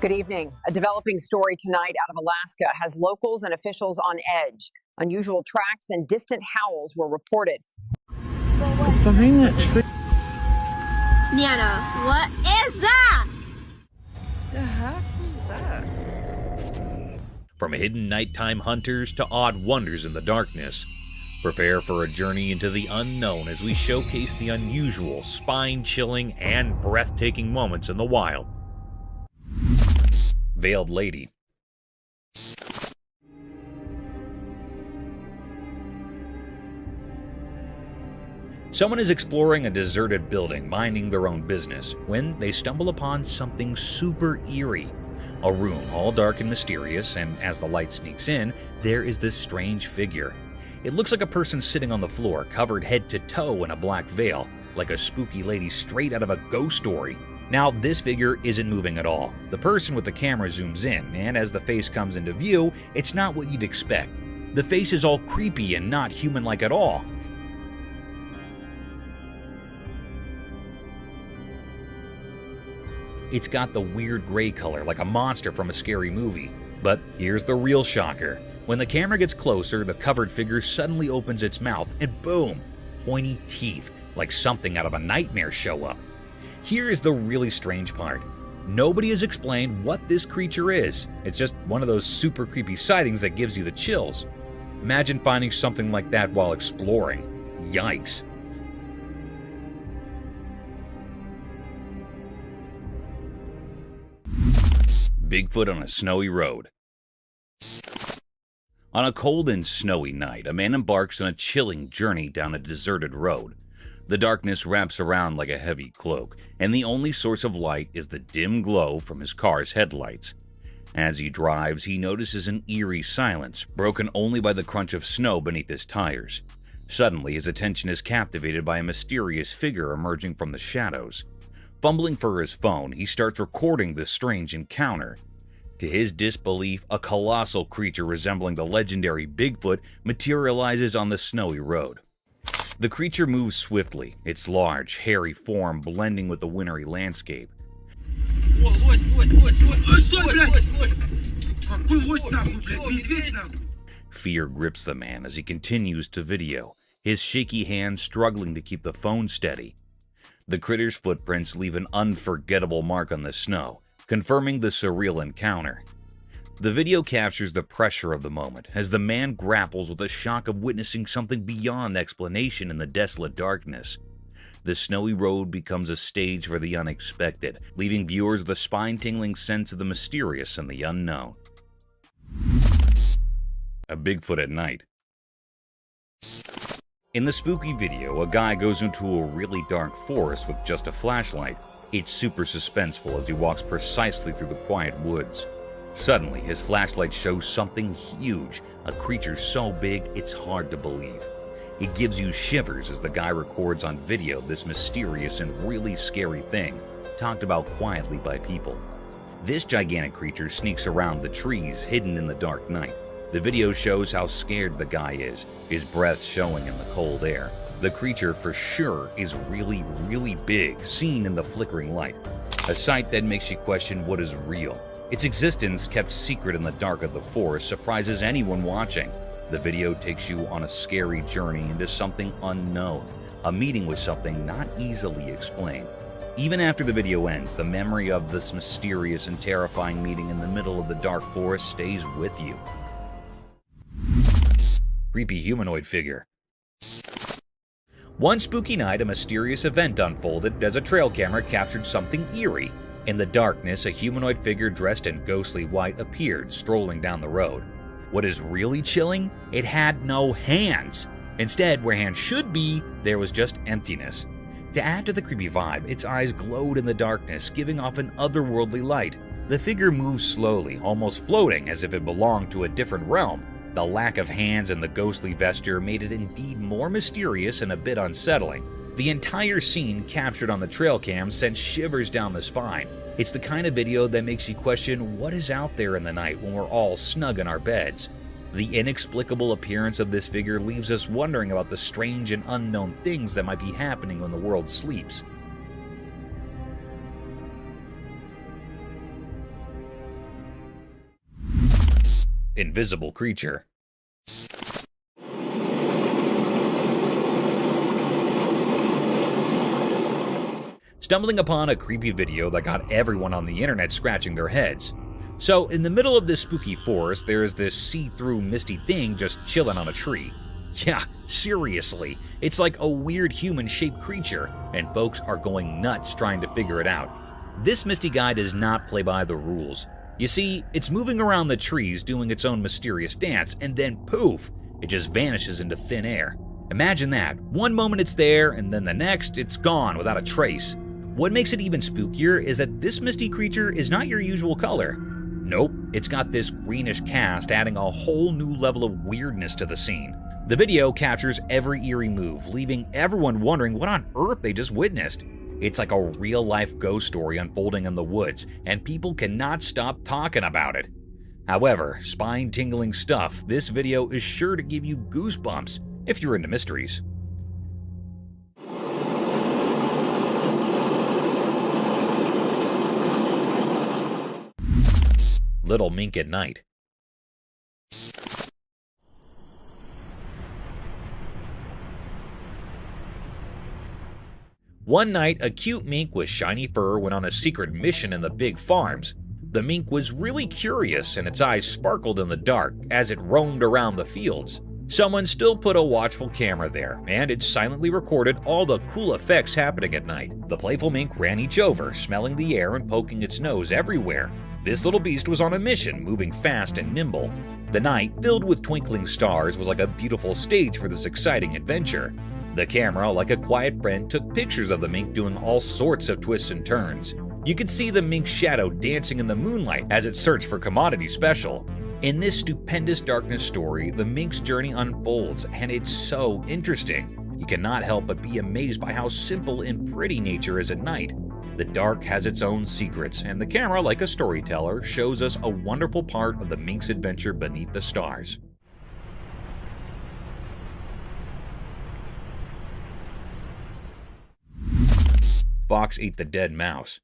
Good evening. A developing story tonight out of Alaska has locals and officials on edge. Unusual tracks and distant howls were reported. It's behind that tree. Nana, what is that? The heck is that? From hidden nighttime hunters to odd wonders in the darkness, prepare for a journey into the unknown as we showcase the unusual, spine-chilling, and breathtaking moments in the wild. Veiled Lady. Someone is exploring a deserted building, minding their own business, when they stumble upon something super eerie. A room all dark and mysterious, and as the light sneaks in, there is this strange figure. It looks like a person sitting on the floor, covered head to toe in a black veil, like a spooky lady straight out of a ghost story. Now, this figure isn't moving at all. The person with the camera zooms in, and as the face comes into view, it's not what you'd expect. The face is all creepy and not human-like at all. It's got the weird gray color like a monster from a scary movie. But here's the real shocker. When the camera gets closer, the covered figure suddenly opens its mouth and boom, pointy teeth, like something out of a nightmare show up. Here is the really strange part. Nobody has explained what this creature is. It's just one of those super creepy sightings that gives you the chills. Imagine finding something like that while exploring. Yikes. Bigfoot on a snowy road. On a cold and snowy night, a man embarks on a chilling journey down a deserted road. The darkness wraps around like a heavy cloak, and the only source of light is the dim glow from his car's headlights. As he drives, he notices an eerie silence, broken only by the crunch of snow beneath his tires. Suddenly, his attention is captivated by a mysterious figure emerging from the shadows. Fumbling for his phone, he starts recording this strange encounter. To his disbelief, a colossal creature resembling the legendary Bigfoot materializes on the snowy road. The creature moves swiftly, its large, hairy form blending with the wintry landscape. Fear grips the man as he continues to video, his shaky hands struggling to keep the phone steady. The critter's footprints leave an unforgettable mark on the snow, confirming the surreal encounter. The video captures the pressure of the moment as the man grapples with the shock of witnessing something beyond explanation in the desolate darkness. The snowy road becomes a stage for the unexpected, leaving viewers with a spine-tingling sense of the mysterious and the unknown. A Bigfoot at night. In the spooky video, a guy goes into a really dark forest with just a flashlight. It's super suspenseful as he walks precisely through the quiet woods. Suddenly, his flashlight shows something huge, a creature so big it's hard to believe. It gives you shivers as the guy records on video this mysterious and really scary thing, talked about quietly by people. This gigantic creature sneaks around the trees hidden in the dark night. The video shows how scared the guy is, his breath showing in the cold air. The creature for sure is really, really big, seen in the flickering light. A sight that makes you question what is real. Its existence, kept secret in the dark of the forest, surprises anyone watching. The video takes you on a scary journey into something unknown, a meeting with something not easily explained. Even after the video ends, the memory of this mysterious and terrifying meeting in the middle of the dark forest stays with you. Creepy humanoid figure. One spooky night, a mysterious event unfolded as a trail camera captured something eerie. In the darkness, a humanoid figure dressed in ghostly white appeared, strolling down the road. What is really chilling? It had no hands. Instead, where hands should be, there was just emptiness. To add to the creepy vibe, its eyes glowed in the darkness, giving off an otherworldly light. The figure moved slowly, almost floating as if it belonged to a different realm. The lack of hands and the ghostly vesture made it indeed more mysterious and a bit unsettling. The entire scene captured on the trail cam sent shivers down the spine. It's the kind of video that makes you question what is out there in the night when we're all snug in our beds. The inexplicable appearance of this figure leaves us wondering about the strange and unknown things that might be happening when the world sleeps. invisible creature. Stumbling upon a creepy video that got everyone on the internet scratching their heads. So, in the middle of this spooky forest, there is this see-through misty thing just chilling on a tree. Yeah, seriously, it's like a weird human-shaped creature, and folks are going nuts trying to figure it out. This misty guy does not play by the rules. You see, it's moving around the trees doing its own mysterious dance, and then poof, it just vanishes into thin air. Imagine that, one moment it's there, and then the next, it's gone without a trace. What makes it even spookier is that this misty creature is not your usual color. Nope, it's got this greenish cast, adding a whole new level of weirdness to the scene. The video captures every eerie move, leaving everyone wondering what on earth they just witnessed. It's like a real-life ghost story unfolding in the woods, and people cannot stop talking about it. However, spine-tingling stuff, this video is sure to give you goosebumps if you're into mysteries. Little mink at night. One night, a cute mink with shiny fur went on a secret mission in the big farms. The mink was really curious and its eyes sparkled in the dark as it roamed around the fields. Someone still put a watchful camera there, and it silently recorded all the cool effects happening at night. The playful mink ran each over, smelling the air and poking its nose everywhere. This little beast was on a mission, moving fast and nimble. The night, filled with twinkling stars, was like a beautiful stage for this exciting adventure. The camera, like a quiet friend, took pictures of the mink doing all sorts of twists and turns. You could see the mink's shadow dancing in the moonlight as it searched for commodity special. In this stupendous darkness story, the mink's journey unfolds, and it's so interesting. You cannot help but be amazed by how simple and pretty nature is at night. The dark has its own secrets, and the camera, like a storyteller, shows us a wonderful part of the mink's adventure beneath the stars. Fox ate the dead mouse.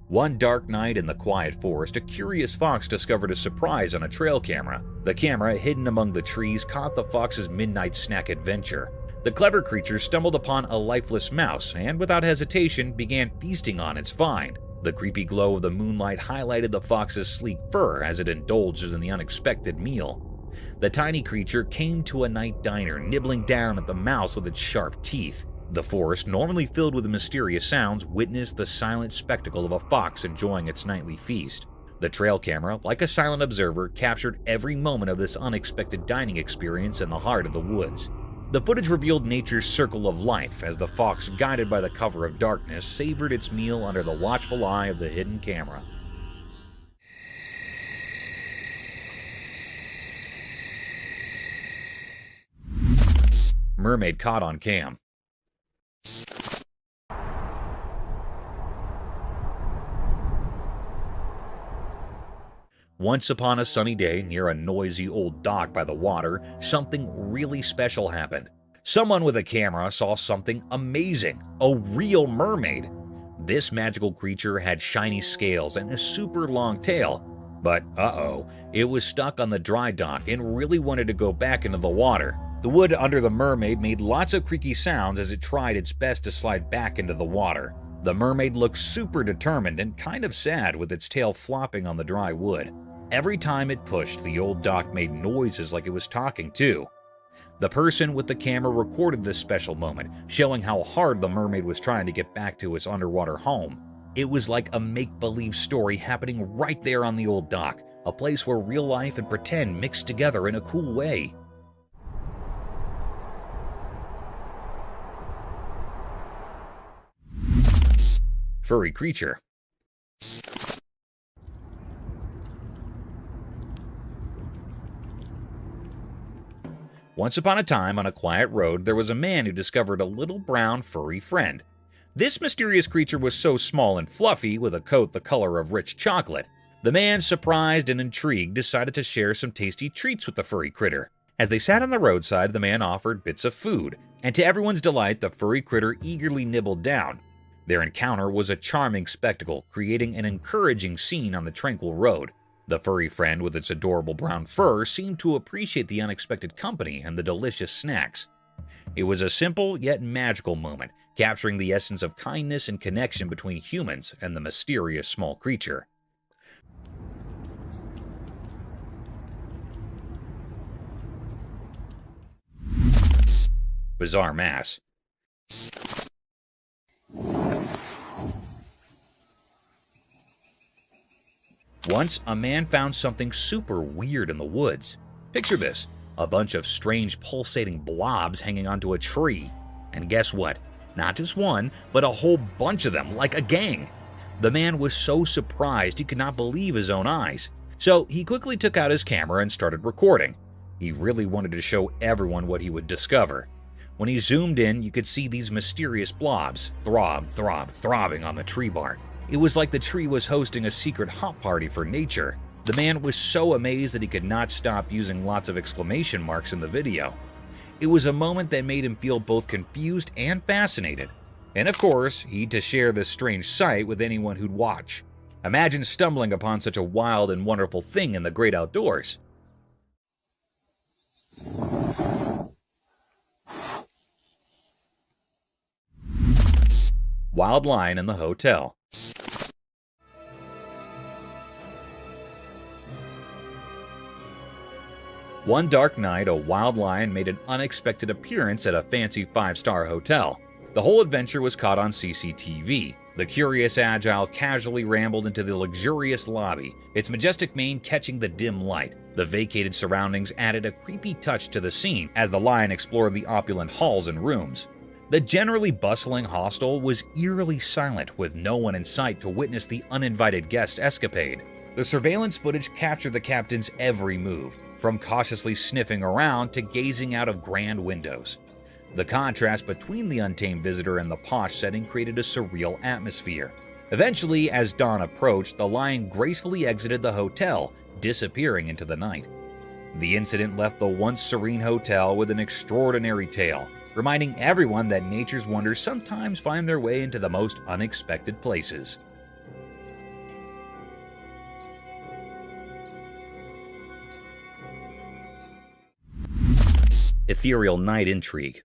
One dark night in the quiet forest, a curious fox discovered a surprise on a trail camera. The camera, hidden among the trees, caught the fox's midnight snack adventure. The clever creature stumbled upon a lifeless mouse and, without hesitation, began feasting on its find. The creepy glow of the moonlight highlighted the fox's sleek fur as it indulged in the unexpected meal. The tiny creature came to a night diner, nibbling down at the mouse with its sharp teeth. The forest, normally filled with mysterious sounds, witnessed the silent spectacle of a fox enjoying its nightly feast. The trail camera, like a silent observer, captured every moment of this unexpected dining experience in the heart of the woods. The footage revealed nature's circle of life as the fox, guided by the cover of darkness, savored its meal under the watchful eye of the hidden camera. Mermaid caught on cam. Once upon a sunny day near a noisy old dock by the water, something really special happened. Someone with a camera saw something amazing, a real mermaid. This magical creature had shiny scales and a super long tail. But it was stuck on the dry dock and really wanted to go back into the water. The wood under the mermaid made lots of creaky sounds as it tried its best to slide back into the water. The mermaid looked super determined and kind of sad with its tail flopping on the dry wood. Every time it pushed, the old dock made noises like it was talking too. The person with the camera recorded this special moment, showing how hard the mermaid was trying to get back to its underwater home. It was like a make-believe story happening right there on the old dock, a place where real life and pretend mixed together in a cool way. Furry Creature. Once upon a time, on a quiet road, there was a man who discovered a little brown furry friend. This mysterious creature was so small and fluffy, with a coat the color of rich chocolate. The man, surprised and intrigued, decided to share some tasty treats with the furry critter. As they sat on the roadside, the man offered bits of food, and to everyone's delight, the furry critter eagerly nibbled down. Their encounter was a charming spectacle, creating an encouraging scene on the tranquil road. The furry friend with its adorable brown fur seemed to appreciate the unexpected company and the delicious snacks. It was a simple yet magical moment, capturing the essence of kindness and connection between humans and the mysterious small creature. Bizarre mass. Once, a man found something super weird in the woods. Picture this, a bunch of strange pulsating blobs hanging onto a tree. And guess what? Not just one, but a whole bunch of them, like a gang. The man was so surprised he could not believe his own eyes. So he quickly took out his camera and started recording. He really wanted to show everyone what he would discover. When he zoomed in, you could see these mysterious blobs throbbing on the tree bark. It was like the tree was hosting a secret hot party for nature. The man was so amazed that he could not stop using lots of exclamation marks in the video. It was a moment that made him feel both confused and fascinated. And of course, he'd to share this strange sight with anyone who'd watch. Imagine stumbling upon such a wild and wonderful thing in the great outdoors. Wild lion in the hotel. One dark night, a wild lion made an unexpected appearance at a fancy 5-star hotel. The whole adventure was caught on CCTV. The curious agile casually rambled into the luxurious lobby, its majestic mane catching the dim light. The vacated surroundings added a creepy touch to the scene as the lion explored the opulent halls and rooms. The generally bustling hostel was eerily silent, with no one in sight to witness the uninvited guest's escapade. The surveillance footage captured the captain's every move, from cautiously sniffing around to gazing out of grand windows. The contrast between the untamed visitor and the posh setting created a surreal atmosphere. Eventually, as dawn approached, the lion gracefully exited the hotel, disappearing into the night. The incident left the once serene hotel with an extraordinary tale, reminding everyone that nature's wonders sometimes find their way into the most unexpected places. Ethereal night intrigue.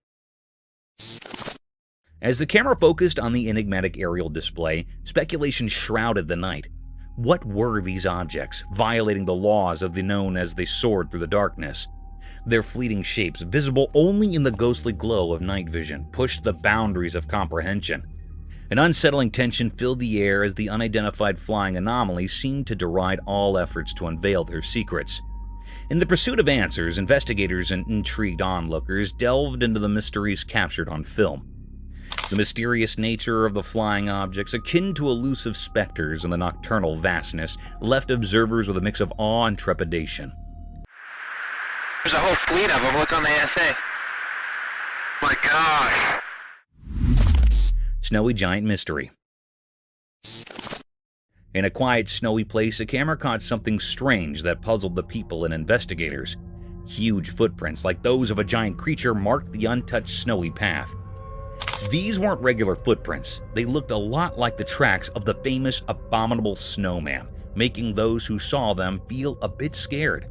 As the camera focused on the enigmatic aerial display, speculation shrouded the night. What were these objects, violating the laws of the known as they soared through the darkness? Their fleeting shapes, visible only in the ghostly glow of night vision, pushed the boundaries of comprehension. An unsettling tension filled the air as the unidentified flying anomalies seemed to deride all efforts to unveil their secrets. In the pursuit of answers, investigators and intrigued onlookers delved into the mysteries captured on film. The mysterious nature of the flying objects, akin to elusive specters in the nocturnal vastness, left observers with a mix of awe and trepidation. There's a whole fleet of them. Look on the ASA. My gosh. Snowy giant mystery. In a quiet, snowy place, a camera caught something strange that puzzled the people and investigators. Huge footprints, like those of a giant creature, marked the untouched snowy path. These weren't regular footprints. They looked a lot like the tracks of the famous abominable snowman, making those who saw them feel a bit scared.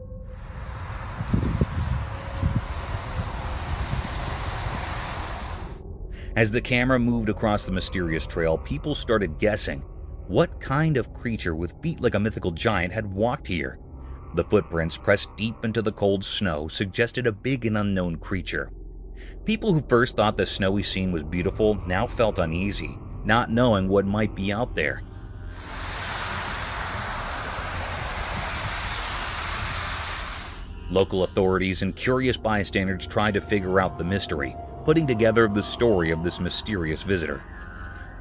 As the camera moved across the mysterious trail, people started guessing. What kind of creature with feet like a mythical giant had walked here? The footprints, pressed deep into the cold snow, suggested a big and unknown creature. People who first thought the snowy scene was beautiful now felt uneasy, not knowing what might be out there. Local authorities and curious bystanders tried to figure out the mystery, putting together the story of this mysterious visitor.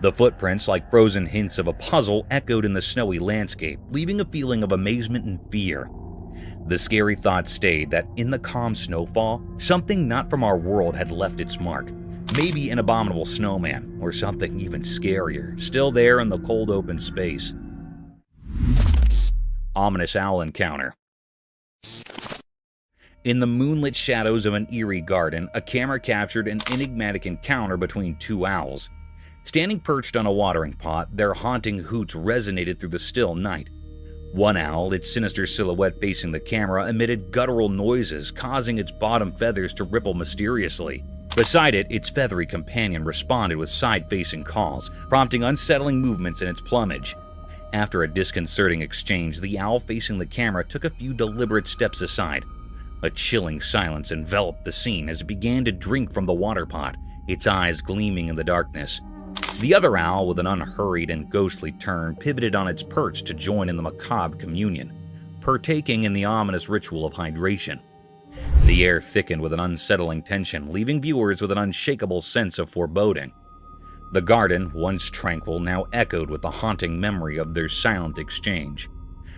The footprints, like frozen hints of a puzzle, echoed in the snowy landscape, leaving a feeling of amazement and fear. The scary thought stayed that in the calm snowfall, something not from our world had left its mark. Maybe an abominable snowman, or something even scarier, still there in the cold open space. Ominous owl encounter. In the moonlit shadows of an eerie garden, a camera captured an enigmatic encounter between two owls. Standing perched on a watering pot, their haunting hoots resonated through the still night. One owl, its sinister silhouette facing the camera, emitted guttural noises, causing its bottom feathers to ripple mysteriously. Beside it, its feathery companion responded with side-facing calls, prompting unsettling movements in its plumage. After a disconcerting exchange, the owl facing the camera took a few deliberate steps aside. A chilling silence enveloped the scene as it began to drink from the water pot, its eyes gleaming in the darkness. The other owl, with an unhurried and ghostly turn, pivoted on its perch to join in the macabre communion, partaking in the ominous ritual of hydration. The air thickened with an unsettling tension, leaving viewers with an unshakable sense of foreboding. The garden, once tranquil, now echoed with the haunting memory of their silent exchange,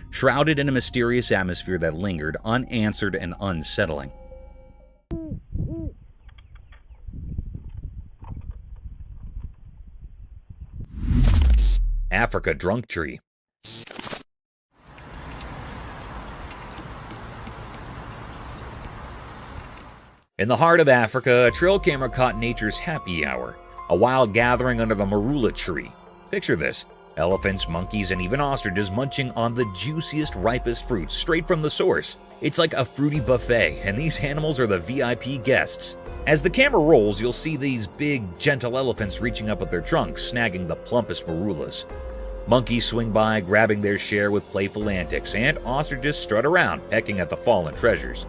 shrouded in a mysterious atmosphere that lingered, unanswered and unsettling. Africa Drunk Tree. In the heart of Africa, a trail camera caught nature's happy hour, a wild gathering under the marula tree. Picture this: elephants, monkeys, and even ostriches munching on the juiciest, ripest fruits straight from the source. It's like a fruity buffet, and these animals are the VIP guests. As the camera rolls, you'll see these big, gentle elephants reaching up with their trunks, snagging the plumpest marulas. Monkeys swing by, grabbing their share with playful antics, and ostriches strut around, pecking at the fallen treasures.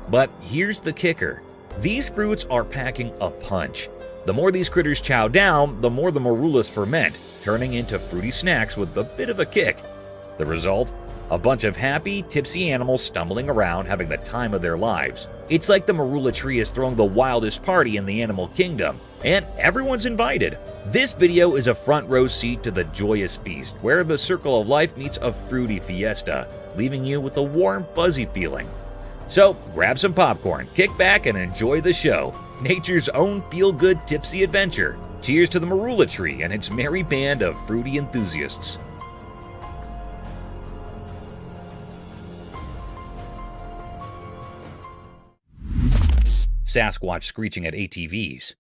But here's the kicker: these fruits are packing a punch. The more these critters chow down, the more the marulas ferment, turning into fruity snacks with a bit of a kick. The result? A bunch of happy, tipsy animals stumbling around, having the time of their lives. It's like the marula tree is throwing the wildest party in the animal kingdom, and everyone's invited. This video is a front row seat to the joyous feast, where the circle of life meets a fruity fiesta, leaving you with a warm, fuzzy feeling. So grab some popcorn, kick back, and enjoy the show. Nature's own feel-good tipsy adventure. Cheers to the marula tree and its merry band of fruity enthusiasts. Sasquatch screeching at ATVs.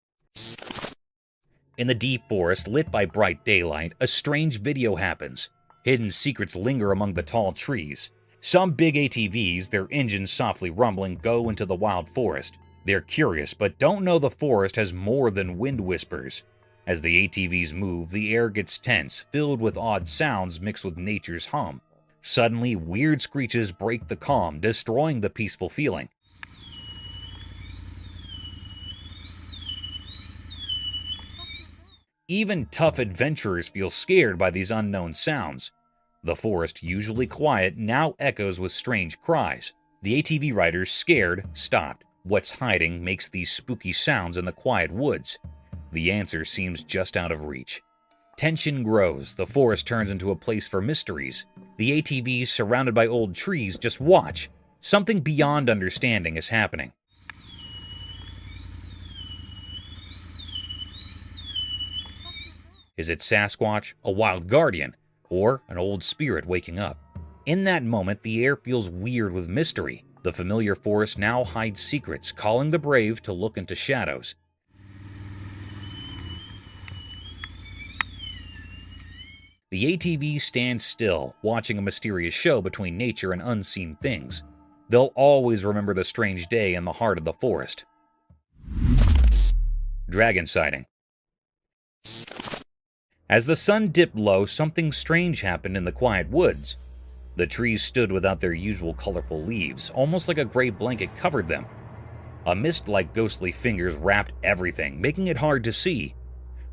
In the deep forest, lit by bright daylight, a strange video happens. Hidden secrets linger among the tall trees. Some big ATVs, their engines softly rumbling, go into the wild forest. They're curious, but don't know the forest has more than wind whispers. As the ATVs move, the air gets tense, filled with odd sounds mixed with nature's hum. Suddenly, weird screeches break the calm, destroying the peaceful feeling. Even tough adventurers feel scared by these unknown sounds. The forest, usually quiet, now echoes with strange cries. The ATV riders, scared, stopped. What's hiding makes these spooky sounds in the quiet woods? The answer seems just out of reach. Tension grows. The forest turns into a place for mysteries. The ATVs, surrounded by old trees, just watch. Something beyond understanding is happening. Is it Sasquatch, a wild guardian, or an old spirit waking up? In that moment, the air feels weird with mystery. The familiar forest now hides secrets, calling the brave to look into shadows. The ATVs stand still, watching a mysterious show between nature and unseen things. They'll always remember the strange day in the heart of the forest. Dragon sighting. As the sun dipped low, something strange happened in the quiet woods. The trees stood without their usual colorful leaves, almost like a gray blanket covered them. A mist like ghostly fingers wrapped everything, making it hard to see.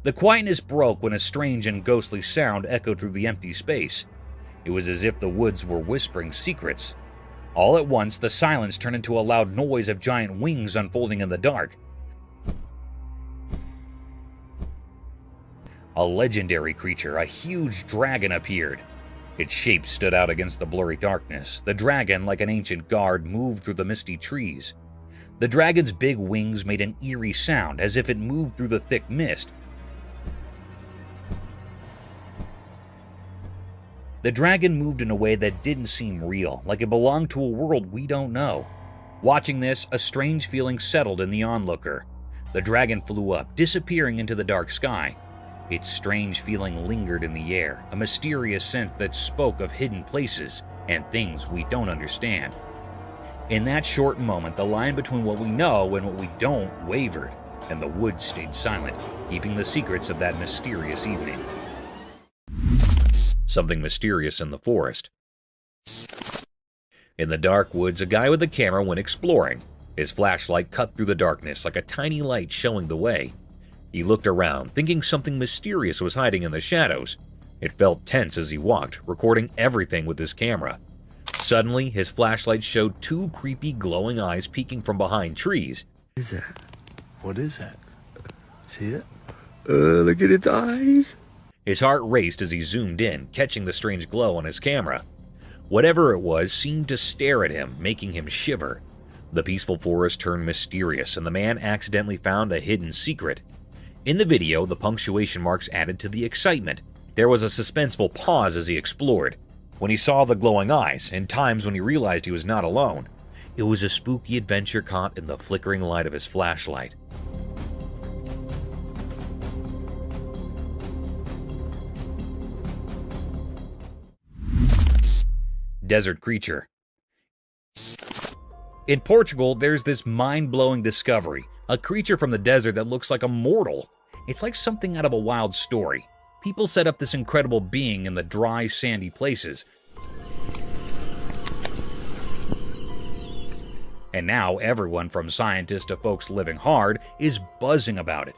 The quietness broke when a strange and ghostly sound echoed through the empty space. It was as if the woods were whispering secrets. All at once, the silence turned into a loud noise of giant wings unfolding in the dark. A legendary creature, a huge dragon, appeared. Its shape stood out against the blurry darkness. The dragon, like an ancient guard, moved through the misty trees. The dragon's big wings made an eerie sound, as if it moved through the thick mist. The dragon moved in a way that didn't seem real, like it belonged to a world we don't know. Watching this, a strange feeling settled in the onlooker. The dragon flew up, disappearing into the dark sky. Its strange feeling lingered in the air, a mysterious scent that spoke of hidden places and things we don't understand. In that short moment, the line between what we know and what we don't wavered, and the woods stayed silent, keeping the secrets of that mysterious evening. Something mysterious in the forest. In the dark woods, a guy with a camera went exploring. His flashlight cut through the darkness like a tiny light showing the way. He looked around, thinking something mysterious was hiding in the shadows. It felt tense as he walked, recording everything with his camera. Suddenly, his flashlight showed two creepy glowing eyes peeking from behind trees. What is that? What is that? See it? Look at its eyes. His heart raced as he zoomed in, catching the strange glow on his camera. Whatever it was seemed to stare at him, making him shiver. The peaceful forest turned mysterious, and the man accidentally found a hidden secret. In the video, the punctuation marks added to the excitement. There was a suspenseful pause as he explored. When he saw the glowing eyes, and times when he realized he was not alone, it was a spooky adventure caught in the flickering light of his flashlight. Desert creature. In Portugal, there's this mind-blowing discovery, a creature from the desert that looks like a mortal. It's like something out of a wild story. People set up this incredible being in the dry, sandy places. And now everyone from scientists to folks living hard is buzzing about it.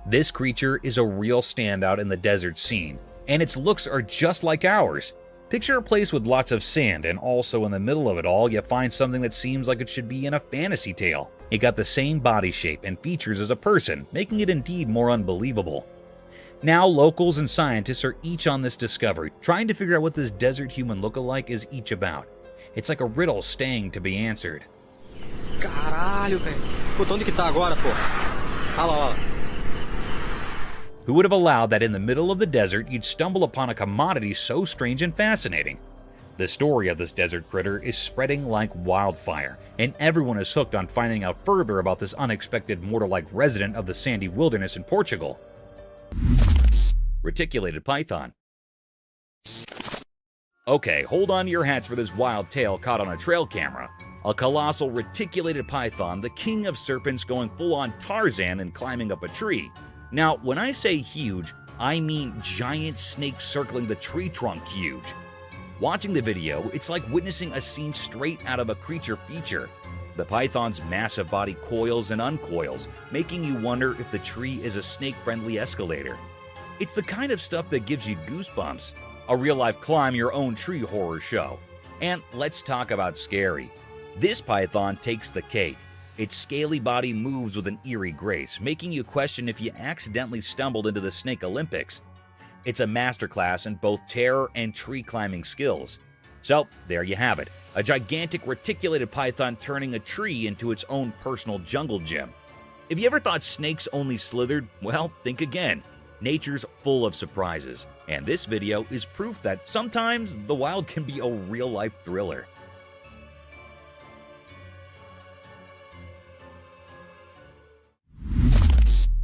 This creature is a real standout in the desert scene, and its looks are just like ours. Picture a place with lots of sand, and also in the middle of it all, you find something that seems like it should be in a fantasy tale. It got the same body shape and features as a person, making it indeed more unbelievable. Now, locals and scientists are each on this discovery, trying to figure out what this desert human look-alike is each about. It's like a riddle staying to be answered. Caralho, velho. Puta, onde que tá agora, pô? Olha lá, ó. Who would have allowed that in the middle of the desert you'd stumble upon a commodity so strange and fascinating? The story of this desert critter is spreading like wildfire, and everyone is hooked on finding out further about this unexpected mortal-like resident of the sandy wilderness in Portugal. Reticulated Python. Okay, hold on to your hats for this wild tale caught on a trail camera. A colossal reticulated python, the king of serpents, going full-on Tarzan and climbing up a tree. Now, when I say huge, I mean giant snake circling the tree trunk huge. Watching the video, it's like witnessing a scene straight out of a creature feature. The python's massive body coils and uncoils, making you wonder if the tree is a snake-friendly escalator. It's the kind of stuff that gives you goosebumps. A real-life climb your own tree horror show. And let's talk about scary. This python takes the cake. Its scaly body moves with an eerie grace, making you question if you accidentally stumbled into the Snake Olympics. It's a masterclass in both terror and tree climbing skills. So, there you have it, a gigantic reticulated python turning a tree into its own personal jungle gym. If you ever thought snakes only slithered, well, think again. Nature's full of surprises, and this video is proof that sometimes the wild can be a real-life thriller.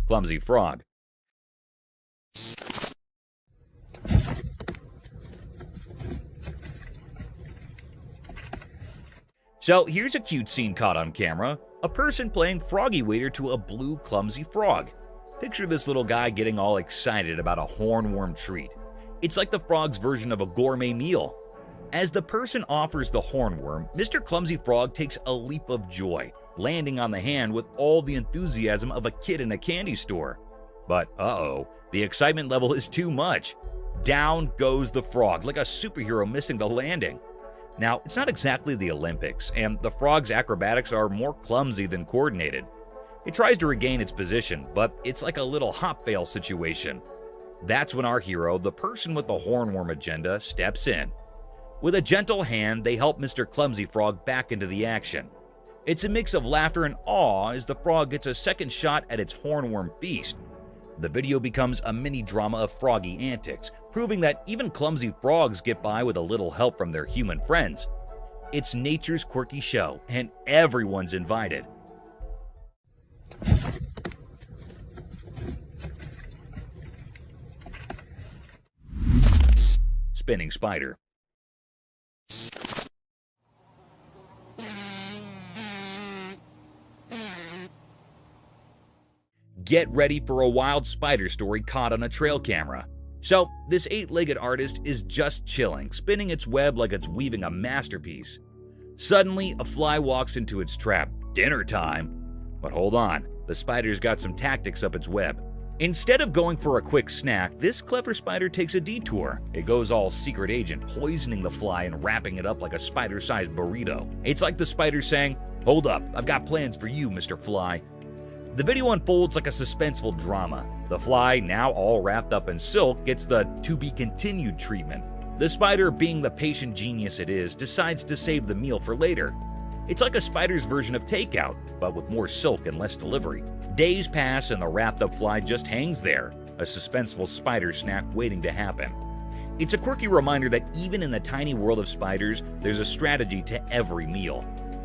Clumsy Frog. So here's a cute scene caught on camera. A person playing froggy waiter to a blue clumsy frog. Picture this little guy getting all excited about a hornworm treat. It's like the frog's version of a gourmet meal. As the person offers the hornworm, Mr. Clumsy Frog takes a leap of joy, landing on the hand with all the enthusiasm of a kid in a candy store. But uh-oh, the excitement level is too much. Down goes the frog like a superhero missing the landing. Now, it's not exactly the Olympics, and the frog's acrobatics are more clumsy than coordinated. It tries to regain its position, but it's like a little hop fail situation. That's when our hero, the person with the hornworm agenda, steps in. With a gentle hand, they help Mr. Clumsy Frog back into the action. It's a mix of laughter and awe as the frog gets a second shot at its hornworm feast. The video becomes a mini-drama of froggy antics, proving that even clumsy frogs get by with a little help from their human friends. It's nature's quirky show, and everyone's invited. spinning spider. Get ready for a wild spider story caught on a trail camera. So, this 8-legged artist is just chilling, spinning its web like it's weaving a masterpiece. Suddenly, a fly walks into its trap. Dinner time! But hold on, the spider's got some tactics up its web. Instead of going for a quick snack, this clever spider takes a detour. It goes all secret agent, poisoning the fly and wrapping it up like a spider-sized burrito. It's like the spider saying, "Hold up, I've got plans for you, Mr. Fly." The video unfolds like a suspenseful drama. The fly, now all wrapped up in silk, gets the to-be-continued treatment. The spider, being the patient genius it is, decides to save the meal for later. It's like a spider's version of takeout, but with more silk and less delivery. Days pass and the wrapped-up fly just hangs there, a suspenseful spider snack waiting to happen. It's a quirky reminder that even in the tiny world of spiders, there's a strategy to every meal.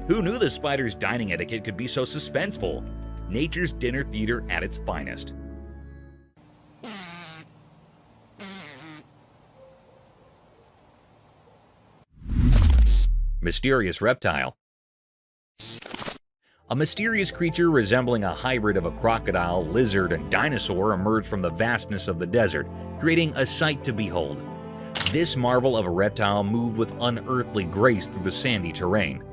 Who knew the spider's dining etiquette could be so suspenseful? Nature's dinner theater at its finest. Mysterious reptile. A mysterious creature resembling a hybrid of a crocodile, lizard, and dinosaur emerged from the vastness of the desert, creating a sight to behold. This marvel of a reptile moved with unearthly grace through the sandy terrain.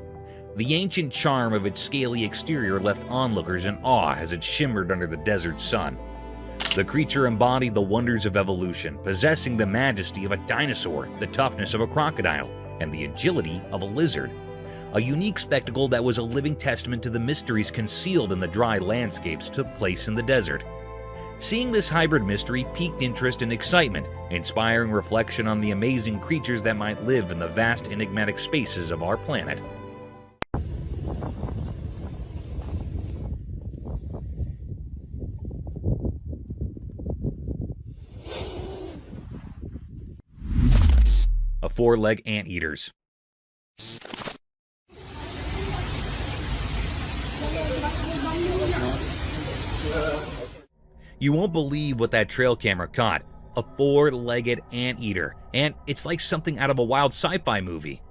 The ancient charm of its scaly exterior left onlookers in awe as it shimmered under the desert sun. The creature embodied the wonders of evolution, possessing the majesty of a dinosaur, the toughness of a crocodile, and the agility of a lizard. A unique spectacle that was a living testament to the mysteries concealed in the dry landscapes took place in the desert. Seeing this hybrid mystery piqued interest and excitement, inspiring reflection on the amazing creatures that might live in the vast enigmatic spaces of our planet. A FourLeg Anteaters. You won't believe what that trail camera caught. A 4-legged anteater, and it's like something out of a wild sci-fi movie.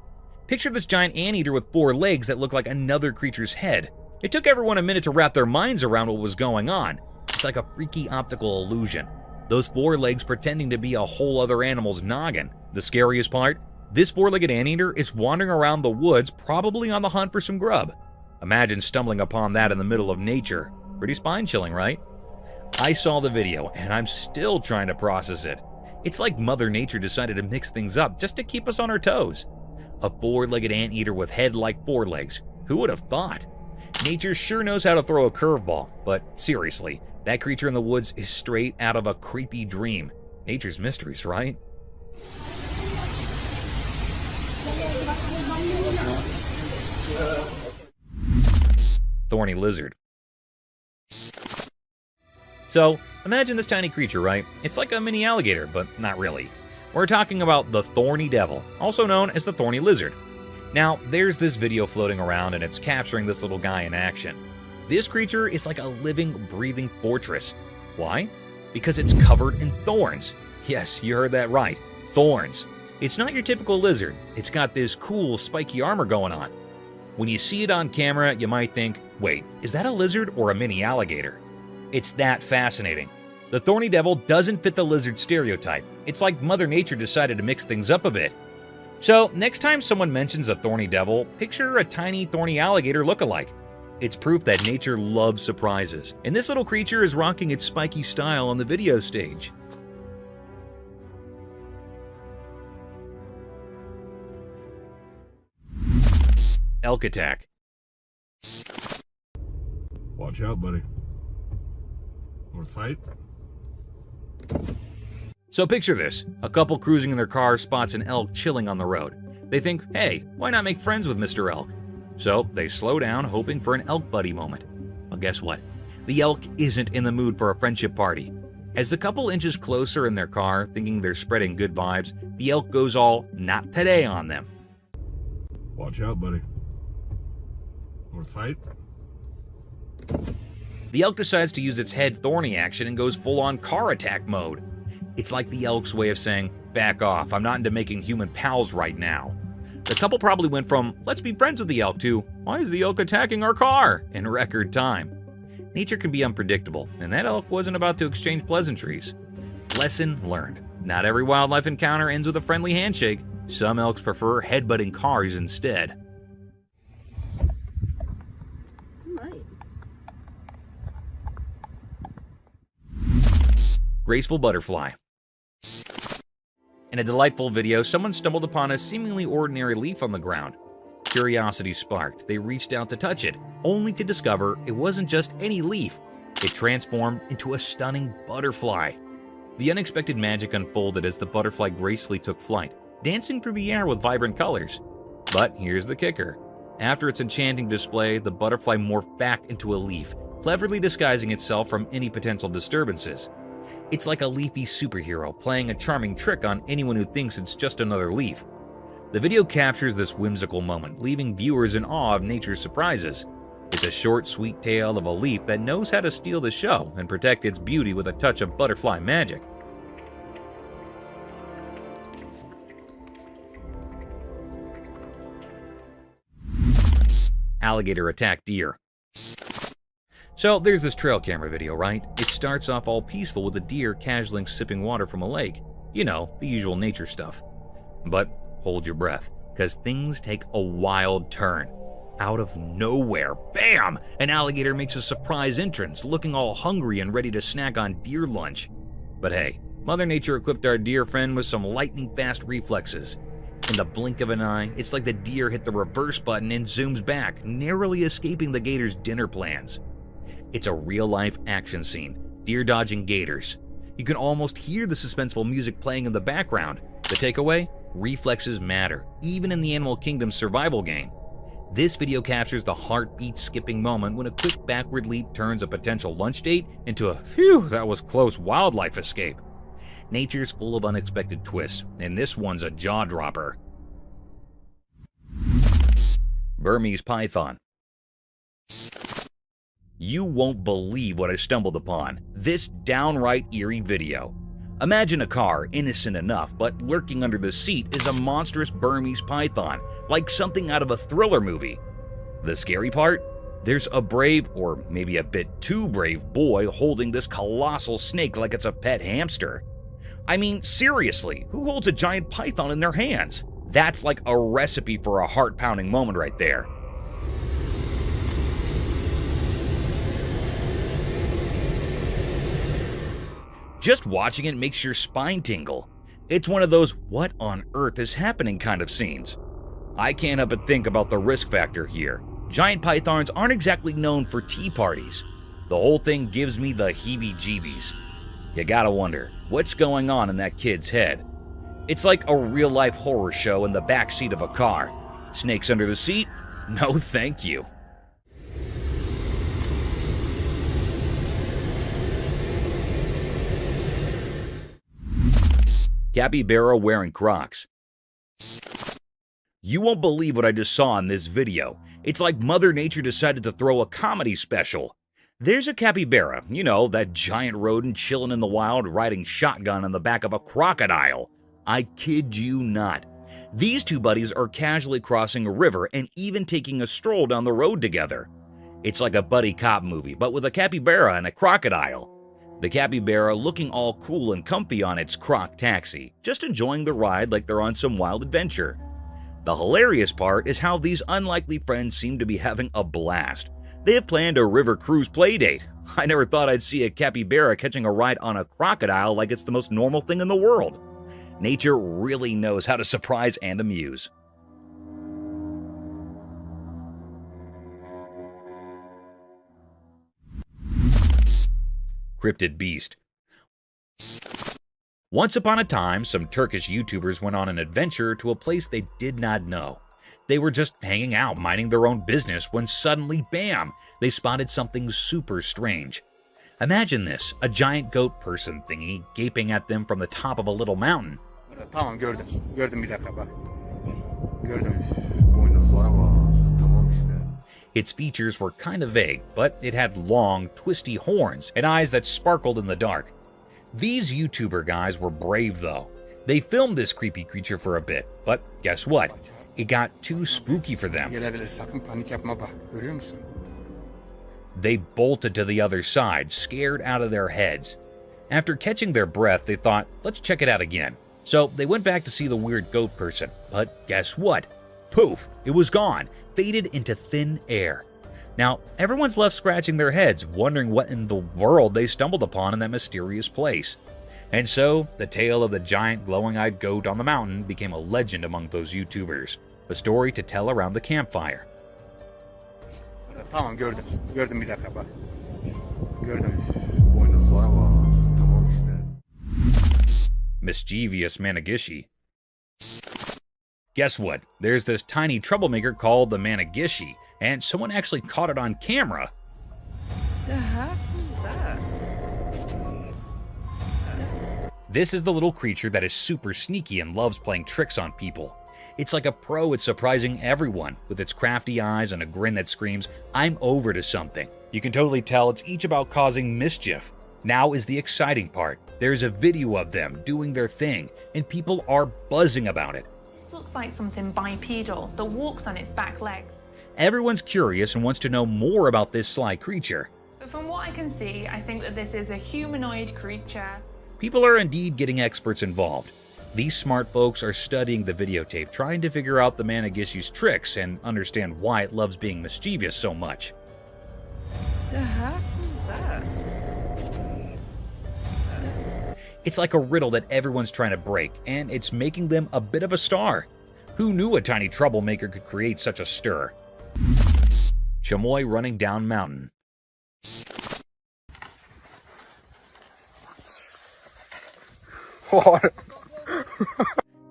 Picture this giant anteater with 4 legs that look like another creature's head. It took everyone a minute to wrap their minds around what was going on. It's like a freaky optical illusion. Those 4 legs pretending to be a whole other animal's noggin. The scariest part? This 4-legged anteater is wandering around the woods, probably on the hunt for some grub. Imagine stumbling upon that in the middle of nature. Pretty spine-chilling, right? I saw the video, and I'm still trying to process it. It's like Mother Nature decided to mix things up just to keep us on our toes. A 4-legged anteater with head like 4 legs. Who would have thought? Nature sure knows how to throw a curveball, but seriously, that creature in the woods is straight out of a creepy dream. Nature's mysteries, right? Thorny Lizard. So, imagine this tiny creature, right? It's like a mini alligator, but not really. We're talking about the Thorny Devil, also known as the Thorny Lizard. Now, there's this video floating around and it's capturing this little guy in action. This creature is like a living, breathing fortress. Why? Because it's covered in thorns. Yes, you heard that right. Thorns. It's not your typical lizard. It's got this cool, spiky armor going on. When you see it on camera, you might think, wait, is that a lizard or a mini alligator? It's that fascinating. The Thorny Devil doesn't fit the lizard stereotype. It's like Mother Nature decided to mix things up a bit. So, next time someone mentions a Thorny Devil, picture a tiny thorny alligator look-alike. It's proof that nature loves surprises, and this little creature is rocking its spiky style on the video stage. Elk Attack. Watch out, buddy. Want to fight? So picture this. A couple cruising in their car spots an elk chilling on the road. They think, hey, why not make friends with Mr. Elk? So they slow down, hoping for an elk buddy moment. Well, guess what? The elk isn't in the mood for a friendship party. As the couple inches closer in their car, thinking they're spreading good vibes, the elk goes all, not today on them. Watch out, buddy. Want to fight? The elk decides to use its head thorny action and goes full-on car attack mode. It's like the elk's way of saying, back off. I'm not into making human pals right now. The couple probably went from, let's be friends with the elk to, why is the elk attacking our car? In record time. Nature can be unpredictable, and that elk wasn't about to exchange pleasantries. Lesson learned. Not every wildlife encounter ends with a friendly handshake. Some elks prefer headbutting cars instead. Graceful Butterfly. In a delightful video, someone stumbled upon a seemingly ordinary leaf on the ground. Curiosity sparked. They reached out to touch it, only to discover it wasn't just any leaf. It transformed into a stunning butterfly. The unexpected magic unfolded as the butterfly gracefully took flight, dancing through the air with vibrant colors. But here's the kicker. After its enchanting display, the butterfly morphed back into a leaf, cleverly disguising itself from any potential disturbances. It's like a leafy superhero playing a charming trick on anyone who thinks it's just another leaf. The video captures this whimsical moment, leaving viewers in awe of nature's surprises. It's a short, sweet tale of a leaf that knows how to steal the show and protect its beauty with a touch of butterfly magic. Alligator attack deer. So there's this trail camera video, right? It starts off all peaceful with a deer casually sipping water from a lake. You know, the usual nature stuff. But hold your breath, because things take a wild turn. Out of nowhere, bam! An alligator makes a surprise entrance, looking all hungry and ready to snack on deer lunch. But hey, Mother Nature equipped our deer friend with some lightning-fast reflexes. In the blink of an eye, it's like the deer hit the reverse button and zooms back, narrowly escaping the gator's dinner plans. It's a real-life action scene, deer dodging gators. You can almost hear the suspenseful music playing in the background. The takeaway? Reflexes matter, even in the animal kingdom's survival game. This video captures the heartbeat-skipping moment when a quick backward leap turns a potential lunch date into a phew, that was close wildlife escape. Nature's full of unexpected twists, and this one's a jaw-dropper. Burmese Python. You won't believe what I stumbled upon. This downright eerie video. Imagine a car, innocent enough, but lurking under the seat is a monstrous Burmese python, like something out of a thriller movie. The scary part? There's a brave, or maybe a bit too brave, boy holding this colossal snake like it's a pet hamster. I mean, seriously, who holds a giant python in their hands? That's like a recipe for a heart-pounding moment right there. Just watching it makes your spine tingle. It's one of those what on earth is happening kind of scenes. I can't help but think about the risk factor here. Giant pythons aren't exactly known for tea parties. The whole thing gives me the heebie-jeebies. You gotta wonder, what's going on in that kid's head? It's like a real-life horror show in the backseat of a car. Snakes under the seat? No thank you. Capybara wearing Crocs. You won't believe what I just saw in this video. It's like Mother Nature decided to throw a comedy special. There's a capybara, you know, that giant rodent chilling in the wild riding shotgun on the back of a crocodile. I kid you not. These two buddies are casually crossing a river and even taking a stroll down the road together. It's like a buddy cop movie, but with a capybara and a crocodile. The capybara looking all cool and comfy on its croc taxi, just enjoying the ride like they're on some wild adventure. The hilarious part is how these unlikely friends seem to be having a blast. They have planned a river cruise playdate. I never thought I'd see a capybara catching a ride on a crocodile like it's the most normal thing in the world. Nature really knows how to surprise and amuse. Crypted Beast. Once upon a time, some Turkish YouTubers went on an adventure to a place they did not know. They were just hanging out, minding their own business, when suddenly, bam, they spotted something super strange. Imagine this, a giant goat person thingy gaping at them from the top of a little mountain. Tamam gördüm. Gördüm bir dakika bak. Gördüm. Boynuzlara bak. Tamam işte. Its features were kind of vague, but it had long, twisty horns and eyes that sparkled in the dark. These YouTuber guys were brave though. They filmed this creepy creature for a bit, but guess what? It got too spooky for them. Gelebilir, sakın panik yapma bak. Görüyor musun? They bolted to the other side, scared out of their heads. After catching their breath, they thought, let's check it out again. So they went back to see the weird goat person, but guess what? Poof, it was gone, faded into thin air. Now, everyone's left scratching their heads, wondering what in the world they stumbled upon in that mysterious place. And so, the tale of the giant glowing-eyed goat on the mountain became a legend among those YouTubers, a story to tell around the campfire. Tamam gördüm. Gördüm bir dakika bak. Gördüm. Boynuzlara bak. Tamam işte. Mischievous Managi. Guess what? There's this tiny troublemaker called the Managi, and someone actually caught it on camera. The heck is that? This is the little creature that is super sneaky and loves playing tricks on people. It's like a pro at surprising everyone, with its crafty eyes and a grin that screams, I'm over to something. You can totally tell it's each about causing mischief. Now is the exciting part. There's a video of them doing their thing, and people are buzzing about it. This looks like something bipedal that walks on its back legs. Everyone's curious and wants to know more about this sly creature. So from what I can see, I think that this is a humanoid creature. People are indeed getting experts involved. These smart folks are studying the videotape, trying to figure out the Managishi's tricks and understand why it loves being mischievous so much. The heck is that? It's like a riddle that everyone's trying to break, and it's making them a bit of a star. Who knew a tiny troublemaker could create such a stir? Chamoy running down mountain.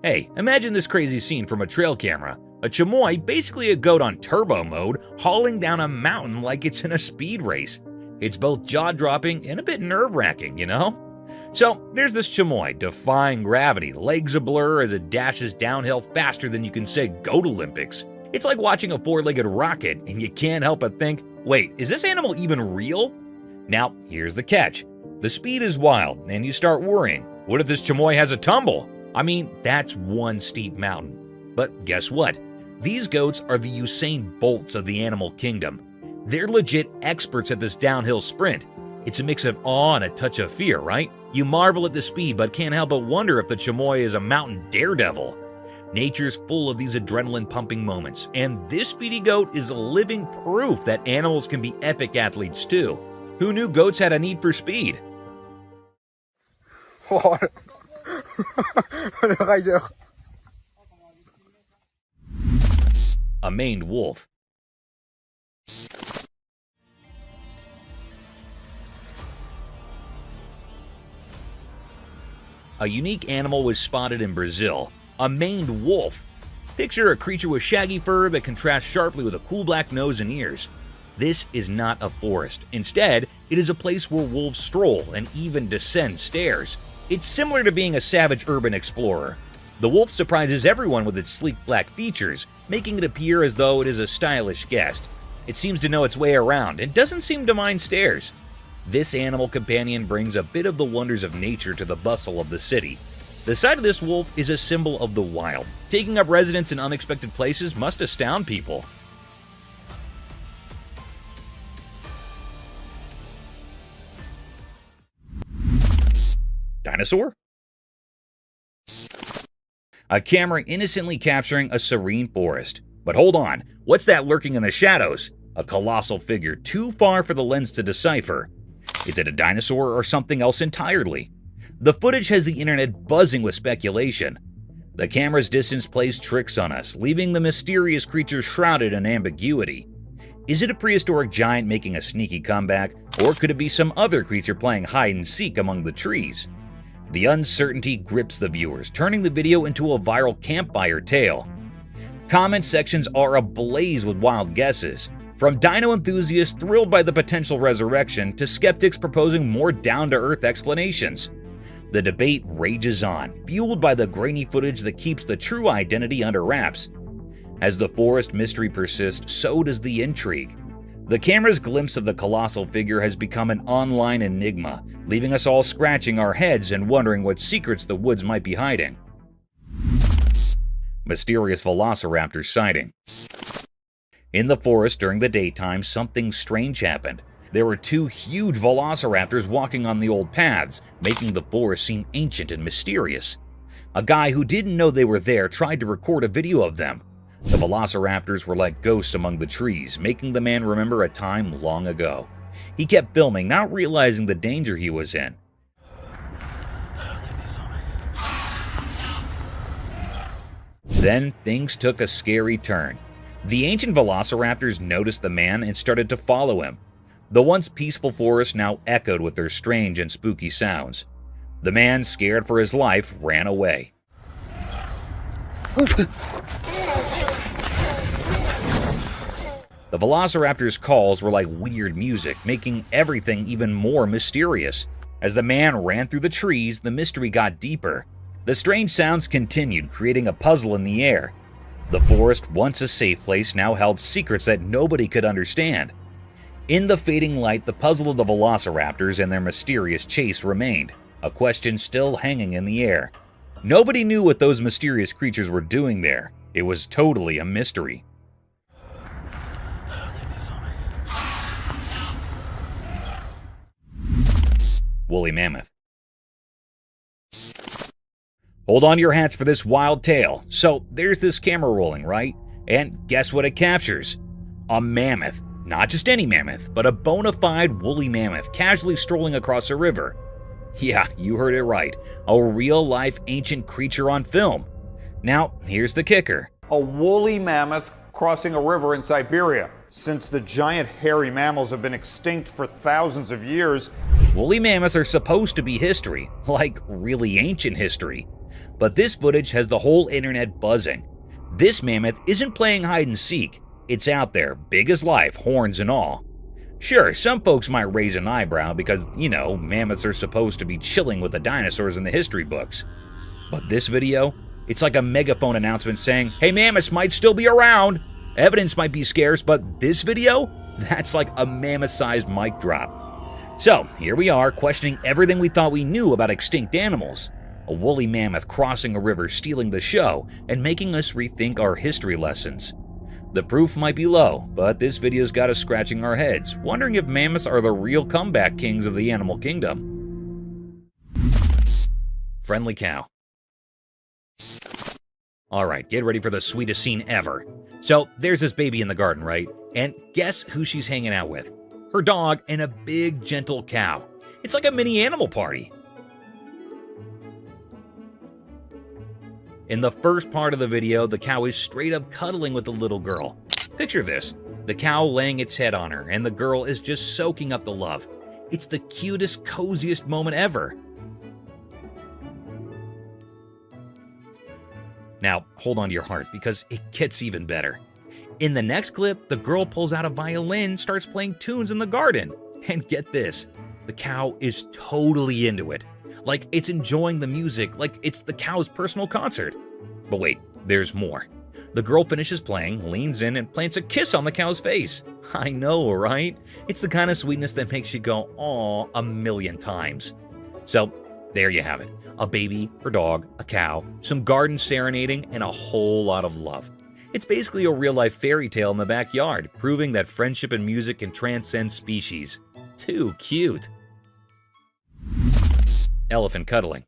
Hey, imagine this crazy scene from a trail camera. A chamoy, basically a goat on turbo mode, hauling down a mountain like it's in a speed race. It's both jaw-dropping and a bit nerve-wracking, you know? So, there's this chamoy, defying gravity, legs a blur as it dashes downhill faster than you can say Goat Olympics. It's like watching a four-legged rocket, and you can't help but think, wait, is this animal even real? Now, here's the catch. The speed is wild, and you start worrying. What if this chamoy has a tumble? I mean, that's one steep mountain. But guess what? These goats are the Usain Bolts of the animal kingdom. They're legit experts at this downhill sprint. It's a mix of awe and a touch of fear, right? You marvel at the speed, but can't help but wonder if the chamoy is a mountain daredevil. Nature's full of these adrenaline-pumping moments, and this speedy goat is living proof that animals can be epic athletes too. Who knew goats had a need for speed? A Maimed Wolf. A unique animal was spotted in Brazil, a Maimed Wolf. Picture a creature with shaggy fur that contrasts sharply with a cool black nose and ears. This is not a forest. Instead, it is a place where wolves stroll and even descend stairs. It's similar to being a savage urban explorer. The wolf surprises everyone with its sleek black features, making it appear as though it is a stylish guest. It seems to know its way around and doesn't seem to mind stairs. This animal companion brings a bit of the wonders of nature to the bustle of the city. The sight of this wolf is a symbol of the wild. Taking up residence in unexpected places must astound people. Dinosaur? A camera innocently capturing a serene forest. But hold on, what's that lurking in the shadows? A colossal figure too far for the lens to decipher. Is it a dinosaur or something else entirely? The footage has the internet buzzing with speculation. The camera's distance plays tricks on us, leaving the mysterious creature shrouded in ambiguity. Is it a prehistoric giant making a sneaky comeback, or could it be some other creature playing hide-and-seek among the trees? The uncertainty grips the viewers, turning the video into a viral campfire tale. Comment sections are ablaze with wild guesses, from dino enthusiasts thrilled by the potential resurrection to skeptics proposing more down-to-earth explanations. The debate rages on, fueled by the grainy footage that keeps the true identity under wraps. As the forest mystery persists, so does the intrigue. The camera's glimpse of the colossal figure has become an online enigma, leaving us all scratching our heads and wondering what secrets the woods might be hiding. Mysterious Velociraptor sighting. In the forest during the daytime, something strange happened. There were two huge velociraptors walking on the old paths, making the forest seem ancient and mysterious. A guy who didn't know they were there tried to record a video of them. The velociraptors were like ghosts among the trees, making the man remember a time long ago. He kept filming, not realizing the danger he was in. Then things took a scary turn. The ancient velociraptors noticed the man and started to follow him. The once peaceful forest now echoed with their strange and spooky sounds. The man, scared for his life, ran away. The velociraptors' calls were like weird music, making everything even more mysterious. As the man ran through the trees, the mystery got deeper. The strange sounds continued, creating a puzzle in the air. The forest, once a safe place, now held secrets that nobody could understand. In the fading light, the puzzle of the velociraptors and their mysterious chase remained, a question still hanging in the air. Nobody knew what those mysterious creatures were doing there. It was totally a mystery. Woolly mammoth. Hold on to your hats for this wild tale. So there's this camera rolling, right? And guess what it captures? A mammoth. Not just any mammoth, but a bona fide woolly mammoth casually strolling across a river. Yeah, you heard it right. A real-life ancient creature on film. Now, here's the kicker. A woolly mammoth crossing a river in Siberia. Since the giant hairy mammals have been extinct for thousands of years, woolly mammoths are supposed to be history, like really ancient history. But this footage has the whole internet buzzing. This mammoth isn't playing hide and seek. It's out there, big as life, horns and all. Sure, some folks might raise an eyebrow because, you know, mammoths are supposed to be chilling with the dinosaurs in the history books. But this video, it's like a megaphone announcement saying, hey, mammoths might still be around. Evidence might be scarce, but this video, that's like a mammoth-sized mic drop. So, here we are, questioning everything we thought we knew about extinct animals. A woolly mammoth crossing a river, stealing the show, and making us rethink our history lessons. The proof might be low, but this video's got us scratching our heads, wondering if mammoths are the real comeback kings of the animal kingdom. Friendly cow. Alright, get ready for the sweetest scene ever. So, there's this baby in the garden, right? And guess who she's hanging out with? Her dog and a big, gentle cow. It's like a mini animal party. In the first part of the video, the cow is straight up cuddling with the little girl. Picture this, the cow laying its head on her, and the girl is just soaking up the love. It's the cutest, coziest moment ever. Now, hold on to your heart, because it gets even better. In the next clip, the girl pulls out a violin, starts playing tunes in the garden. And get this, the cow is totally into it. Like it's enjoying the music, like it's the cow's personal concert. But wait, there's more. The girl finishes playing, leans in, and plants a kiss on the cow's face. I know, right? It's the kind of sweetness that makes you go, aw, a million times. So, there you have it. A baby, her dog, a cow, some garden serenading, and a whole lot of love. It's basically a real-life fairy tale in the backyard, proving that friendship and music can transcend species. Too cute. Elephant cuddling.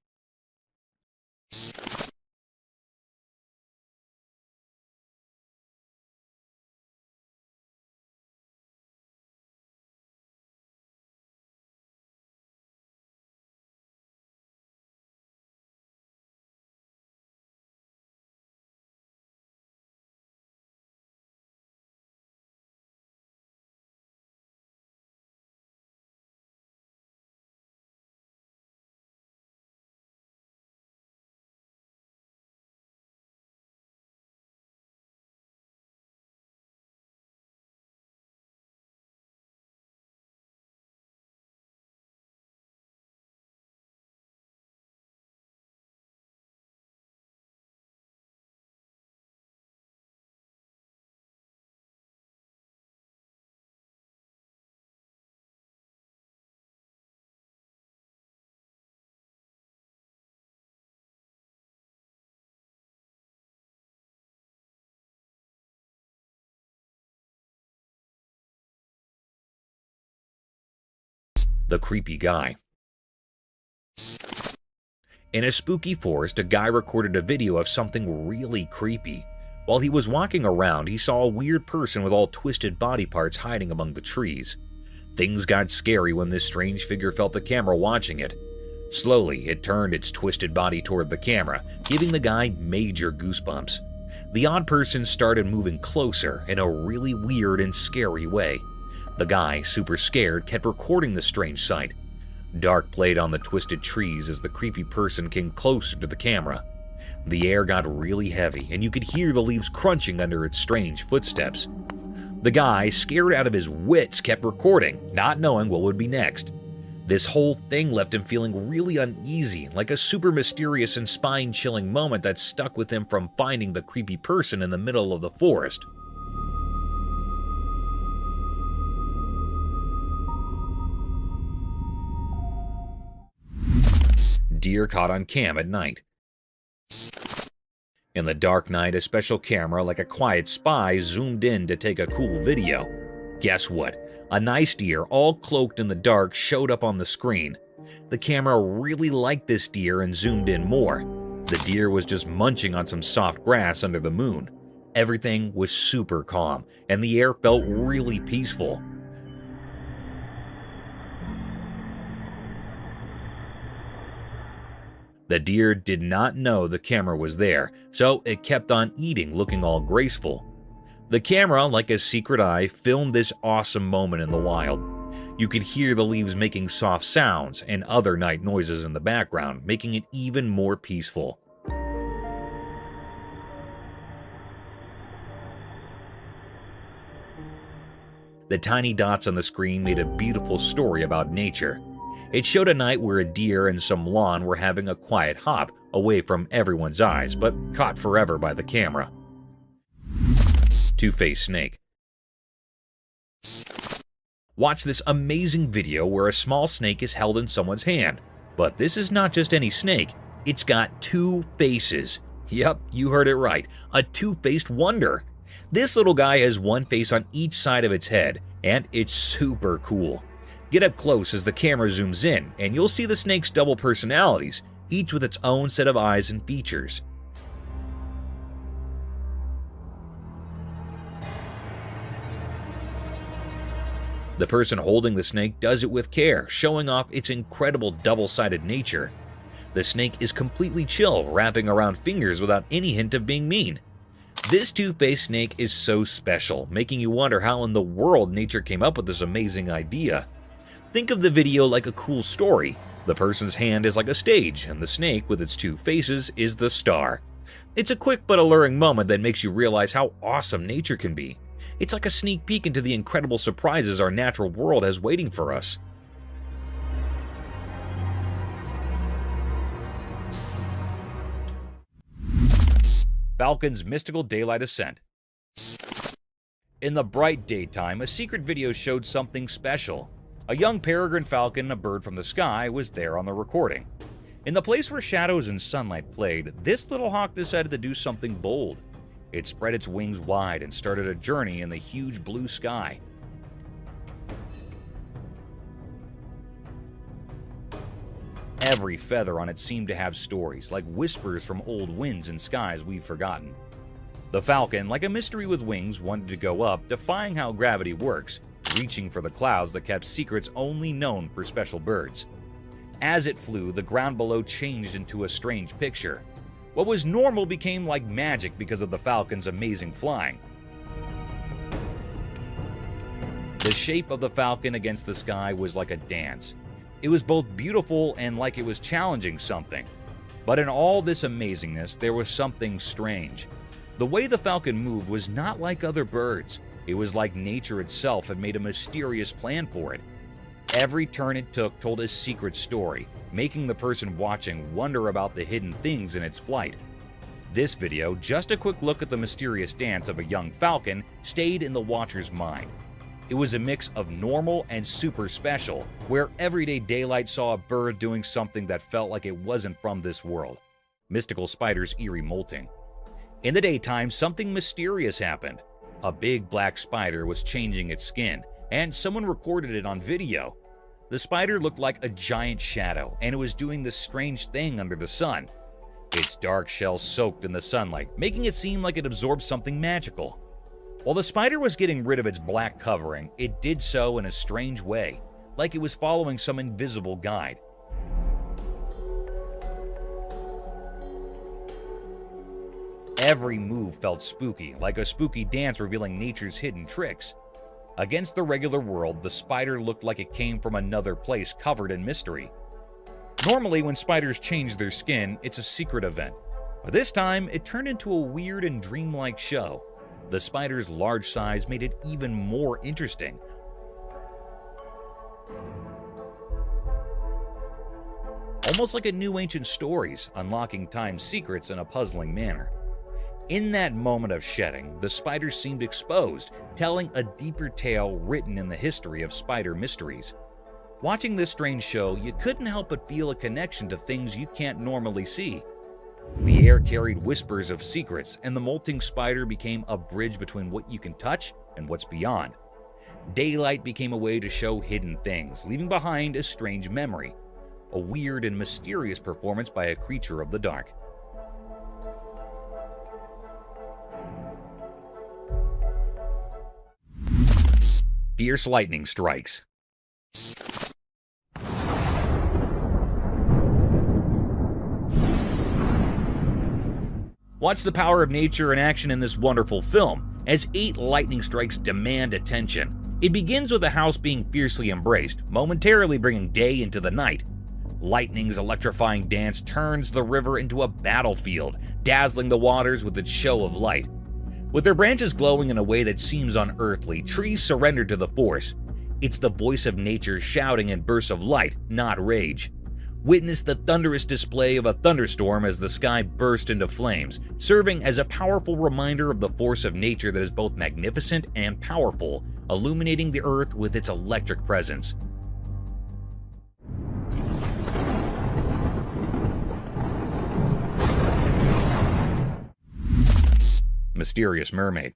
The creepy guy. In a spooky forest, a guy recorded a video of something really creepy. While he was walking around, he saw a weird person with all twisted body parts hiding among the trees. Things got scary when this strange figure felt the camera watching it. Slowly, it turned its twisted body toward the camera, giving the guy major goosebumps. The odd person started moving closer in a really weird and scary way. The guy, super scared, kept recording the strange sight. Dark played on the twisted trees as the creepy person came closer to the camera. The air got really heavy, and you could hear the leaves crunching under its strange footsteps. The guy, scared out of his wits, kept recording, not knowing what would be next. This whole thing left him feeling really uneasy, like a super mysterious and spine-chilling moment that stuck with him from finding the creepy person in the middle of the forest. Deer caught on cam at night. In the dark night, a special camera like a quiet spy zoomed in to take a cool video. Guess what? A nice deer, all cloaked in the dark, showed up on the screen. The camera really liked this deer and zoomed in more. The deer was just munching on some soft grass under the moon. Everything was super calm, and the air felt really peaceful. The deer did not know the camera was there, so it kept on eating, looking all graceful. The camera, like a secret eye, filmed this awesome moment in the wild. You could hear the leaves making soft sounds and other night noises in the background, making it even more peaceful. The tiny dots on the screen made a beautiful story about nature. It showed a night where a deer and some lawn were having a quiet hop away from everyone's eyes, but caught forever by the camera. Two-faced snake. Watch this amazing video where a small snake is held in someone's hand. But this is not just any snake, it's got two faces. Yep, you heard it right, a two-faced wonder. This little guy has one face on each side of its head, and it's super cool. Get up close as the camera zooms in, and you'll see the snake's double personalities, each with its own set of eyes and features. The person holding the snake does it with care, showing off its incredible double-sided nature. The snake is completely chill, wrapping around fingers without any hint of being mean. This two-faced snake is so special, making you wonder how in the world nature came up with this amazing idea. Think of the video like a cool story. The person's hand is like a stage, and the snake, with its two faces, is the star. It's a quick but alluring moment that makes you realize how awesome nature can be. It's like a sneak peek into the incredible surprises our natural world has waiting for us. Falcon's mystical daylight ascent. In the bright daytime, a secret video showed something special. A young peregrine falcon, a bird from the sky, was there on the recording. In the place where shadows and sunlight played, this little hawk decided to do something bold. It spread its wings wide and started a journey in the huge blue sky. Every feather on it seemed to have stories, like whispers from old winds and skies we've forgotten. The falcon, like a mystery with wings, wanted to go up, defying how gravity works, reaching for the clouds that kept secrets only known for special birds. As it flew, the ground below changed into a strange picture. What was normal became like magic because of the falcon's amazing flying. The shape of the falcon against the sky was like a dance. It was both beautiful and like it was challenging something. But in all this amazingness, there was something strange. The way the falcon moved was not like other birds. It was like nature itself had made a mysterious plan for it. Every turn it took told a secret story, making the person watching wonder about the hidden things in its flight. This video, just a quick look at the mysterious dance of a young falcon, stayed in the watcher's mind. It was a mix of normal and super special, where everyday daylight saw a bird doing something that felt like it wasn't from this world. Mystical spider's eerie molting. In the daytime, something mysterious happened. A big black spider was changing its skin, and someone recorded it on video. The spider looked like a giant shadow, and it was doing this strange thing under the sun. Its dark shell soaked in the sunlight, making it seem like it absorbed something magical. While the spider was getting rid of its black covering, it did so in a strange way, like it was following some invisible guide. Every move felt spooky, like a spooky dance revealing nature's hidden tricks. Against the regular world, the spider looked like it came from another place covered in mystery. Normally, when spiders change their skin, it's a secret event. But this time, it turned into a weird and dreamlike show. The spider's large size made it even more interesting. Almost like it knew ancient stories, unlocking time's secrets in a puzzling manner. In that moment of shedding, the spider seemed exposed, telling a deeper tale written in the history of spider mysteries. Watching this strange show, you couldn't help but feel a connection to things you can't normally see. The air carried whispers of secrets, and the molting spider became a bridge between what you can touch and what's beyond. Daylight became a way to show hidden things, leaving behind a strange memory. A weird and mysterious performance by a creature of the dark. Fierce lightning strikes. Watch the power of nature in action in this wonderful film, as 8 lightning strikes demand attention. It begins with the house being fiercely embraced, momentarily bringing day into the night. Lightning's electrifying dance turns the river into a battlefield, dazzling the waters with its show of light. With their branches glowing in a way that seems unearthly, trees surrender to the force. It's the voice of nature shouting in bursts of light, not rage. Witness the thunderous display of a thunderstorm as the sky burst into flames, serving as a powerful reminder of the force of nature that is both magnificent and powerful, illuminating the earth with its electric presence. Mysterious mermaid.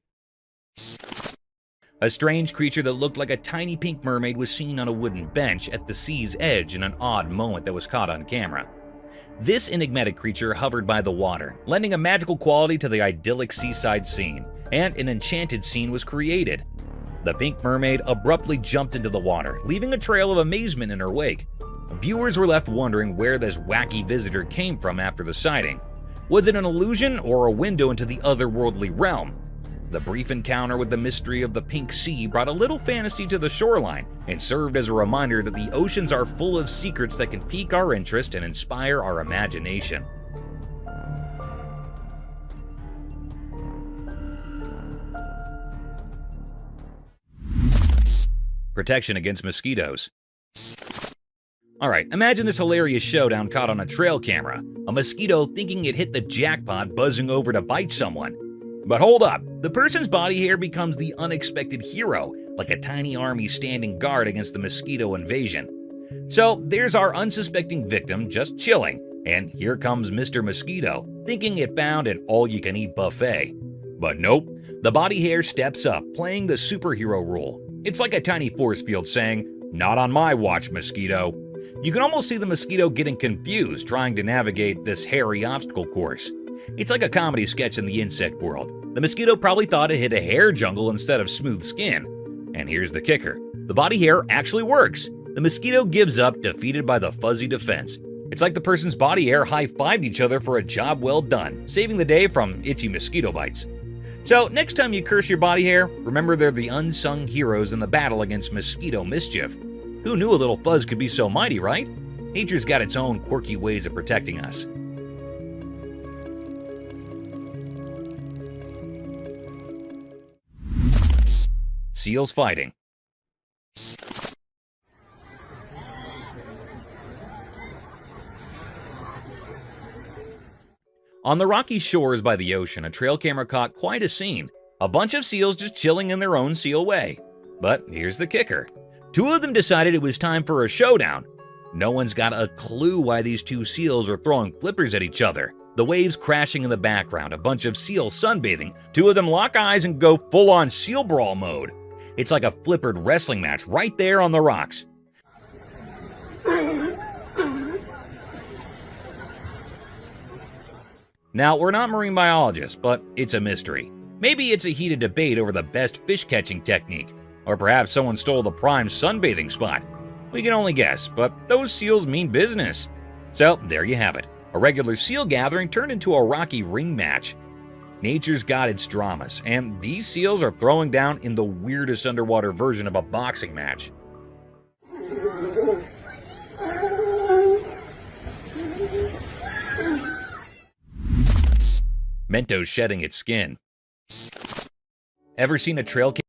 A strange creature that looked like a tiny pink mermaid was seen on a wooden bench at the sea's edge in an odd moment that was caught on camera. This enigmatic creature hovered by the water, lending a magical quality to the idyllic seaside scene, and an enchanted scene was created. The pink mermaid abruptly jumped into the water, leaving a trail of amazement in her wake. Viewers were left wondering where this wacky visitor came from after the sighting. Was it an illusion or a window into the otherworldly realm? The brief encounter with the mystery of the pink sea brought a little fantasy to the shoreline and served as a reminder that the oceans are full of secrets that can pique our interest and inspire our imagination. Protection against mosquitoes. Alright, imagine this hilarious showdown caught on a trail camera. A mosquito thinking it hit the jackpot buzzing over to bite someone. But hold up, the person's body hair becomes the unexpected hero, like a tiny army standing guard against the mosquito invasion. So there's our unsuspecting victim just chilling, and here comes Mr. Mosquito, thinking it found an all-you-can-eat buffet. But nope, the body hair steps up, playing the superhero role. It's like a tiny force field saying, "Not on my watch, mosquito." You can almost see the mosquito getting confused trying to navigate this hairy obstacle course. It's like a comedy sketch in the insect world. The mosquito probably thought it hit a hair jungle instead of smooth skin. And here's the kicker. The body hair actually works. The mosquito gives up, defeated by the fuzzy defense. It's like the person's body hair high-fived each other for a job well done, saving the day from itchy mosquito bites. So next time you curse your body hair, remember they're the unsung heroes in the battle against mosquito mischief. Who knew a little fuzz could be so mighty, right? Nature's got its own quirky ways of protecting us. Seals fighting. On the rocky shores by the ocean, a trail camera caught quite a scene. A bunch of seals just chilling in their own seal way. But here's the kicker. 2 of them decided it was time for a showdown. No one's got a clue why these 2 seals are throwing flippers at each other. The waves crashing in the background, a bunch of seals sunbathing. 2 of them lock eyes and go full-on seal brawl mode. It's like a flippered wrestling match right there on the rocks. Now, we're not marine biologists, but it's a mystery. Maybe it's a heated debate over the best fish-catching technique, or perhaps someone stole the prime sunbathing spot. We can only guess, but those seals mean business. So, there you have it. A regular seal gathering turned into a rocky ring match. Nature's got its dramas, and these seals are throwing down in the weirdest underwater version of a boxing match. Mentos shedding its skin. Ever seen a trail camera?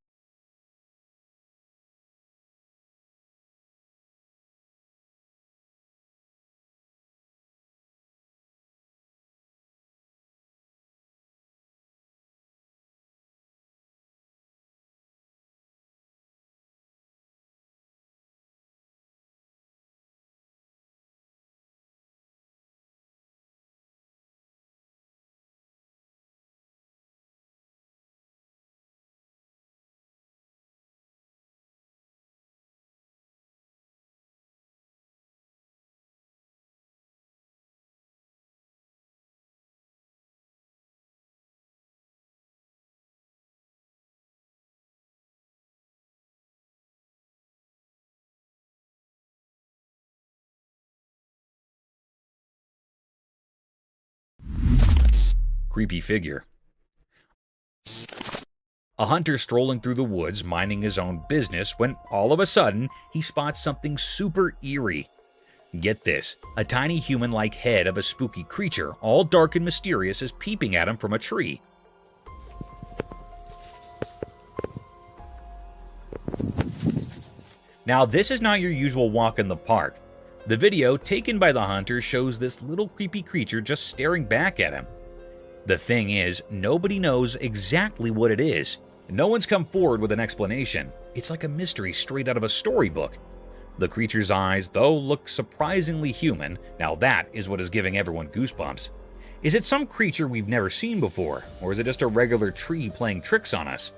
Creepy figure. A hunter strolling through the woods minding his own business when all of a sudden he spots something super eerie. Get this, a tiny human-like head of a spooky creature, all dark and mysterious, is peeping at him from a tree. Now, this is not your usual walk in the park. The video taken by the hunter shows this little creepy creature just staring back at him. The thing is, nobody knows exactly what it is. No one's come forward with an explanation. It's like a mystery straight out of a storybook. The creature's eyes, though, look surprisingly human. Now that is what is giving everyone goosebumps. Is it some creature we've never seen before, or is it just a regular tree playing tricks on us?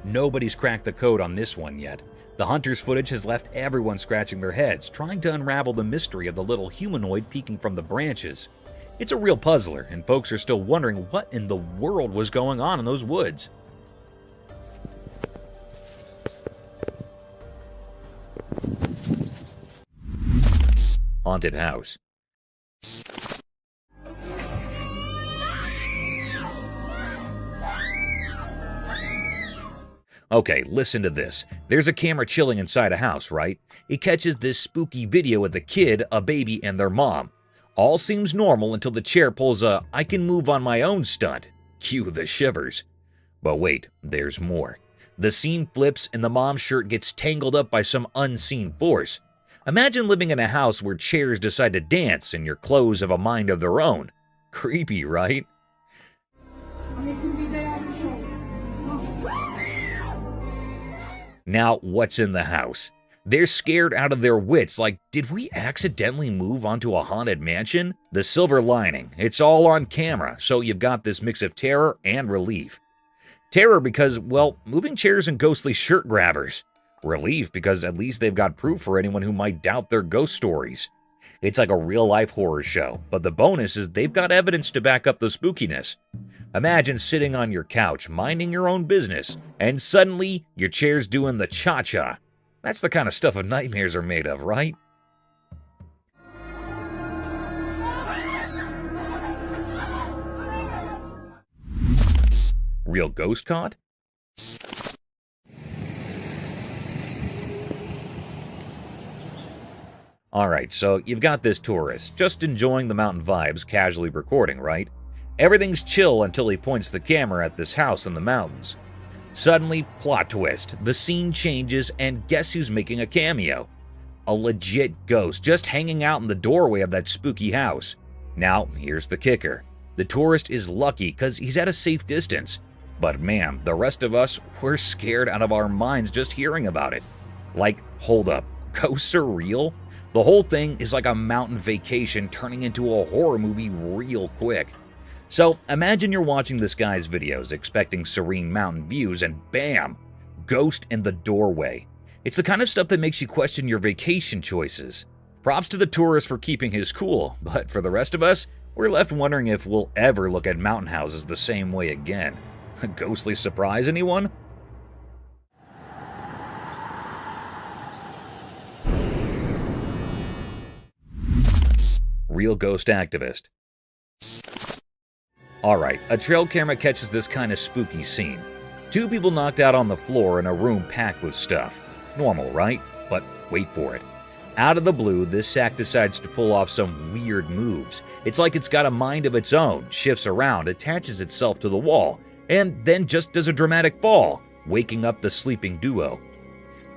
Nobody's cracked the code on this one yet. The hunter's footage has left everyone scratching their heads, trying to unravel the mystery of the little humanoid peeking from the branches. It's a real puzzler, and folks are still wondering what in the world was going on in those woods. Haunted house. Okay, listen to this. There's a camera chilling inside a house, right? It catches this spooky video of the kid, a baby, and their mom. All seems normal until the chair pulls a "I can move on my own" stunt. Cue the shivers. But wait, there's more. The scene flips and the mom's shirt gets tangled up by some unseen force. Imagine living in a house where chairs decide to dance and your clothes have a mind of their own. Creepy, right? Now, what's in the house? They're scared out of their wits, like, did we accidentally move onto a haunted mansion? The silver lining, it's all on camera, so you've got this mix of terror and relief. Terror because, well, moving chairs and ghostly shirt grabbers. Relief because at least they've got proof for anyone who might doubt their ghost stories. It's like a real-life horror show, but the bonus is they've got evidence to back up the spookiness. Imagine sitting on your couch, minding your own business, and suddenly your chair's doing the cha-cha. That's the kind of stuff nightmares are made of, right? Real ghost caught? Alright, so you've got this tourist, just enjoying the mountain vibes, casually recording, right? Everything's chill until he points the camera at this house in the mountains. Suddenly, plot twist, the scene changes and guess who's making a cameo? A legit ghost just hanging out in the doorway of that spooky house. Now, here's the kicker. The tourist is lucky because he's at a safe distance. But man, the rest of us, we're scared out of our minds just hearing about it. Like, hold up, ghosts are real? The whole thing is like a mountain vacation turning into a horror movie real quick. So imagine you're watching this guy's videos expecting serene mountain views and bam, ghost in the doorway. It's the kind of stuff that makes you question your vacation choices. Props to the tourist for keeping his cool, but for the rest of us, We're left wondering if we'll ever look at mountain houses the same way again. A ghostly surprise, anyone? Real ghost activist. Alright, a trail camera catches this kind of spooky scene. 2 people knocked out on the floor in a room packed with stuff. Normal, right? But wait for it. Out of the blue, this sack decides to pull off some weird moves. It's like it's got a mind of its own, shifts around, attaches itself to the wall, and then just does a dramatic fall, waking up the sleeping duo.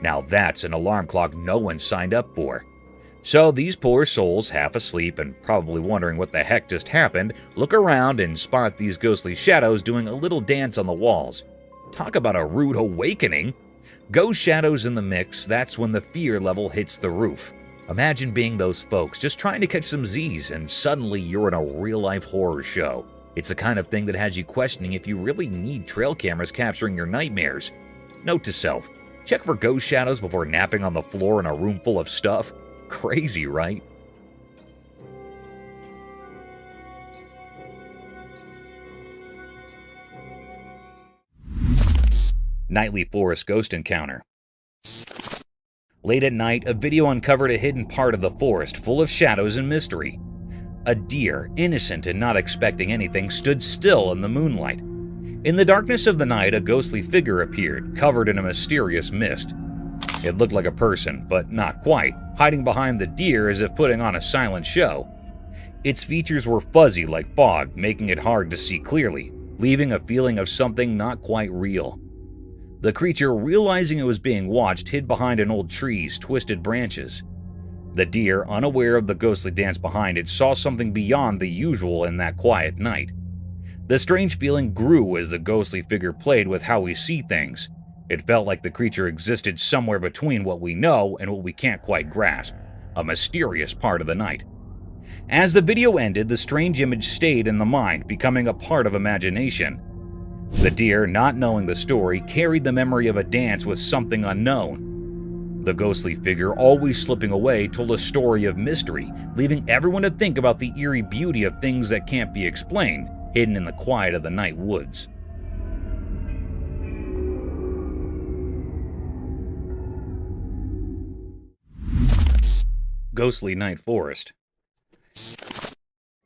Now that's an alarm clock no one signed up for. So these poor souls, half asleep and probably wondering what the heck just happened, look around and spot these ghostly shadows doing a little dance on the walls. Talk about a rude awakening! Ghost shadows in the mix, that's when the fear level hits the roof. Imagine being those folks just trying to catch some Z's and suddenly you're in a real-life horror show. It's the kind of thing that has you questioning if you really need trail cameras capturing your nightmares. Note to self, check for ghost shadows before napping on the floor in a room full of stuff. Crazy, right? Nightly forest ghost encounter. Late at night, a video uncovered a hidden part of the forest full of shadows and mystery. A deer, innocent and not expecting anything, stood still in the moonlight. In the darkness of the night, a ghostly figure appeared, covered in a mysterious mist. It looked like a person, but not quite, hiding behind the deer as if putting on a silent show. Its features were fuzzy like fog, making it hard to see clearly, leaving a feeling of something not quite real. The creature, realizing it was being watched, hid behind an old tree's twisted branches. The deer, unaware of the ghostly dance behind it, saw something beyond the usual in that quiet night. The strange feeling grew as the ghostly figure played with how we see things. It felt like the creature existed somewhere between what we know and what we can't quite grasp, a mysterious part of the night. As the video ended, the strange image stayed in the mind, becoming a part of imagination. The deer, not knowing the story, carried the memory of a dance with something unknown. The ghostly figure, always slipping away, told a story of mystery, leaving everyone to think about the eerie beauty of things that can't be explained, hidden in the quiet of the night woods. Ghostly night forest.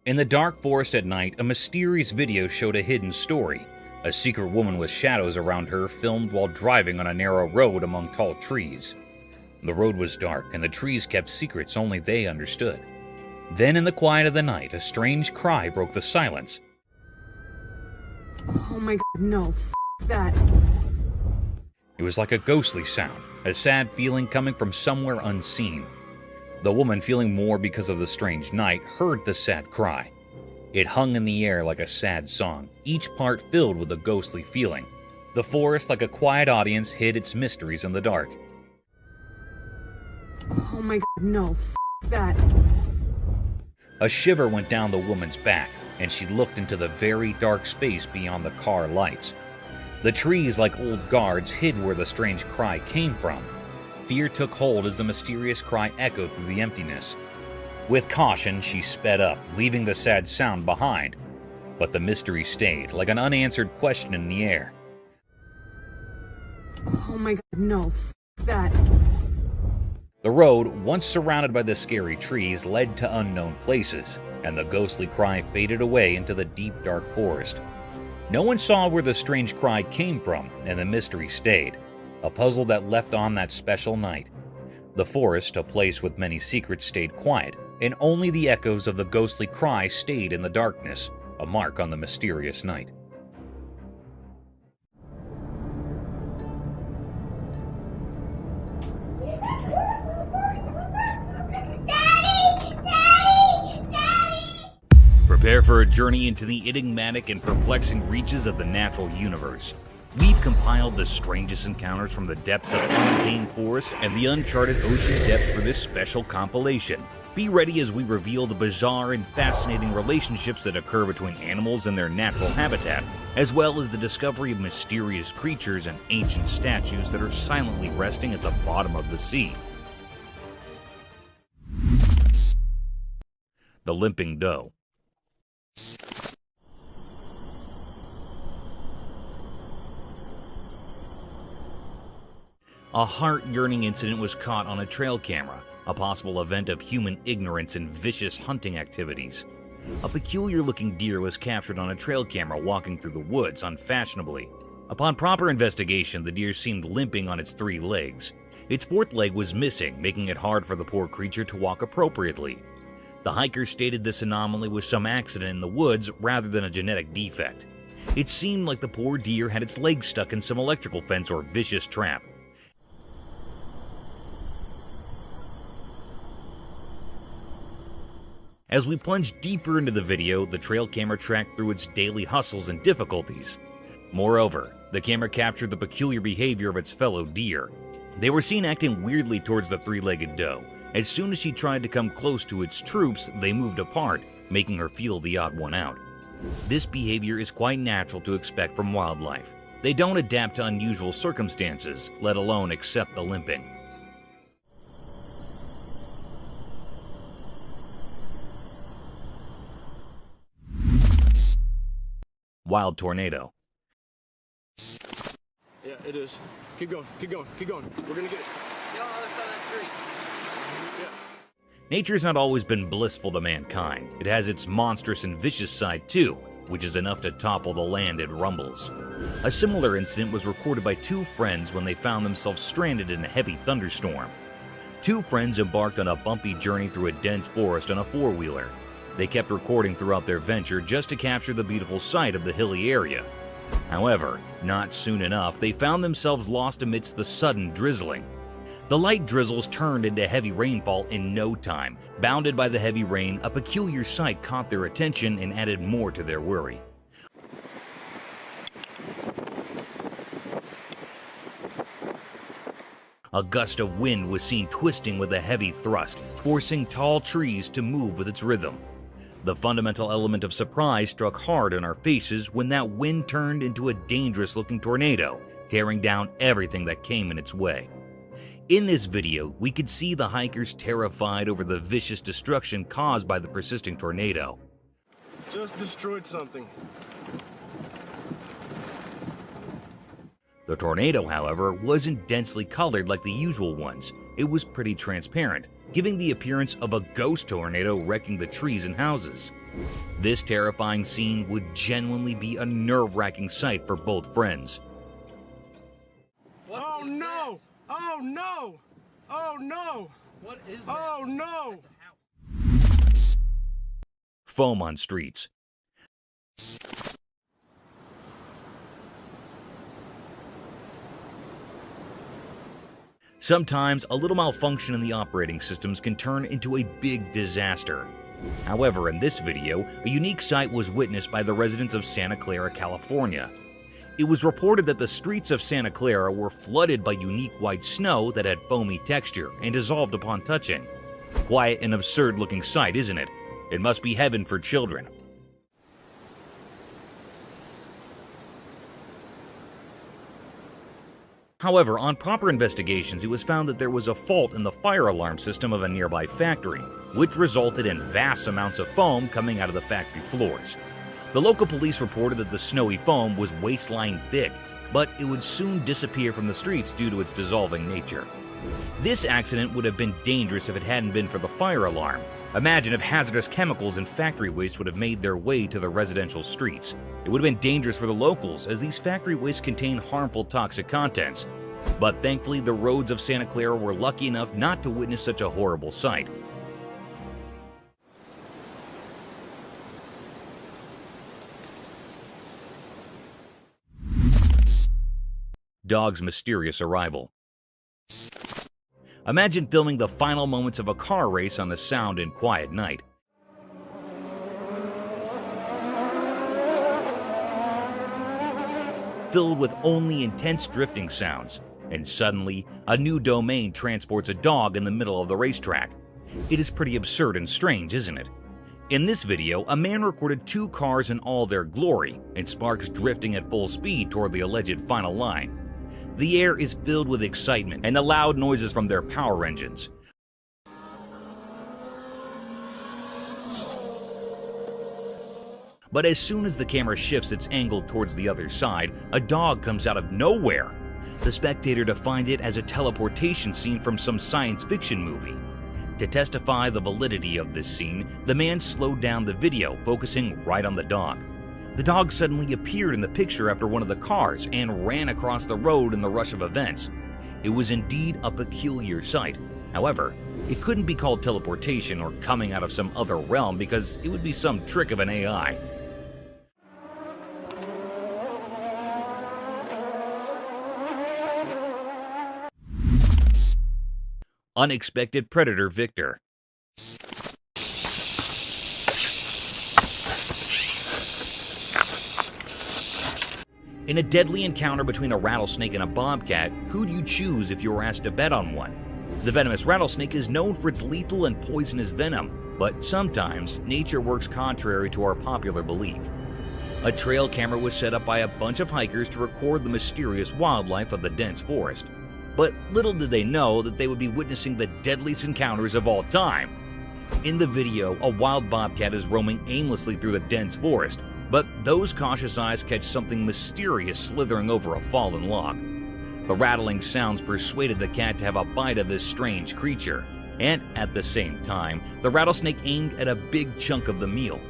In the dark forest at night, a mysterious video showed a hidden story. A secret woman with shadows around her filmed while driving on a narrow road among tall trees. The road was dark, and the trees kept secrets only they understood. Then in the quiet of the night, a strange cry broke the silence. Oh my god, no, that. It was like a ghostly sound, a sad feeling coming from somewhere unseen. The woman, feeling more because of the strange night, heard the sad cry. It hung in the air like a sad song, each part filled with a ghostly feeling. The forest, like a quiet audience, hid its mysteries in the dark. Oh my god, no, that. A shiver went down the woman's back, and she looked into the very dark space beyond the car lights. The trees, like old guards, hid where the strange cry came from. Fear took hold as the mysterious cry echoed through the emptiness. With caution, she sped up, leaving the sad sound behind. But the mystery stayed, like an unanswered question in the air. Oh my god, no, that. The road, once surrounded by the scary trees, led to unknown places, and the ghostly cry faded away into the deep, dark forest. No one saw where the strange cry came from, and the mystery stayed, a puzzle that left on that special night. The forest, a place with many secrets, stayed quiet, and only the echoes of the ghostly cry stayed in the darkness, a mark on the mysterious night. Prepare for a journey into the enigmatic and perplexing reaches of the natural universe. We've compiled the strangest encounters from the depths of untamed forest and the uncharted ocean depths for this special compilation. Be ready as we reveal the bizarre and fascinating relationships that occur between animals and their natural habitat, as well as the discovery of mysterious creatures and ancient statues that are silently resting at the bottom of the sea. The Limping Doe. A heart-yearning incident was caught on a trail camera, a possible event of human ignorance and vicious hunting activities. A peculiar-looking deer was captured on a trail camera walking through the woods unfashionably. Upon proper investigation, the deer seemed limping on its 3 legs. Its 4th leg was missing, making it hard for the poor creature to walk appropriately. The hiker stated this anomaly was some accident in the woods rather than a genetic defect. It seemed like the poor deer had its legs stuck in some electrical fence or vicious trap. As we plunge deeper into the video, the trail camera tracked through its daily hustles and difficulties. Moreover, the camera captured the peculiar behavior of its fellow deer. They were seen acting weirdly towards the 3-legged doe. As soon as she tried to come close to its troops, they moved apart, making her feel the odd one out. This behavior is quite natural to expect from wildlife. They don't adapt to unusual circumstances, let alone accept the limping. Wild tornado. Yeah, it is. Keep going, keep going, keep going. We're gonna get it. Get on the other side of that tree. Yeah. Nature's not always been blissful to mankind. It has its monstrous and vicious side too, which is enough to topple the land it rumbles. A similar incident was recorded by 2 friends when they found themselves stranded in a heavy thunderstorm. 2 friends embarked on a bumpy journey through a dense forest on a 4-wheeler. They kept recording throughout their venture just to capture the beautiful sight of the hilly area. However, not soon enough, they found themselves lost amidst the sudden drizzling. The light drizzles turned into heavy rainfall in no time. Bounded by the heavy rain, a peculiar sight caught their attention and added more to their worry. A gust of wind was seen twisting with a heavy thrust, forcing tall trees to move with its rhythm. The fundamental element of surprise struck hard in our faces when that wind turned into a dangerous-looking tornado, tearing down everything that came in its way. In this video, we could see the hikers terrified over the vicious destruction caused by the persisting tornado. Just destroyed something. The tornado, however, wasn't densely colored like the usual ones. It was pretty transparent, giving the appearance of a ghost tornado wrecking the trees and houses. This terrifying scene would genuinely be a nerve-wracking sight for both friends. Oh no! Oh no! Oh no! What is that? Oh no! Foam on streets. Sometimes, a little malfunction in the operating systems can turn into a big disaster. However, in this video, a unique sight was witnessed by the residents of Santa Clara, California. It was reported that the streets of Santa Clara were flooded by unique white snow that had foamy texture and dissolved upon touching. Quite an absurd-looking sight, isn't it? It must be heaven for children. However, on proper investigations, it was found that there was a fault in the fire alarm system of a nearby factory, which resulted in vast amounts of foam coming out of the factory floors. The local police reported that the snowy foam was waist-line thick, but it would soon disappear from the streets due to its dissolving nature. This accident would have been dangerous if it hadn't been for the fire alarm. Imagine if hazardous chemicals and factory waste would have made their way to the residential streets. It would have been dangerous for the locals, as these factory wastes contain harmful toxic contents. But thankfully, the roads of Santa Clara were lucky enough not to witness such a horrible sight. Dog's mysterious arrival. Imagine filming the final moments of a car race on a sound and quiet night. Filled with only intense drifting sounds, and suddenly, a new domain transports a dog in the middle of the racetrack. It is pretty absurd and strange, isn't it? In this video, a man recorded 2 cars in all their glory, and sparks drifting at full speed toward the alleged final line. The air is filled with excitement and the loud noises from their power engines. But as soon as the camera shifts its angle towards the other side, a dog comes out of nowhere. The spectator defined it as a teleportation scene from some science fiction movie. To testify the validity of this scene, the man slowed down the video, focusing right on the dog. The dog suddenly appeared in the picture after one of the cars and ran across the road in the rush of events. It was indeed a peculiar sight. However, it couldn't be called teleportation or coming out of some other realm because it would be some trick of an AI. Unexpected predator victor. In a deadly encounter between a rattlesnake and a bobcat, who'd you choose if you were asked to bet on one? The venomous rattlesnake is known for its lethal and poisonous venom, but sometimes nature works contrary to our popular belief. A trail camera was set up by a bunch of hikers to record the mysterious wildlife of the dense forest. But little did they know that they would be witnessing the deadliest encounters of all time. In the video, a wild bobcat is roaming aimlessly through the dense forest, but those cautious eyes catch something mysterious slithering over a fallen log. The rattling sounds persuaded the cat to have a bite of this strange creature, and at the same time, the rattlesnake aimed at a big chunk of the meal.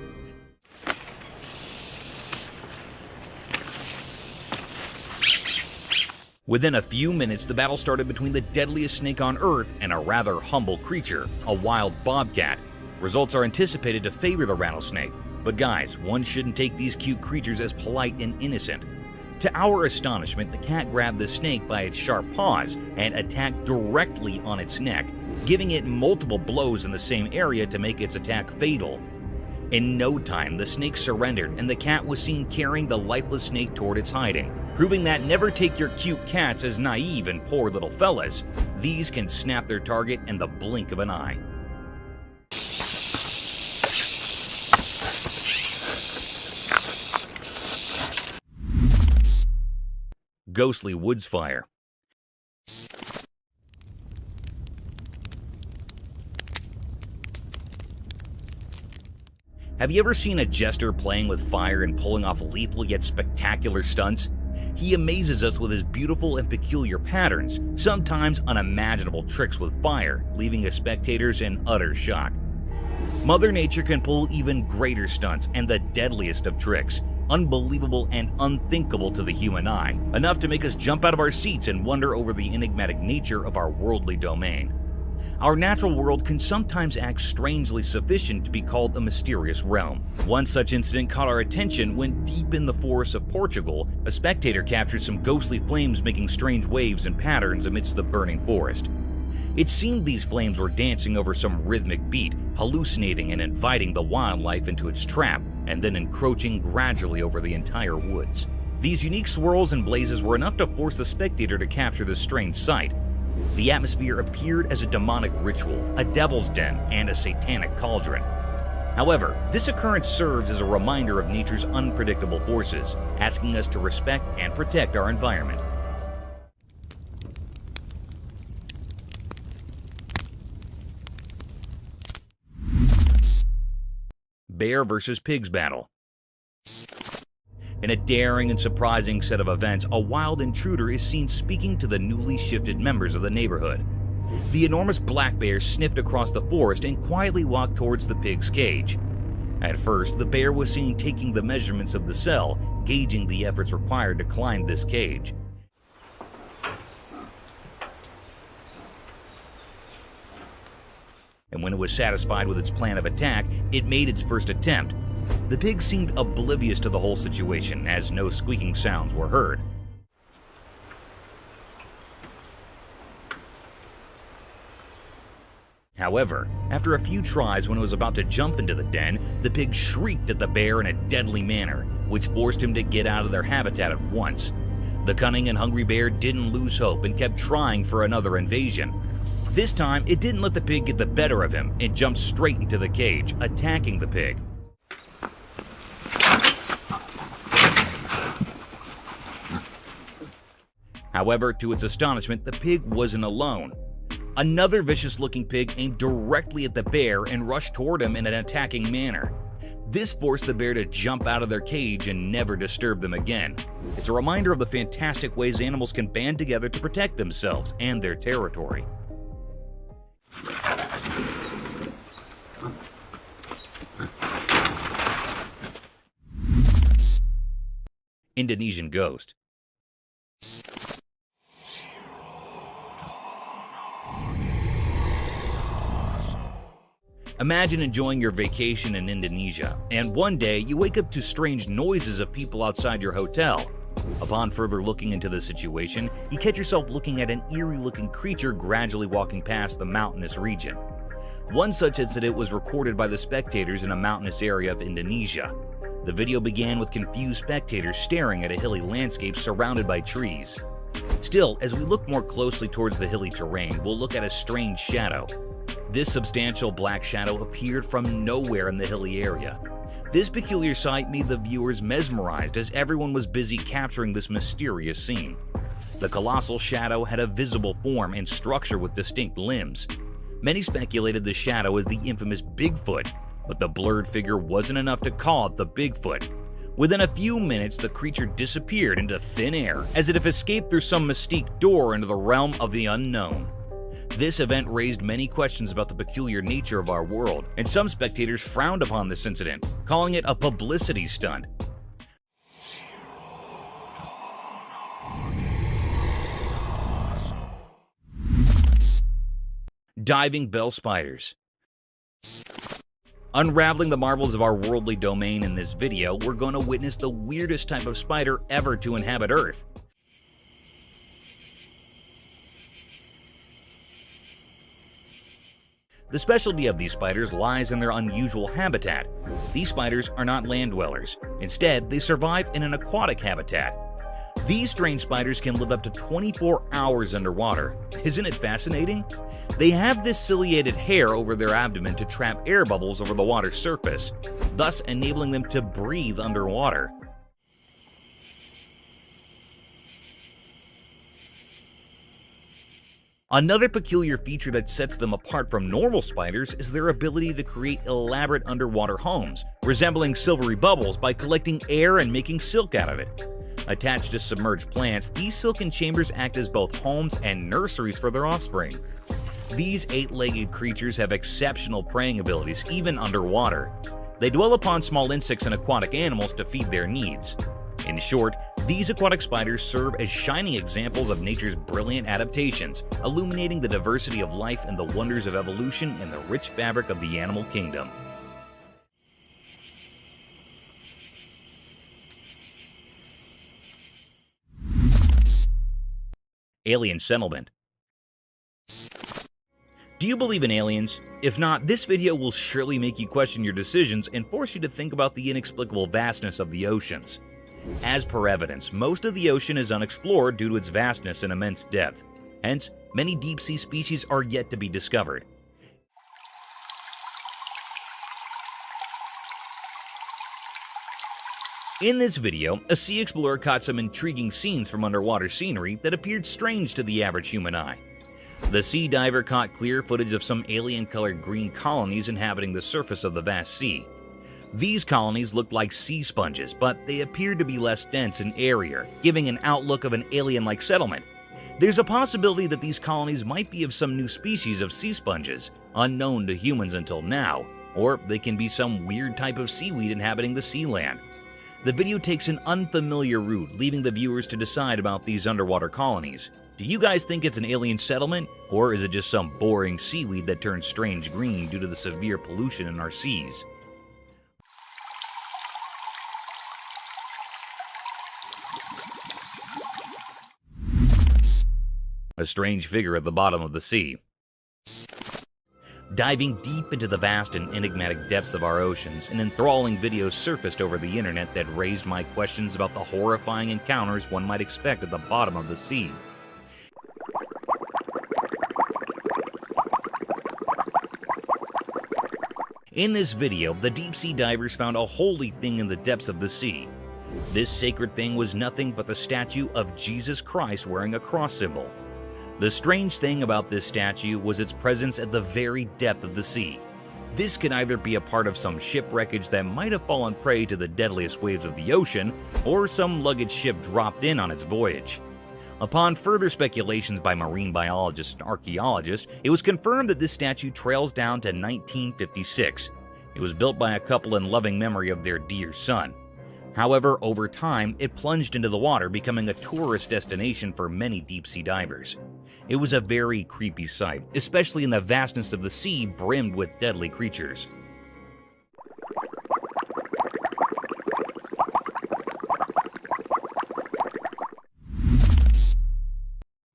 Within a few minutes, the battle started between the deadliest snake on Earth and a rather humble creature, a wild bobcat. Results are anticipated to favor the rattlesnake. But guys, one shouldn't take these cute creatures as polite and innocent. To our astonishment, the cat grabbed the snake by its sharp paws and attacked directly on its neck, giving it multiple blows in the same area to make its attack fatal. In no time, the snake surrendered and the cat was seen carrying the lifeless snake toward its hiding, proving that never take your cute cats as naive and poor little fellas. These can snap their target in the blink of an eye. Ghostly woods fire. Have you ever seen a jester playing with fire and pulling off lethal yet spectacular stunts? He amazes us with his beautiful and peculiar patterns, sometimes unimaginable tricks with fire, leaving his spectators in utter shock. Mother Nature can pull even greater stunts and the deadliest of tricks, unbelievable and unthinkable to the human eye, enough to make us jump out of our seats and wonder over the enigmatic nature of our worldly domain. Our natural world can sometimes act strangely sufficient to be called a mysterious realm. One such incident caught our attention when deep in the forests of Portugal, a spectator captured some ghostly flames making strange waves and patterns amidst the burning forest. It seemed these flames were dancing over some rhythmic beat, hallucinating and inviting the wildlife into its trap, and then encroaching gradually over the entire woods. These unique swirls and blazes were enough to force the spectator to capture this strange sight. The atmosphere appeared as a demonic ritual, a devil's den, and a satanic cauldron. However, this occurrence serves as a reminder of nature's unpredictable forces, asking us to respect and protect our environment. Bear versus pigs battle. In a daring and surprising set of events, a wild intruder is seen speaking to the newly shifted members of the neighborhood. The enormous black bear sniffed across the forest and quietly walked towards the pig's cage. At first, the bear was seen taking the measurements of the cell, gauging the efforts required to climb this cage. And when it was satisfied with its plan of attack, it made its first attempt. The pig seemed oblivious to the whole situation, as no squeaking sounds were heard. However, after a few tries when it was about to jump into the den, the pig shrieked at the bear in a deadly manner, which forced him to get out of their habitat at once. The cunning and hungry bear didn't lose hope and kept trying for another invasion. This time, it didn't let the pig get the better of him and jumped straight into the cage, attacking the pig. However, to its astonishment, the pig wasn't alone. Another vicious-looking pig aimed directly at the bear and rushed toward him in an attacking manner. This forced the bear to jump out of their cage and never disturb them again. It's a reminder of the fantastic ways animals can band together to protect themselves and their territory. Indonesian ghost. Imagine enjoying your vacation in Indonesia, and one day you wake up to strange noises of people outside your hotel. Upon further looking into the situation, you catch yourself looking at an eerie-looking creature gradually walking past the mountainous region. One such incident was recorded by the spectators in a mountainous area of Indonesia. The video began with confused spectators staring at a hilly landscape surrounded by trees. Still, as we look more closely towards the hilly terrain, we'll look at a strange shadow. This substantial black shadow appeared from nowhere in the hilly area. This peculiar sight made the viewers mesmerized as everyone was busy capturing this mysterious scene. The colossal shadow had a visible form and structure with distinct limbs. Many speculated the shadow was the infamous Bigfoot, but the blurred figure wasn't enough to call it the Bigfoot. Within a few minutes, the creature disappeared into thin air, as if it escaped through some mystique door into the realm of the unknown. This event raised many questions about the peculiar nature of our world, and some spectators frowned upon this incident, calling it a publicity stunt. Diving bell spiders. Unraveling the marvels of our worldly domain in this video, we're going to witness the weirdest type of spider ever to inhabit Earth. The specialty of these spiders lies in their unusual habitat. These spiders are not land dwellers. Instead, they survive in an aquatic habitat. These strange spiders can live up to 24 hours underwater. Isn't it fascinating? They have this ciliated hair over their abdomen to trap air bubbles over the water's surface, thus enabling them to breathe underwater. Another peculiar feature that sets them apart from normal spiders is their ability to create elaborate underwater homes, resembling silvery bubbles by collecting air and making silk out of it. Attached to submerged plants, these silken chambers act as both homes and nurseries for their offspring. These eight-legged creatures have exceptional preying abilities even underwater. They dwell upon small insects and aquatic animals to feed their needs. In short, these aquatic spiders serve as shining examples of nature's brilliant adaptations, illuminating the diversity of life and the wonders of evolution in the rich fabric of the animal kingdom. Alien settlement. Do you believe in aliens? If not, this video will surely make you question your decisions and force you to think about the inexplicable vastness of the oceans. As per evidence, most of the ocean is unexplored due to its vastness and immense depth. Hence, many deep-sea species are yet to be discovered. In this video, a sea explorer caught some intriguing scenes from underwater scenery that appeared strange to the average human eye. The sea diver caught clear footage of some alien-colored green colonies inhabiting the surface of the vast sea. These colonies looked like sea sponges, but they appeared to be less dense and airier, giving an outlook of an alien-like settlement. There's a possibility that these colonies might be of some new species of sea sponges, unknown to humans until now, or they can be some weird type of seaweed inhabiting the sea land. The video takes an unfamiliar route, leaving the viewers to decide about these underwater colonies. Do you guys think it's an alien settlement, or is it just some boring seaweed that turns strange green due to the severe pollution in our seas? A strange figure at the bottom of the sea. Diving deep into the vast and enigmatic depths of our oceans, an enthralling video surfaced over the internet that raised my questions about the horrifying encounters one might expect at the bottom of the sea. In this video, the deep-sea divers found a holy thing in the depths of the sea. This sacred thing was nothing but the statue of Jesus Christ wearing a cross symbol. The strange thing about this statue was its presence at the very depth of the sea. This could either be a part of some shipwreckage that might have fallen prey to the deadliest waves of the ocean, or some luggage ship dropped in on its voyage. Upon further speculations by marine biologists and archaeologists, it was confirmed that this statue trails down to 1956. It was built by a couple in loving memory of their dear son. However, over time, it plunged into the water, becoming a tourist destination for many deep-sea divers. It was a very creepy sight, especially in the vastness of the sea brimmed with deadly creatures.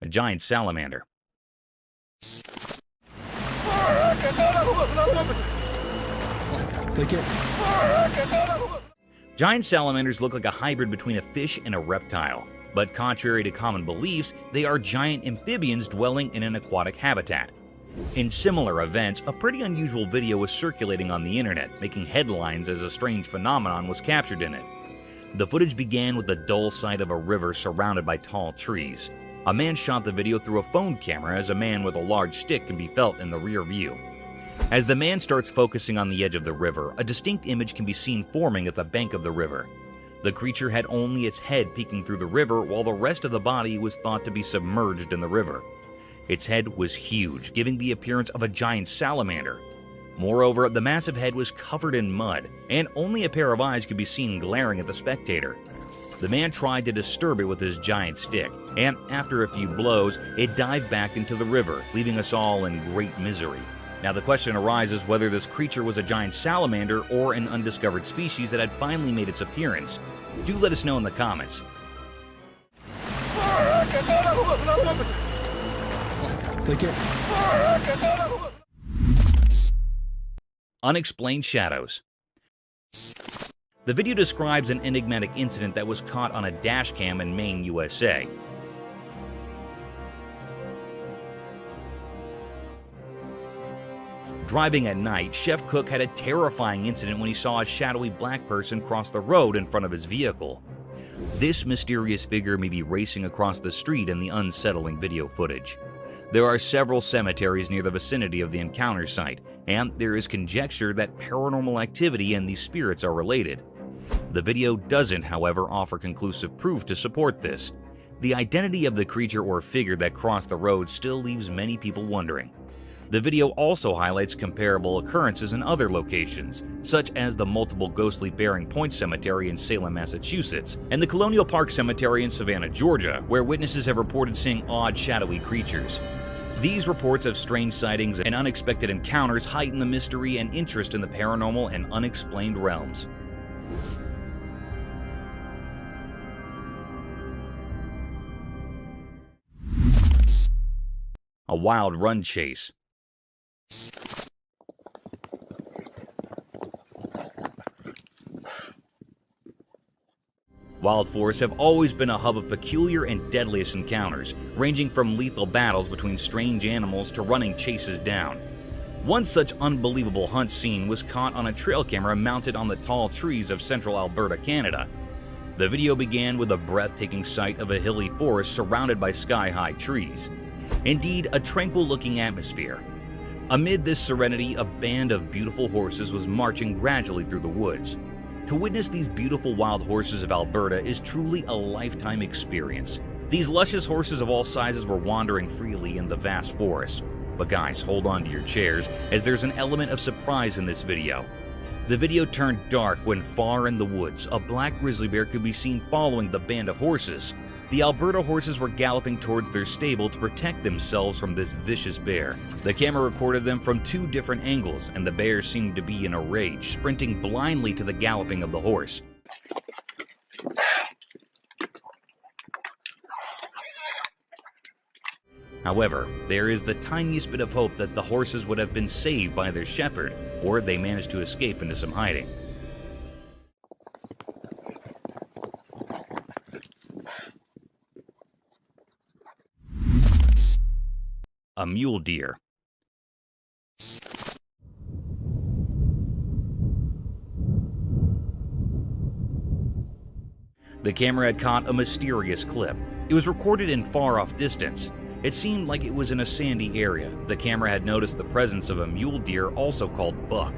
A giant salamander. Giant salamanders look like a hybrid between a fish and a reptile, but contrary to common beliefs, they are giant amphibians dwelling in an aquatic habitat. In similar events, a pretty unusual video was circulating on the internet, making headlines as a strange phenomenon was captured in it. The footage began with the dull sight of a river surrounded by tall trees. A man shot the video through a phone camera as a man with a large stick can be felt in the rear view. As the man starts focusing on the edge of the river, a distinct image can be seen forming at the bank of the river. The creature had only its head peeking through the river, while the rest of the body was thought to be submerged in the river. Its head was huge, giving the appearance of a giant salamander. Moreover, the massive head was covered in mud, and only a pair of eyes could be seen glaring at the spectator. The man tried to disturb it with his giant stick, and after a few blows, it dived back into the river, leaving us all in great misery. Now the question arises whether this creature was a giant salamander or an undiscovered species that had finally made its appearance. Do let us know in the comments. Unexplained shadows. The video describes an enigmatic incident that was caught on a dash cam in Maine, USA. Driving at night, Chef Cook had a terrifying incident when he saw a shadowy black person cross the road in front of his vehicle. This mysterious figure may be racing across the street in the unsettling video footage. There are several cemeteries near the vicinity of the encounter site, and there is conjecture that paranormal activity and these spirits are related. The video doesn't, however, offer conclusive proof to support this. The identity of the creature or figure that crossed the road still leaves many people wondering. The video also highlights comparable occurrences in other locations, such as the multiple ghostly Bearing Point Cemetery in Salem, Massachusetts, and the Colonial Park Cemetery in Savannah, Georgia, where witnesses have reported seeing odd, shadowy creatures. These reports of strange sightings and unexpected encounters heighten the mystery and interest in the paranormal and unexplained realms. A wild run chase. Wild forests have always been a hub of peculiar and deadliest encounters, ranging from lethal battles between strange animals to running chases down. One such unbelievable hunt scene was caught on a trail camera mounted on the tall trees of central Alberta, Canada. The video began with a breathtaking sight of a hilly forest surrounded by sky-high trees. Indeed, a tranquil-looking atmosphere. Amid this serenity, a band of beautiful horses was marching gradually through the woods. To witness these beautiful wild horses of Alberta is truly a lifetime experience. These luscious horses of all sizes were wandering freely in the vast forest. But guys, hold on to your chairs, as there's an element of surprise in this video. The video turned dark when far in the woods, a black grizzly bear could be seen following the band of horses. The Alberta horses were galloping towards their stable to protect themselves from this vicious bear. The camera recorded them from two different angles, and the bear seemed to be in a rage, sprinting blindly to the galloping of the horse. However, there is the tiniest bit of hope that the horses would have been saved by their shepherd, or they managed to escape into some hiding. A mule deer. The camera had caught a mysterious clip. It was recorded in far-off distance. It seemed like it was in a sandy area. The camera had noticed the presence of a mule deer, also called buck.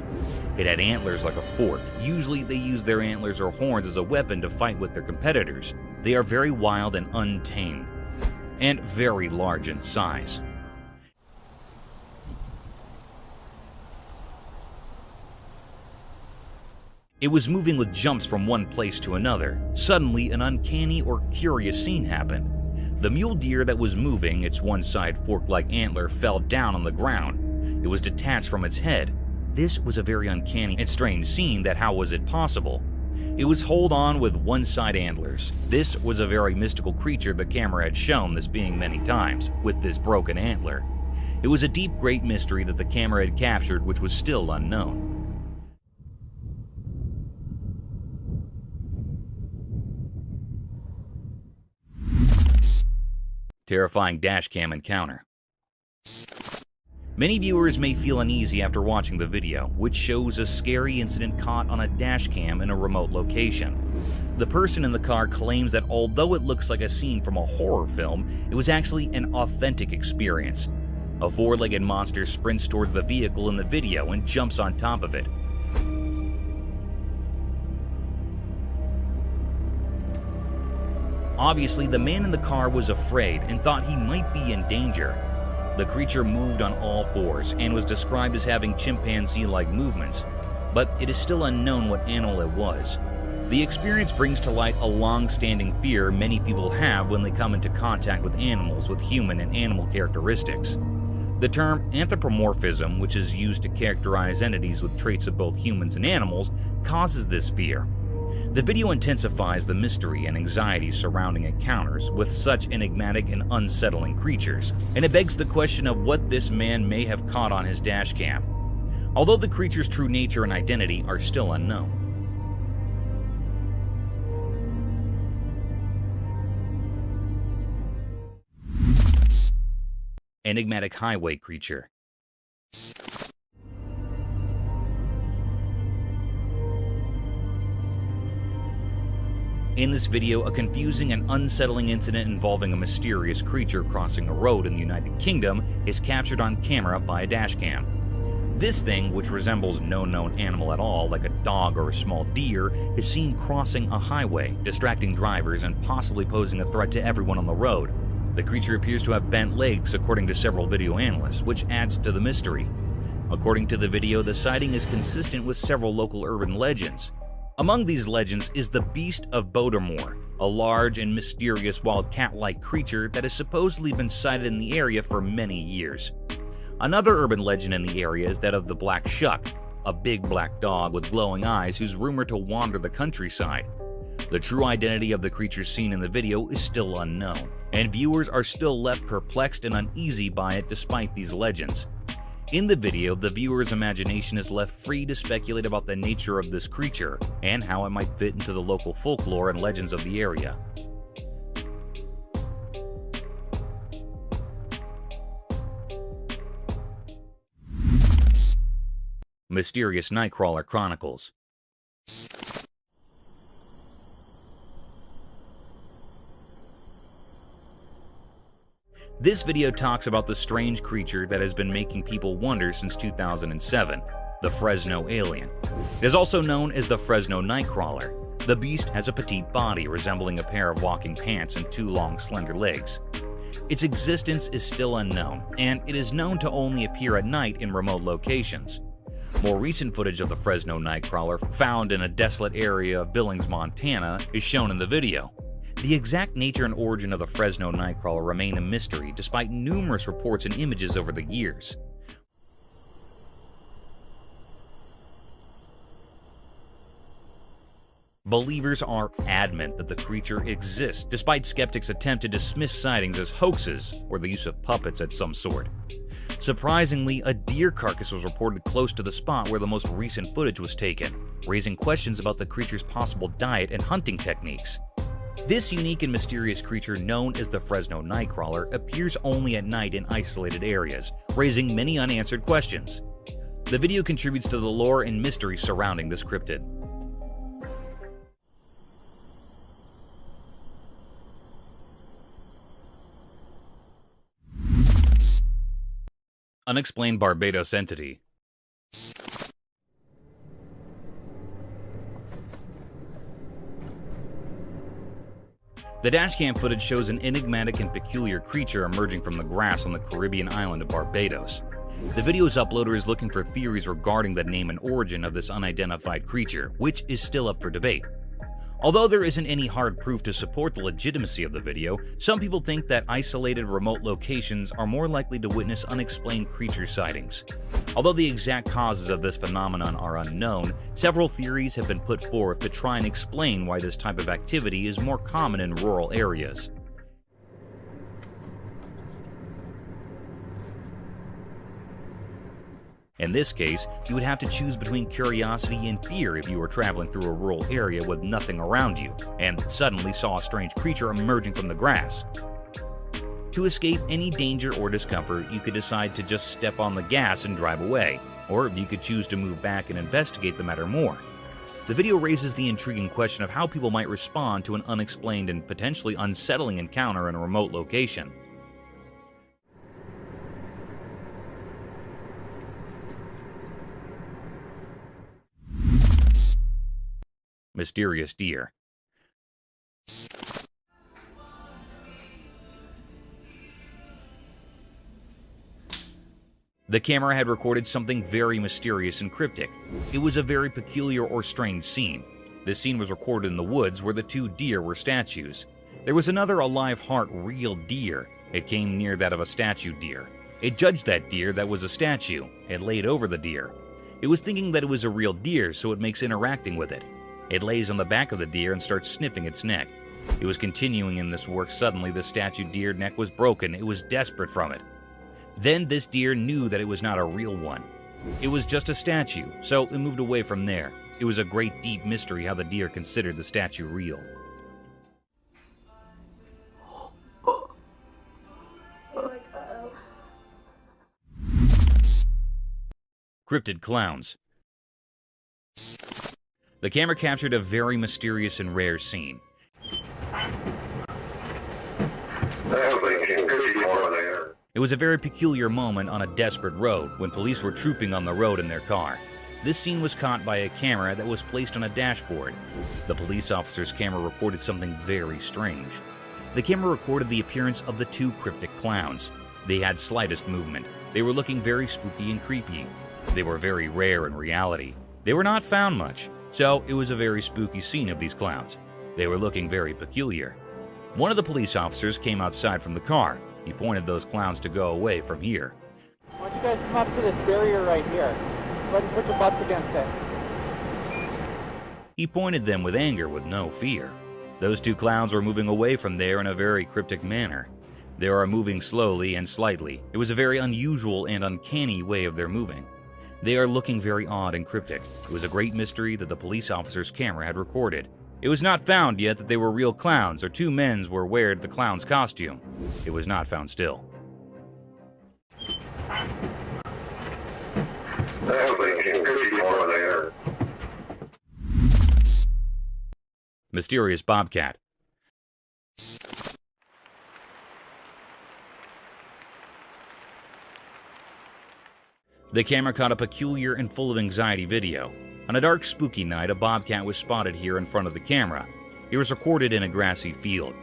It had antlers like a fork. Usually they use their antlers or horns as a weapon to fight with their competitors. They are very wild and untamed, and very large in size. It was moving with jumps from one place to another. Suddenly, an uncanny or curious scene happened. The mule deer that was moving, its one side fork-like antler, fell down on the ground. It was detached from its head. This was a very uncanny and strange scene that how was it possible? It was hold on with one side antlers. This was a very mystical creature the camera had shown this being many times, with this broken antler. It was a deep great mystery that the camera had captured which was still unknown. Terrifying dashcam encounter. Many viewers may feel uneasy after watching the video, which shows a scary incident caught on a dashcam in a remote location. The person in the car claims that although it looks like a scene from a horror film, it was actually an authentic experience. A four-legged monster sprints towards the vehicle in the video and jumps on top of it. Obviously, the man in the car was afraid and thought he might be in danger. The creature moved on all fours and was described as having chimpanzee-like movements, but it is still unknown what animal it was. The experience brings to light a long-standing fear many people have when they come into contact with animals with human and animal characteristics. The term anthropomorphism, which is used to characterize entities with traits of both humans and animals, causes this fear. The video intensifies the mystery and anxiety surrounding encounters with such enigmatic and unsettling creatures, and it begs the question of what this man may have caught on his dashcam, although the creature's true nature and identity are still unknown. Enigmatic highway creature. In this video, a confusing and unsettling incident involving a mysterious creature crossing a road in the United Kingdom is captured on camera by a dashcam. This thing, which resembles no known animal at all, like a dog or a small deer, is seen crossing a highway, distracting drivers and possibly posing a threat to everyone on the road. The creature appears to have bent legs, according to several video analysts, which adds to the mystery. According to the video, the sighting is consistent with several local urban legends. Among these legends is the Beast of Bodermoor, a large and mysterious wild cat-like creature that has supposedly been sighted in the area for many years. Another urban legend in the area is that of the Black Shuck, a big black dog with glowing eyes who's rumored to wander the countryside. The true identity of the creature seen in the video is still unknown, and viewers are still left perplexed and uneasy by it despite these legends. In the video, the viewer's imagination is left free to speculate about the nature of this creature and how it might fit into the local folklore and legends of the area. Mysterious Nightcrawler Chronicles. This video talks about the strange creature that has been making people wonder since 2007, the Fresno alien. It is also known as the Fresno Nightcrawler. The beast has a petite body resembling a pair of walking pants and two long, slender legs. Its existence is still unknown, and it is known to only appear at night in remote locations. More recent footage of the Fresno Nightcrawler, found in a desolate area of Billings, Montana, is shown in the video. The exact nature and origin of the Fresno Nightcrawler remain a mystery despite numerous reports and images over the years. Believers are adamant that the creature exists, despite skeptics' attempt to dismiss sightings as hoaxes or the use of puppets of some sort. Surprisingly, a deer carcass was reported close to the spot where the most recent footage was taken, raising questions about the creature's possible diet and hunting techniques. This unique and mysterious creature, known as the Fresno Nightcrawler, appears only at night in isolated areas, raising many unanswered questions. The video contributes to the lore and mystery surrounding this cryptid. Unexplained Barbados entity. The dashcam footage shows an enigmatic and peculiar creature emerging from the grass on the Caribbean island of Barbados. The video's uploader is looking for theories regarding the name and origin of this unidentified creature, which is still up for debate. Although there isn't any hard proof to support the legitimacy of the video, some people think that isolated remote locations are more likely to witness unexplained creature sightings. Although the exact causes of this phenomenon are unknown, several theories have been put forth to try and explain why this type of activity is more common in rural areas. In this case, you would have to choose between curiosity and fear if you were traveling through a rural area with nothing around you, and suddenly saw a strange creature emerging from the grass. To escape any danger or discomfort, you could decide to just step on the gas and drive away, or you could choose to move back and investigate the matter more. The video raises the intriguing question of how people might respond to an unexplained and potentially unsettling encounter in a remote location. Mysterious deer. The camera had recorded something very mysterious and cryptic. It was a very peculiar or strange scene. This scene was recorded in the woods where the two deer were statues. There was another alive heart real deer. It came near that of a statue deer. It judged that deer that was a statue. It laid over the deer. It was thinking that it was a real deer, so it makes interacting with it. It lays on the back of the deer and starts sniffing its neck. It was continuing in this work. Suddenly, the statue deer neck was broken. It was desperate from it. Then this deer knew that it was not a real one. It was just a statue, so it moved away from there. It was a great deep mystery how the deer considered the statue real. Cryptid clowns. The camera captured a very mysterious and rare scene. It was a very peculiar moment on a desperate road when police were trooping on the road in their car. This scene was caught by a camera that was placed on a dashboard. The police officer's camera recorded something very strange. The camera recorded the appearance of the two cryptic clowns. They had slightest movement. They were looking very spooky and creepy. They were very rare in reality. They were not found much. So, it was a very spooky scene of these clowns. They were looking very peculiar. One of the police officers came outside from the car. He pointed those clowns to go away from here. Why don't you guys come up to this barrier right here? Go ahead and put your butts against it. He pointed them with anger with no fear. Those two clowns were moving away from there in a very cryptic manner. They are moving slowly and slightly. It was a very unusual and uncanny way of their moving. They are looking very odd and cryptic. It was a great mystery that the police officer's camera had recorded. It was not found yet that they were real clowns or two men were wearing the clown's costume. It was not found still. Mysterious bobcat. The camera caught a peculiar and full of anxiety video. On a dark, spooky night, a bobcat was spotted here in front of the camera. It was recorded in a grassy field.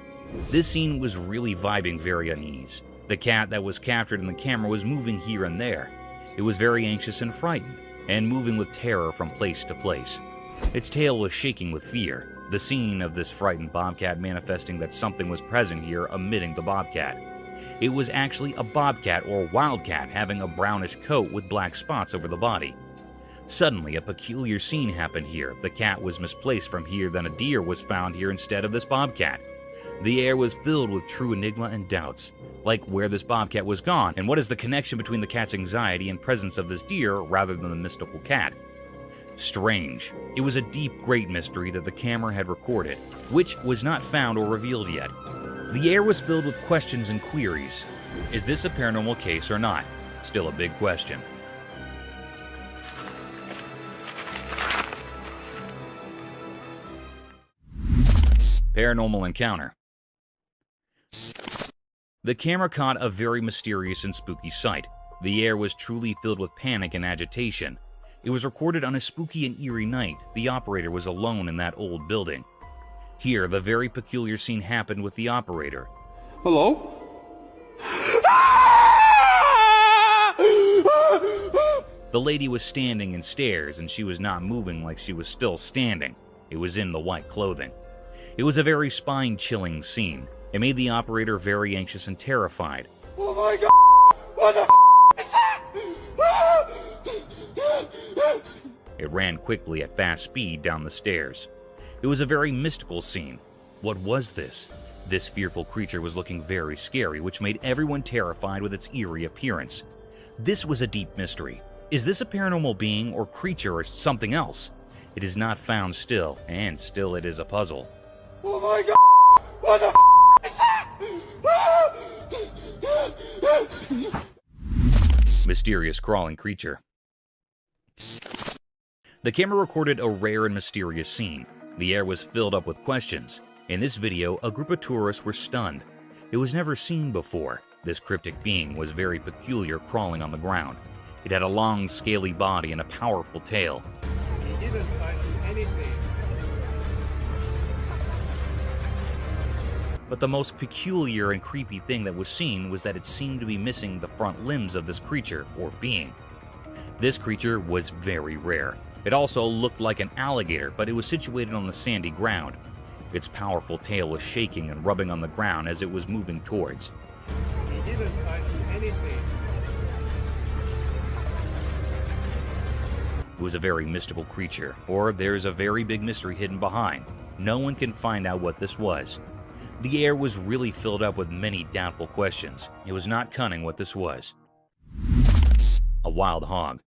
This scene was really vibing very unease. The cat that was captured in the camera was moving here and there. It was very anxious and frightened, and moving with terror from place to place. Its tail was shaking with fear. The scene of this frightened bobcat manifesting that something was present here emitting the bobcat. It was actually a bobcat or wildcat having a brownish coat with black spots over the body. Suddenly, a peculiar scene happened here. The cat was misplaced from here, then a deer was found here instead of this bobcat. The air was filled with true enigma and doubts, like where this bobcat was gone, and what is the connection between the cat's anxiety and presence of this deer rather than the mystical cat. Strange. It was a deep, great mystery that the camera had recorded, which was not found or revealed yet. The air was filled with questions and queries. Is this a paranormal case or not? Still a big question. Paranormal encounter. The camera caught a very mysterious and spooky sight. The air was truly filled with panic and agitation. It was recorded on a spooky and eerie night. The operator was alone in that old building. Here, the very peculiar scene happened with the operator. Hello? The lady was standing in stairs, and she was not moving like she was still standing. It was in the white clothing. It was a very spine-chilling scene. It made the operator very anxious and terrified. Oh my god! What the is that? It ran quickly at fast speed down the stairs. It was a very mystical scene. What was this? This fearful creature was looking very scary, which made everyone terrified with its eerie appearance. This was a deep mystery. Is this a paranormal being or creature or something else? It is not found still, and still it is a puzzle. Oh my god! What the is that? Mysterious crawling creature. The camera recorded a rare and mysterious scene. The air was filled up with questions. In this video, a group of tourists were stunned. It was never seen before. This cryptic being was very peculiar, crawling on the ground. It had a long, scaly body and a powerful tail. He didn't find anything. But the most peculiar and creepy thing that was seen was that it seemed to be missing the front limbs of this creature, or being. This creature was very rare. It also looked like an alligator, but it was situated on the sandy ground. Its powerful tail was shaking and rubbing on the ground as it was moving towards. He didn't find anything. It was a very mystical creature, or there's a very big mystery hidden behind. No one can find out what this was. The air was really filled up with many doubtful questions. It was not cunning what this was. A wild hog.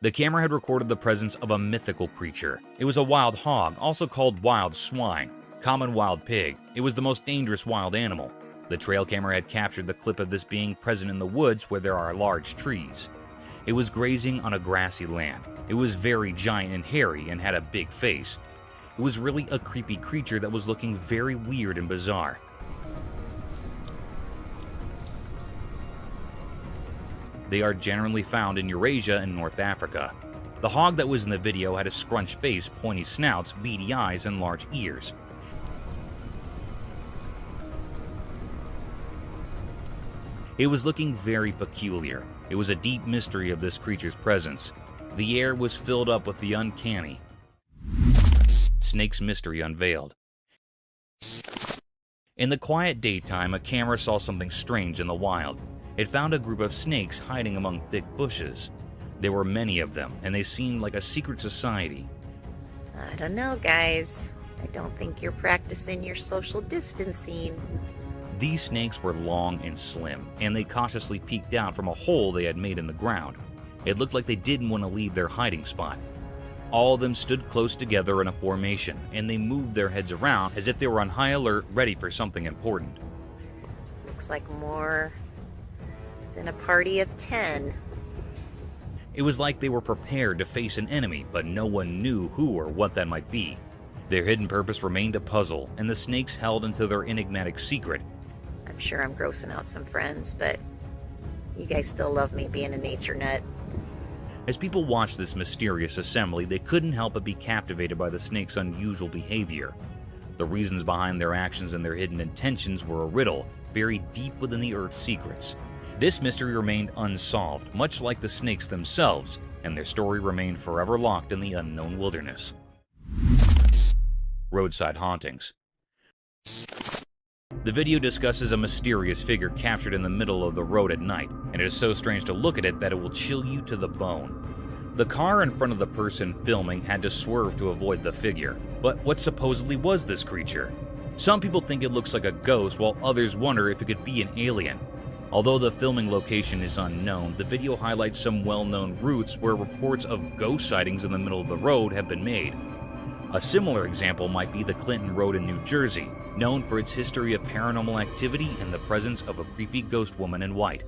The camera had recorded the presence of a mythical creature. It was a wild hog, also called wild swine, common wild pig. It was the most dangerous wild animal. The trail camera had captured the clip of this being present in the woods where there are large trees. It was grazing on a grassy land. It was very giant and hairy and had a big face. It was really a creepy creature that was looking very weird and bizarre. They are generally found in Eurasia and North Africa. The hog that was in the video had a scrunched face, pointy snouts, beady eyes, and large ears. It was looking very peculiar. It was a deep mystery of this creature's presence. The air was filled up with the uncanny. Snake's mystery unveiled. In the quiet daytime, a camera saw something strange in the wild. It found a group of snakes hiding among thick bushes. There were many of them, and they seemed like a secret society. I don't know, guys. I don't think you're practicing your social distancing. These snakes were long and slim, and they cautiously peeked out from a hole they had made in the ground. It looked like they didn't want to leave their hiding spot. All of them stood close together in a formation, and they moved their heads around as if they were on high alert, ready for something important. Looks like more than a party of 10. It was like they were prepared to face an enemy, but no one knew who or what that might be. Their hidden purpose remained a puzzle, and the snakes held into their enigmatic secret. I'm sure I'm grossing out some friends, but you guys still love me being a nature nut. As people watched this mysterious assembly, they couldn't help but be captivated by the snakes' unusual behavior. The reasons behind their actions and their hidden intentions were a riddle, buried deep within the Earth's secrets. This mystery remained unsolved, much like the snakes themselves, and their story remained forever locked in the unknown wilderness. Roadside hauntings. The video discusses a mysterious figure captured in the middle of the road at night, and it is so strange to look at it that it will chill you to the bone. The car in front of the person filming had to swerve to avoid the figure. But what supposedly was this creature? Some people think it looks like a ghost, while others wonder if it could be an alien. Although the filming location is unknown, the video highlights some well-known routes where reports of ghost sightings in the middle of the road have been made. A similar example might be the Clinton Road in New Jersey, known for its history of paranormal activity and the presence of a creepy ghost woman in white.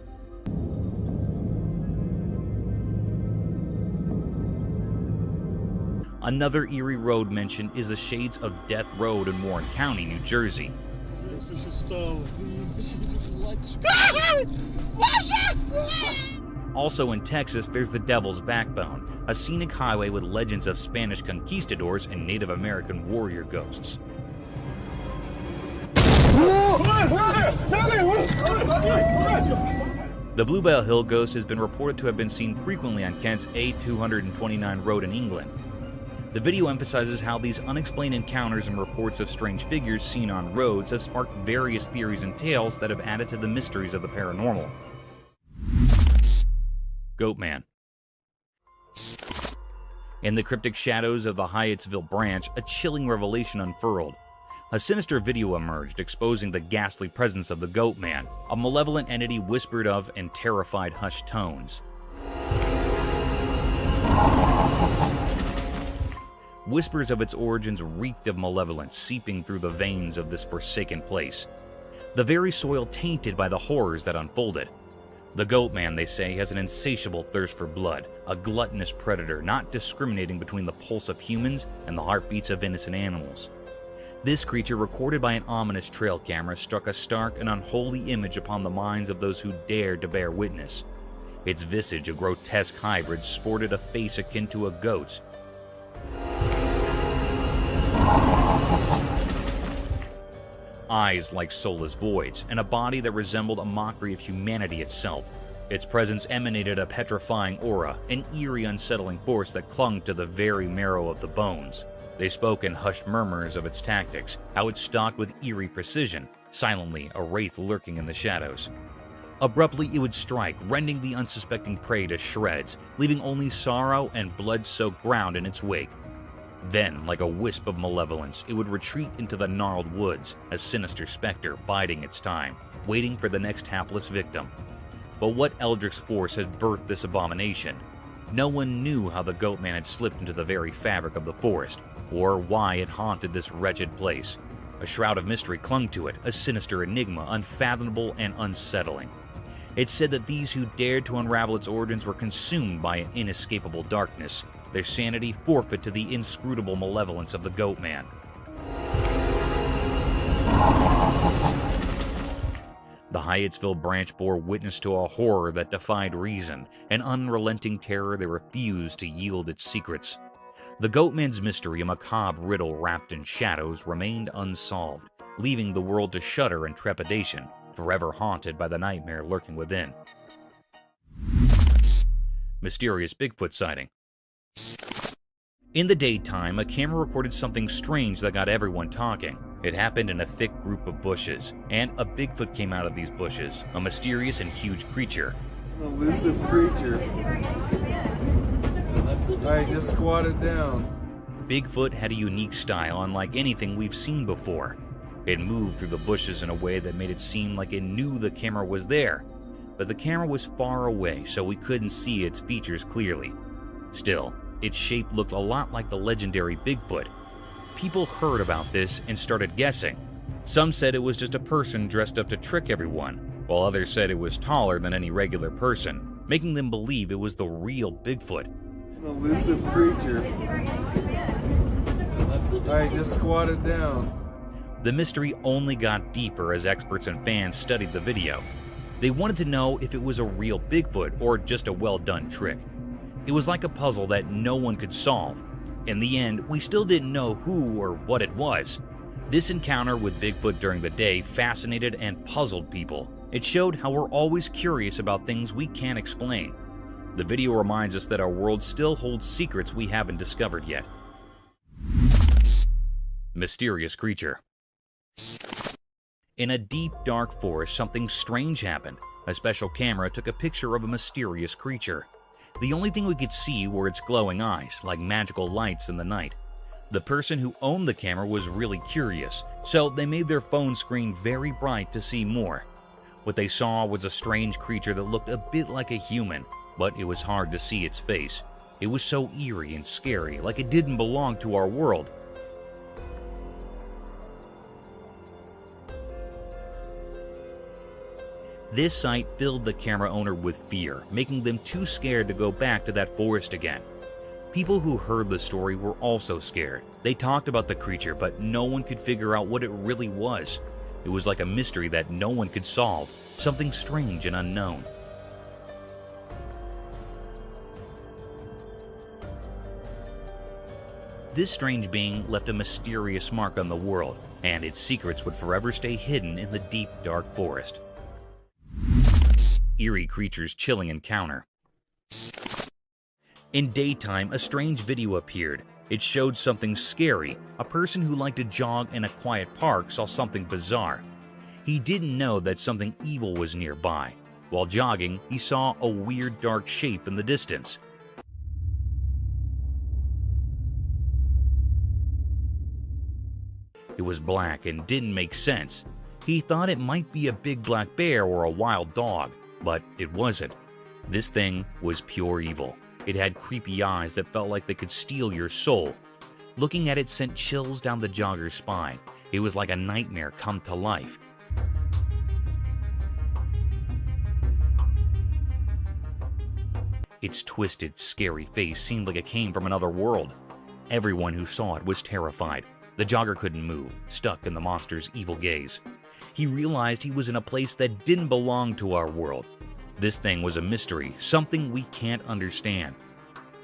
Another eerie road mentioned is the Shades of Death Road in Warren County, New Jersey. Also in Texas, there's the Devil's Backbone, a scenic highway with legends of Spanish conquistadors and Native American warrior ghosts. The Bluebell Hill Ghost has been reported to have been seen frequently on Kent's A229 road in England. The video emphasizes how these unexplained encounters and reports of strange figures seen on roads have sparked various theories and tales that have added to the mysteries of the paranormal. Goatman. In the cryptic shadows of the Hyattsville branch, a chilling revelation unfurled. A sinister video emerged exposing the ghastly presence of the Goatman, a malevolent entity whispered of in terrified hushed tones. Whispers of its origins reeked of malevolence seeping through the veins of this forsaken place, the very soil tainted by the horrors that unfolded. The Goatman, they say, has an insatiable thirst for blood, a gluttonous predator not discriminating between the pulse of humans and the heartbeats of innocent animals. This creature, recorded by an ominous trail camera, struck a stark and unholy image upon the minds of those who dared to bear witness. Its visage, a grotesque hybrid, sported a face akin to a goat's. Eyes like soulless voids, and a body that resembled a mockery of humanity itself. Its presence emanated a petrifying aura, an eerie, unsettling force that clung to the very marrow of the bones. They spoke in hushed murmurs of its tactics, how it stalked with eerie precision, silently a wraith lurking in the shadows. Abruptly it would strike, rending the unsuspecting prey to shreds, leaving only sorrow and blood-soaked ground in its wake. Then, like a wisp of malevolence, it would retreat into the gnarled woods, a sinister specter biding its time, waiting for the next hapless victim. But what eldritch force had birthed this abomination? No one knew how the Goatman had slipped into the very fabric of the forest, or why it haunted this wretched place. A shroud of mystery clung to it, a sinister enigma, unfathomable and unsettling. It said that these who dared to unravel its origins were consumed by an inescapable darkness, their sanity forfeit to the inscrutable malevolence of the Goatman. The Hyattsville branch bore witness to a horror that defied reason, an unrelenting terror that refused to yield its secrets. The Goatman's mystery, a macabre riddle wrapped in shadows, remained unsolved, leaving the world to shudder in trepidation, forever haunted by the nightmare lurking within. Mysterious Bigfoot sighting. In the daytime, a camera recorded something strange that got everyone talking. It happened in a thick group of bushes, and a Bigfoot came out of these bushes, a mysterious and huge creature. An elusive creature. Alright, just squat it down. Bigfoot had a unique style unlike anything we've seen before. It moved through the bushes in a way that made it seem like it knew the camera was there, but the camera was far away, so we couldn't see its features clearly. Still, its shape looked a lot like the legendary Bigfoot. People heard about this and started guessing. Some said it was just a person dressed up to trick everyone, while others said it was taller than any regular person, making them believe it was the real Bigfoot. An elusive creature. Alright, just squat it down. The mystery only got deeper as experts and fans studied the video. They wanted to know if it was a real Bigfoot or just a well-done trick. It was like a puzzle that no one could solve. In the end, we still didn't know who or what it was. This encounter with Bigfoot during the day fascinated and puzzled people. It showed how we're always curious about things we can't explain. The video reminds us that our world still holds secrets we haven't discovered yet. Mysterious creature. In a deep, dark forest, something strange happened. A special camera took a picture of a mysterious creature. The only thing we could see were its glowing eyes, like magical lights in the night. The person who owned the camera was really curious, so they made their phone screen very bright to see more. What they saw was a strange creature that looked a bit like a human, but it was hard to see its face. It was so eerie and scary, like it didn't belong to our world. This sight filled the camera owner with fear, making them too scared to go back to that forest again. People who heard the story were also scared. They talked about the creature, but no one could figure out what it really was. It was like a mystery that no one could solve, something strange and unknown. This strange being left a mysterious mark on the world, and its secrets would forever stay hidden in the deep, dark forest. Eerie creature's chilling encounter. In daytime, a strange video appeared. It showed something scary. A person who liked to jog in a quiet park saw something bizarre. He didn't know that something evil was nearby. While jogging, he saw a weird dark shape in the distance. It was black and didn't make sense. He thought it might be a big black bear or a wild dog, but it wasn't. This thing was pure evil. It had creepy eyes that felt like they could steal your soul. Looking at it sent chills down the jogger's spine. It was like a nightmare come to life. Its twisted, scary face seemed like it came from another world. Everyone who saw it was terrified. The jogger couldn't move, stuck in the monster's evil gaze. He realized he was in a place that didn't belong to our world. This thing was a mystery, something we can't understand.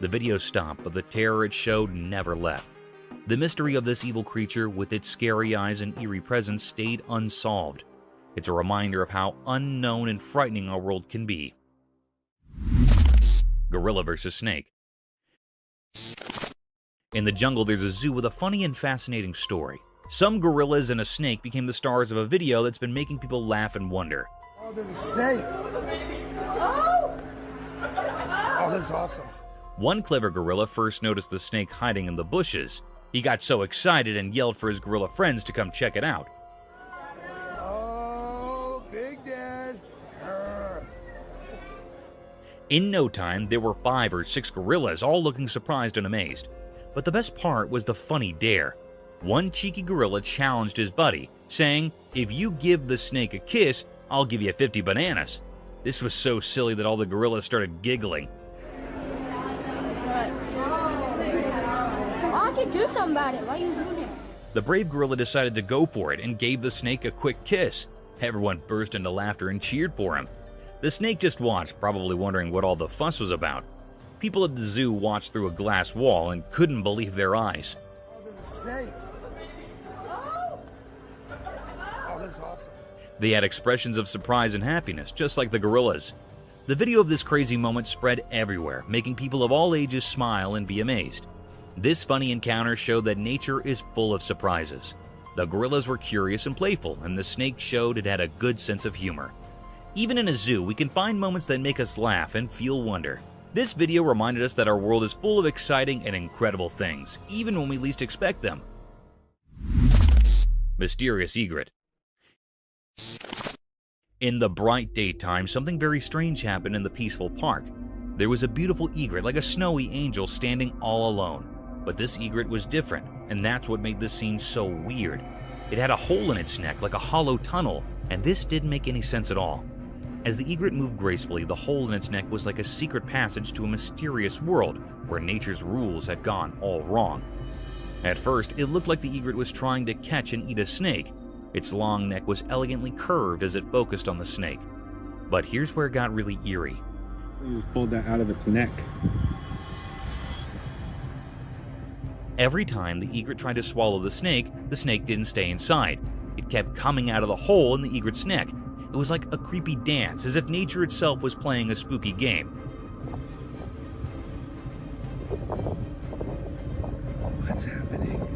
The video stopped, but the terror it showed never left. The mystery of this evil creature with its scary eyes and eerie presence stayed unsolved. It's a reminder of how unknown and frightening our world can be. Gorilla versus snake. In the jungle, there's a zoo with a funny and fascinating story. Some gorillas and a snake became the stars of a video that's been making people laugh and wonder. Oh, there's a snake! Oh, that's awesome. One clever gorilla first noticed the snake hiding in the bushes. He got so excited and yelled for his gorilla friends to come check it out. Oh, Big Dad! In no time, there were 5 or 6 gorillas, all looking surprised and amazed. But the best part was the funny dare. One cheeky gorilla challenged his buddy, saying, "If you give the snake a kiss, I'll give you 50 bananas." This was so silly that all the gorillas started giggling. I could do something about it. Why are you doing it? The brave gorilla decided to go for it and gave the snake a quick kiss. Everyone burst into laughter and cheered for him. The snake just watched, probably wondering what all the fuss was about. People at the zoo watched through a glass wall and couldn't believe their eyes. Oh, there's a snake! Oh, that's awesome. They had expressions of surprise and happiness, just like the gorillas. The video of this crazy moment spread everywhere, making people of all ages smile and be amazed. This funny encounter showed that nature is full of surprises. The gorillas were curious and playful, and the snake showed it had a good sense of humor. Even in a zoo, we can find moments that make us laugh and feel wonder. This video reminded us that our world is full of exciting and incredible things, even when we least expect them. Mysterious egret. In the bright daytime, something very strange happened in the peaceful park. There was a beautiful egret, like a snowy angel, standing all alone. But this egret was different, and that's what made this scene so weird. It had a hole in its neck, like a hollow tunnel, and this didn't make any sense at all. As the egret moved gracefully, the hole in its neck was like a secret passage to a mysterious world where nature's rules had gone all wrong. At first, it looked like the egret was trying to catch and eat a snake. Its long neck was elegantly curved as it focused on the snake. But here's where it got really eerie. So you just pulled that out of its neck. Every time the egret tried to swallow the snake didn't stay inside. It kept coming out of the hole in the egret's neck. It was like a creepy dance, as if nature itself was playing a spooky game. What's happening?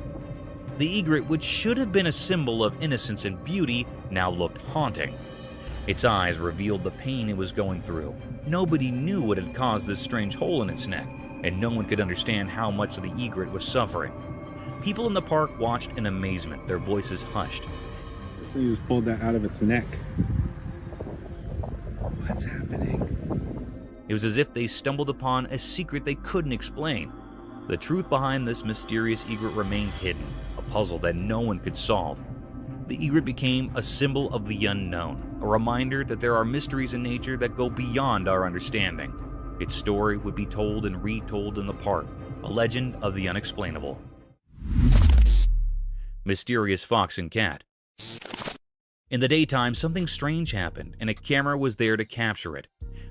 The egret, which should have been a symbol of innocence and beauty, now looked haunting. Its eyes revealed the pain it was going through. Nobody knew what had caused this strange hole in its neck, and no one could understand how much the egret was suffering. People in the park watched in amazement, their voices hushed. So you just pulled that out of its neck. What's happening? It was as if they stumbled upon a secret they couldn't explain. The truth behind this mysterious egret remained hidden, a puzzle that no one could solve. The egret became a symbol of the unknown, a reminder that there are mysteries in nature that go beyond our understanding. Its story would be told and retold in the park, a legend of the unexplainable. Mysterious fox and cat. In the daytime, something strange happened, and a camera was there to capture it.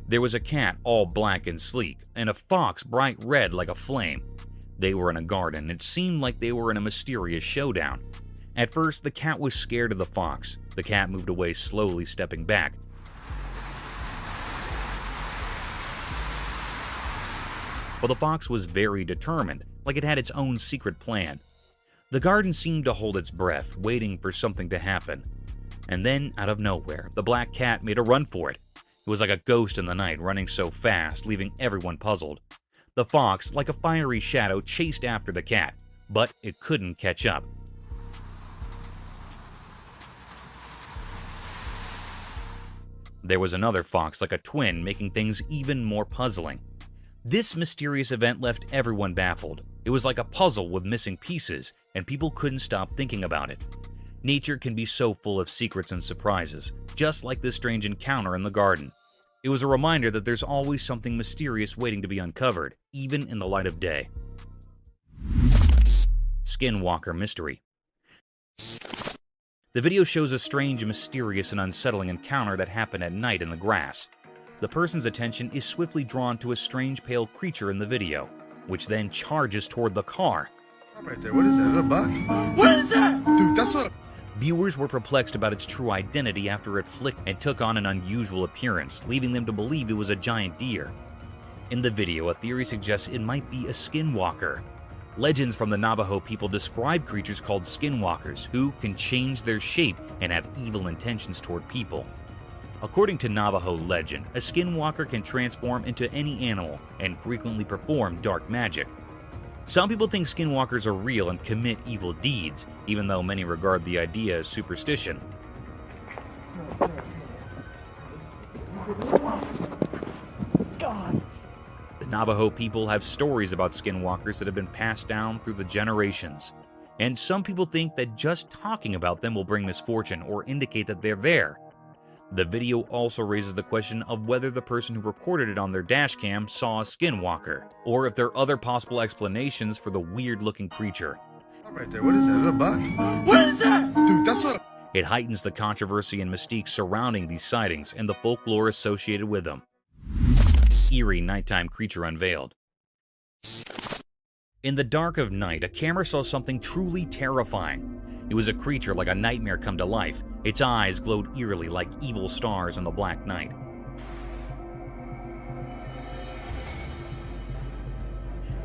There was a cat all black and sleek, and a fox bright red like a flame. They were in a garden, and it seemed like they were in a mysterious showdown. At first, the cat was scared of the fox. The cat moved away slowly, stepping back. But the fox was very determined, like it had its own secret plan. The garden seemed to hold its breath, waiting for something to happen. And then, out of nowhere, the black cat made a run for it. It was like a ghost in the night, running so fast, leaving everyone puzzled. The fox, like a fiery shadow, chased after the cat, but it couldn't catch up. There was another fox, like a twin, making things even more puzzling. This mysterious event left everyone baffled. It was like a puzzle with missing pieces, and people couldn't stop thinking about it. Nature can be so full of secrets and surprises, just like this strange encounter in the garden. It was a reminder that there's always something mysterious waiting to be uncovered, even in the light of day. Skinwalker Mystery. The video shows a strange, mysterious, and unsettling encounter that happened at night in the grass. The person's attention is swiftly drawn to a strange pale creature in the video, which then charges toward the car. Right there, what is that? Is that a buck? What is that? Dude, that's a... Viewers were perplexed about its true identity after it flicked and took on an unusual appearance, leaving them to believe it was a giant deer. In the video, a theory suggests it might be a skinwalker. Legends from the Navajo people describe creatures called skinwalkers, who can change their shape and have evil intentions toward people. According to Navajo legend, a skinwalker can transform into any animal and frequently perform dark magic. Some people think skinwalkers are real and commit evil deeds, even though many regard the idea as superstition. The Navajo people have stories about skinwalkers that have been passed down through the generations, and some people think that just talking about them will bring misfortune or indicate that they're there. The video also raises the question of whether the person who recorded it on their dashcam saw a skinwalker, or if there are other possible explanations for the weird-looking creature. Right there, what is that? Is that a buck? What is that? Dude, that's a... It heightens the controversy and mystique surrounding these sightings and the folklore associated with them. Eerie nighttime creature unveiled. In the dark of night, a camera saw something truly terrifying. It was a creature like a nightmare come to life. Its eyes glowed eerily like evil stars in the black night.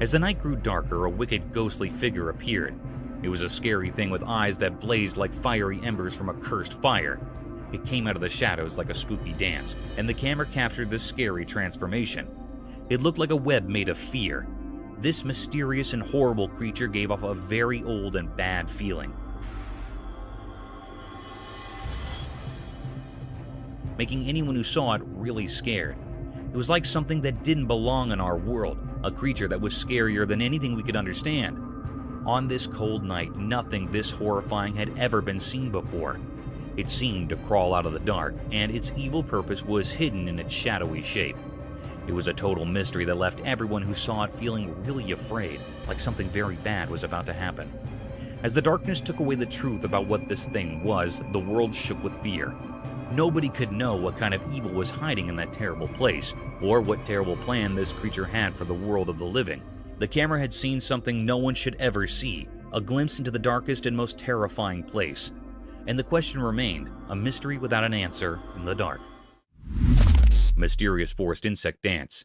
As the night grew darker, a wicked, ghostly figure appeared. It was a scary thing with eyes that blazed like fiery embers from a cursed fire. It came out of the shadows like a spooky dance, and the camera captured this scary transformation. It looked like a web made of fear. This mysterious and horrible creature gave off a very old and bad feeling, making anyone who saw it really scared. It was like something that didn't belong in our world, a creature that was scarier than anything we could understand. On this cold night, nothing this horrifying had ever been seen before. It seemed to crawl out of the dark, and its evil purpose was hidden in its shadowy shape. It was a total mystery that left everyone who saw it feeling really afraid, like something very bad was about to happen. As the darkness took away the truth about what this thing was, the world shook with fear. Nobody could know what kind of evil was hiding in that terrible place, or what terrible plan this creature had for the world of the living. The camera had seen something no one should ever see, a glimpse into the darkest and most terrifying place. And the question remained, a mystery without an answer in the dark. Mysterious forest insect dance.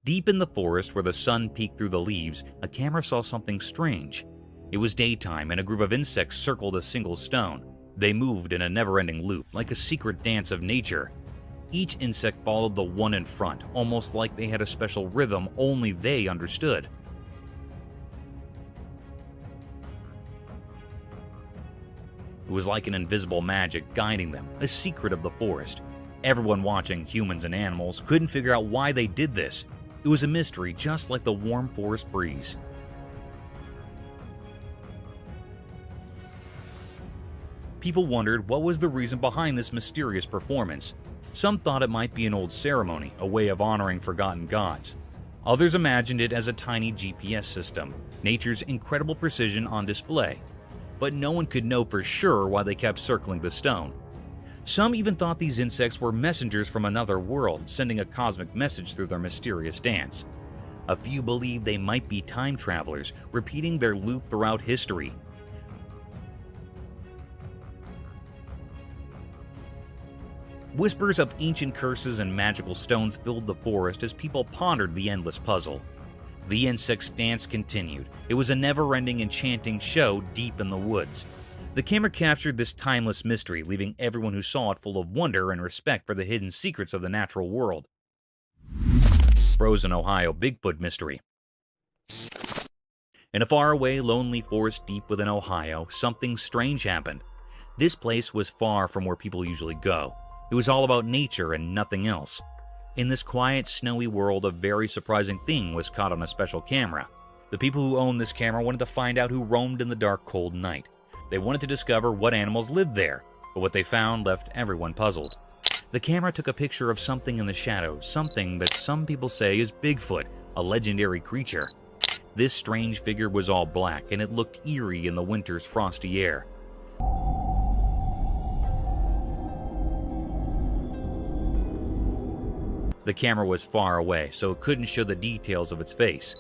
Deep in the forest where the sun peeked through the leaves, a camera saw something strange. It was daytime and a group of insects circled a single stone. They moved in a never-ending loop, like a secret dance of nature. Each insect followed the one in front, almost like they had a special rhythm only they understood. It was like an invisible magic guiding them, a secret of the forest. Everyone watching, humans and animals, couldn't figure out why they did this. It was a mystery just like the warm forest breeze. People wondered what was the reason behind this mysterious performance. Some thought it might be an old ceremony, a way of honoring forgotten gods. Others imagined it as a tiny GPS system, nature's incredible precision on display. but no one could know for sure why they kept circling the stone. Some even thought these insects were messengers from another world, sending a cosmic message through their mysterious dance. A few believed they might be time travelers, repeating their loop throughout history. Whispers of ancient curses and magical stones filled the forest as people pondered the endless puzzle. The insect's dance continued. It was a never-ending enchanting show deep in the woods. The camera captured this timeless mystery, leaving everyone who saw it full of wonder and respect for the hidden secrets of the natural world. Frozen Ohio Bigfoot Mystery. In a faraway, lonely forest deep within Ohio, something strange happened. This place was far from where people usually go. It was all about nature and nothing else. In this quiet, snowy world, a very surprising thing was caught on a special camera. The people who owned this camera wanted to find out who roamed in the dark, cold night. They wanted to discover what animals lived there, but what they found left everyone puzzled. The camera took a picture of something in the shadows, something that some people say is Bigfoot, a legendary creature. This strange figure was all black, and it looked eerie in the winter's frosty air. The camera was far away, so it couldn't show the details of its face.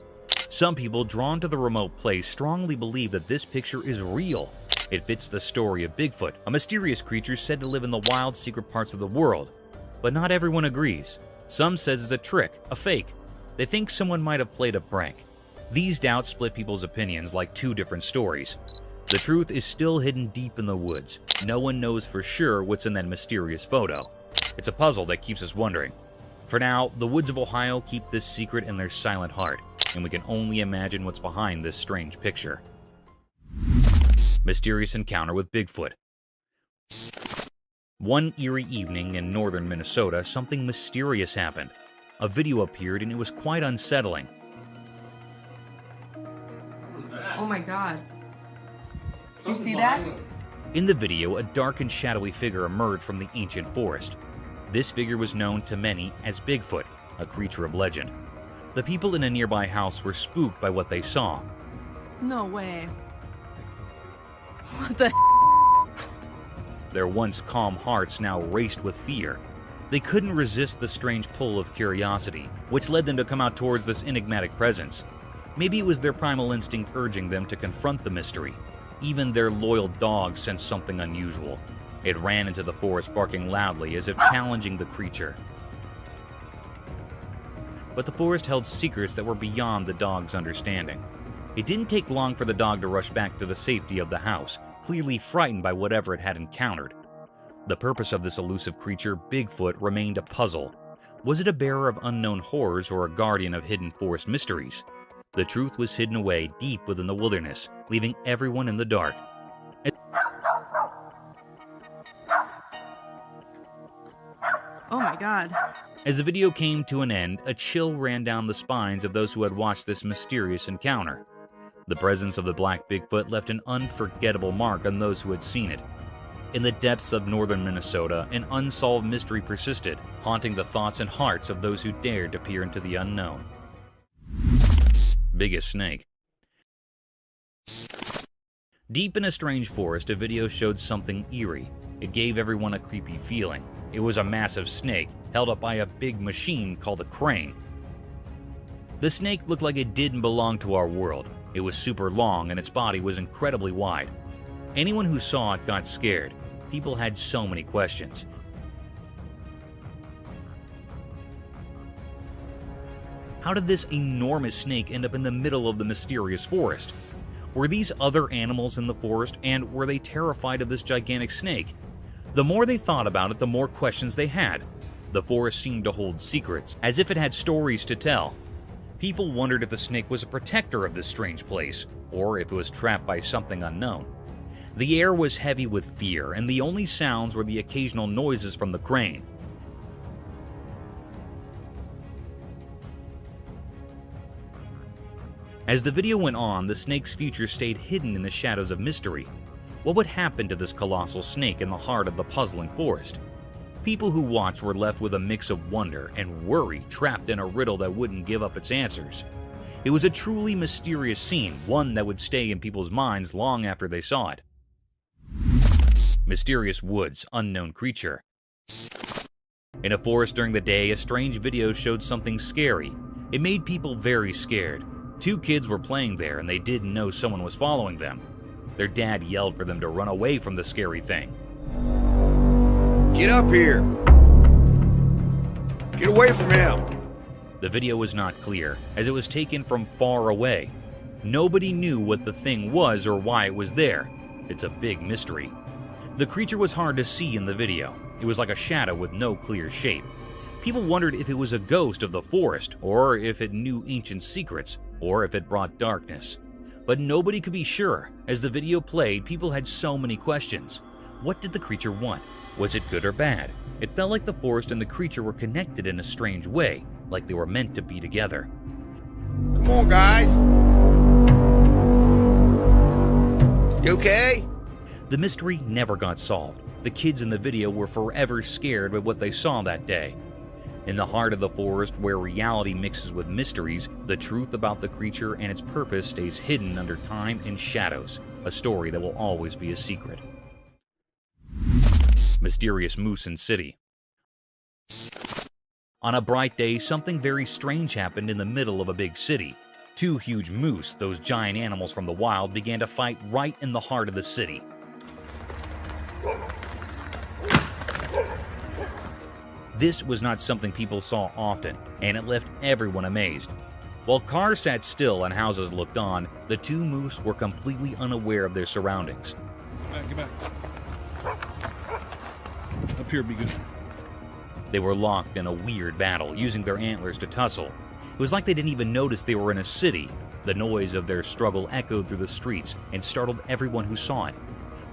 Some people drawn to the remote place strongly believe that this picture is real. It fits the story of Bigfoot, a mysterious creature said to live in the wild, secret parts of the world. But not everyone agrees. Some says it's a trick, a fake. They think someone might have played a prank. These doubts split people's opinions like two different stories. The truth is still hidden deep in the woods. No one knows for sure what's in that mysterious photo. It's a puzzle that keeps us wondering. For now, the woods of Ohio keep this secret in their silent heart, and we can only imagine what's behind this strange picture. Mysterious encounter with Bigfoot. One eerie evening in northern Minnesota, something mysterious happened. A video appeared and it was quite unsettling. Oh my god. Did you see that? In the video, a dark and shadowy figure emerged from the ancient forest. This figure was known to many as Bigfoot, a creature of legend. The people in a nearby house were spooked by what they saw. No way. What the Their once calm hearts now raced with fear. They couldn't resist the strange pull of curiosity, which led them to come out towards this enigmatic presence. Maybe it was their primal instinct urging them to confront the mystery. Even their loyal dog sensed something unusual. It ran into the forest barking loudly as if challenging the creature. But the forest held secrets that were beyond the dog's understanding. It didn't take long for the dog to rush back to the safety of the house, clearly frightened by whatever it had encountered. The purpose of this elusive creature, Bigfoot, remained a puzzle. Was it a bearer of unknown horrors or a guardian of hidden forest mysteries? The truth was hidden away deep within the wilderness, leaving everyone in the dark. Oh my god. As the video came to an end, a chill ran down the spines of those who had watched this mysterious encounter. The presence of the black Bigfoot left an unforgettable mark on those who had seen it. In the depths of northern Minnesota, an unsolved mystery persisted, haunting the thoughts and hearts of those who dared to peer into the unknown. Biggest snake. Deep in a strange forest, a video showed something eerie. It gave everyone a creepy feeling. It was a massive snake, held up by a big machine called a crane. The snake looked like it didn't belong to our world. It was super long and its body was incredibly wide. Anyone who saw it got scared. People had so many questions. How did this enormous snake end up in the middle of the mysterious forest? Were these other animals in the forest, and were they terrified of this gigantic snake? The more they thought about it, the more questions they had. The forest seemed to hold secrets, as if it had stories to tell. People wondered if the snake was a protector of this strange place, or if it was trapped by something unknown. The air was heavy with fear, and the only sounds were the occasional noises from the crane. As the video went on, the snake's future stayed hidden in the shadows of mystery. What would happen to this colossal snake in the heart of the puzzling forest? People who watched were left with a mix of wonder and worry, trapped in a riddle that wouldn't give up its answers. It was a truly mysterious scene, one that would stay in people's minds long after they saw it. Mysterious woods, unknown creature. In a forest during the day, a strange video showed something scary. It made people very scared. 2 kids were playing there and they didn't know someone was following them. Their dad yelled for them to run away from the scary thing. Get up here! Get away from him! The video was not clear, as it was taken from far away. Nobody knew what the thing was or why it was there. It's a big mystery. The creature was hard to see in the video. It was like a shadow with no clear shape. People wondered if it was a ghost of the forest, or if it knew ancient secrets, or if it brought darkness. But nobody could be sure. As the video played, people had so many questions. What did the creature want? Was it good or bad? It felt like the forest and the creature were connected in a strange way, like they were meant to be together. Come on, guys! You okay? The mystery never got solved. The kids in the video were forever scared by what they saw that day. In the heart of the forest, where reality mixes with mysteries, the truth about the creature and its purpose stays hidden under time and shadows, a story that will always be a secret. Mysterious moose in city. On a bright day, something very strange happened in the middle of a big city. 2 huge moose, those giant animals from the wild, began to fight right in the heart of the city. This was not something people saw often, and it left everyone amazed. While cars sat still and houses looked on, the 2 moose were completely unaware of their surroundings. Get back. Up here, be good. They were locked in a weird battle, using their antlers to tussle. It was like they didn't even notice they were in a city. The noise of their struggle echoed through the streets and startled everyone who saw it.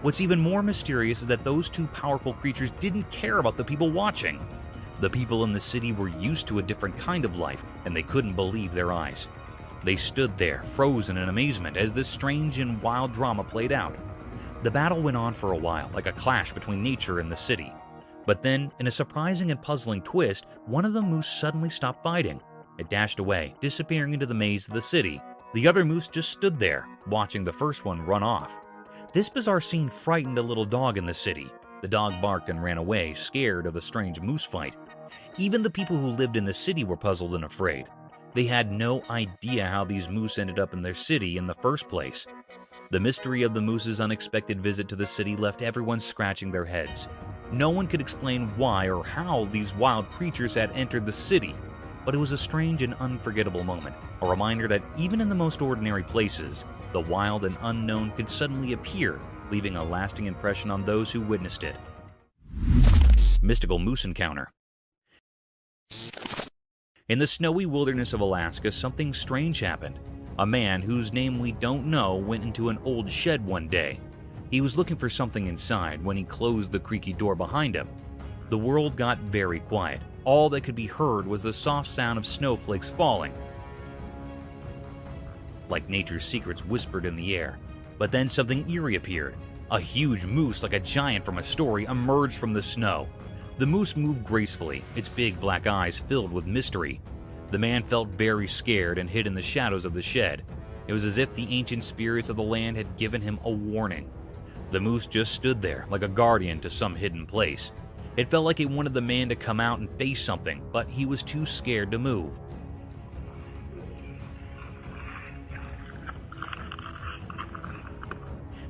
What's even more mysterious is that those 2 powerful creatures didn't care about the people watching. The people in the city were used to a different kind of life, and they couldn't believe their eyes. They stood there, frozen in amazement, as this strange and wild drama played out. The battle went on for a while, like a clash between nature and the city. But then, in a surprising and puzzling twist, one of the moose suddenly stopped fighting. It dashed away, disappearing into the maze of the city. The other moose just stood there, watching the first one run off. This bizarre scene frightened a little dog in the city. The dog barked and ran away, scared of the strange moose fight. Even the people who lived in the city were puzzled and afraid. They had no idea how these moose ended up in their city in the first place. The mystery of the moose's unexpected visit to the city left everyone scratching their heads. No one could explain why or how these wild creatures had entered the city, but it was a strange and unforgettable moment, a reminder that even in the most ordinary places, the wild and unknown could suddenly appear, leaving a lasting impression on those who witnessed it. Mystical moose encounter. In the snowy wilderness of Alaska, something strange happened. A man whose name we don't know went into an old shed one day. He was looking for something inside when he closed the creaky door behind him. The world got very quiet. All that could be heard was the soft sound of snowflakes falling, like nature's secrets whispered in the air. But then something eerie appeared. A huge moose, like a giant from a story, emerged from the snow. The moose moved gracefully, its big black eyes filled with mystery. The man felt very scared and hid in the shadows of the shed. It was as if the ancient spirits of the land had given him a warning. The moose just stood there, like a guardian to some hidden place. It felt like it wanted the man to come out and face something, but he was too scared to move.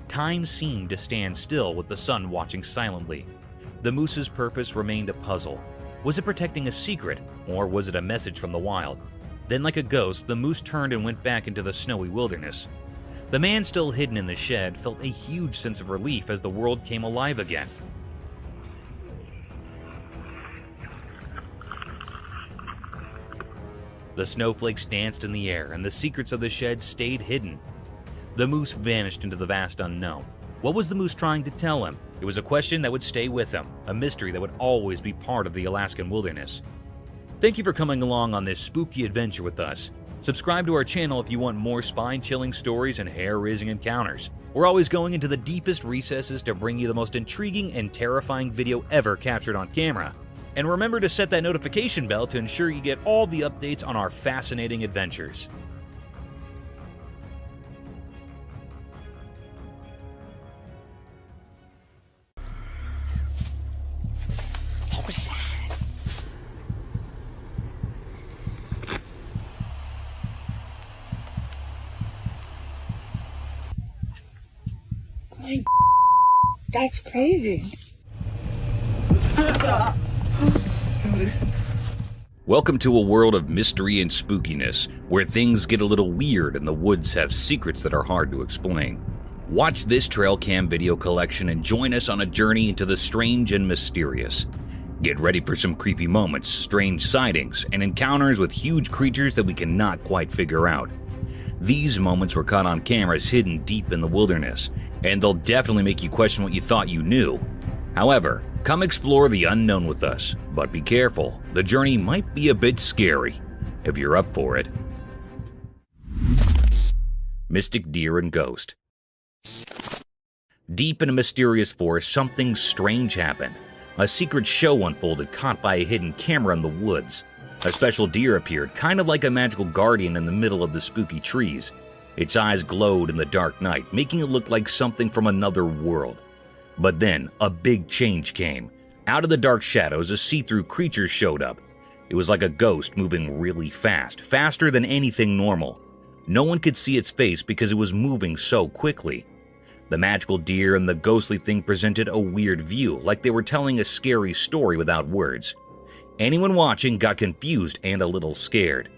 Time seemed to stand still with the sun watching silently. The moose's purpose remained a puzzle. Was it protecting a secret, or was it a message from the wild? Then, like a ghost, the moose turned and went back into the snowy wilderness. The man, still hidden in the shed, felt a huge sense of relief as the world came alive again. The snowflakes danced in the air, and the secrets of the shed stayed hidden. The moose vanished into the vast unknown. What was the moose trying to tell him? It was a question that would stay with him, a mystery that would always be part of the Alaskan wilderness. Thank you for coming along on this spooky adventure with us. Subscribe to our channel if you want more spine-chilling stories and hair-raising encounters. We're always going into the deepest recesses to bring you the most intriguing and terrifying video ever captured on camera. And remember to set that notification bell to ensure you get all the updates on our fascinating adventures. My that's crazy. Welcome to a world of mystery and spookiness, where things get a little weird and the woods have secrets that are hard to explain. Watch this trail cam video collection and join us on a journey into the strange and mysterious. Get ready for some creepy moments, strange sightings, and encounters with huge creatures that we cannot quite figure out. These moments were caught on cameras hidden deep in the wilderness, and they'll definitely make you question what you thought you knew. However, come explore the unknown with us, but be careful, the journey might be a bit scary, if you're up for it. Mystic Deer and Ghost. Deep in a mysterious forest, something strange happened. A secret show unfolded, caught by a hidden camera in the woods. A special deer appeared, kind of like a magical guardian in the middle of the spooky trees. Its eyes glowed in the dark night, making it look like something from another world. But then, a big change came. Out of the dark shadows, a see-through creature showed up. It was like a ghost moving really fast, faster than anything normal. No one could see its face because it was moving so quickly. The magical deer and the ghostly thing presented a weird view, like they were telling a scary story without words. Anyone watching got confused and a little scared.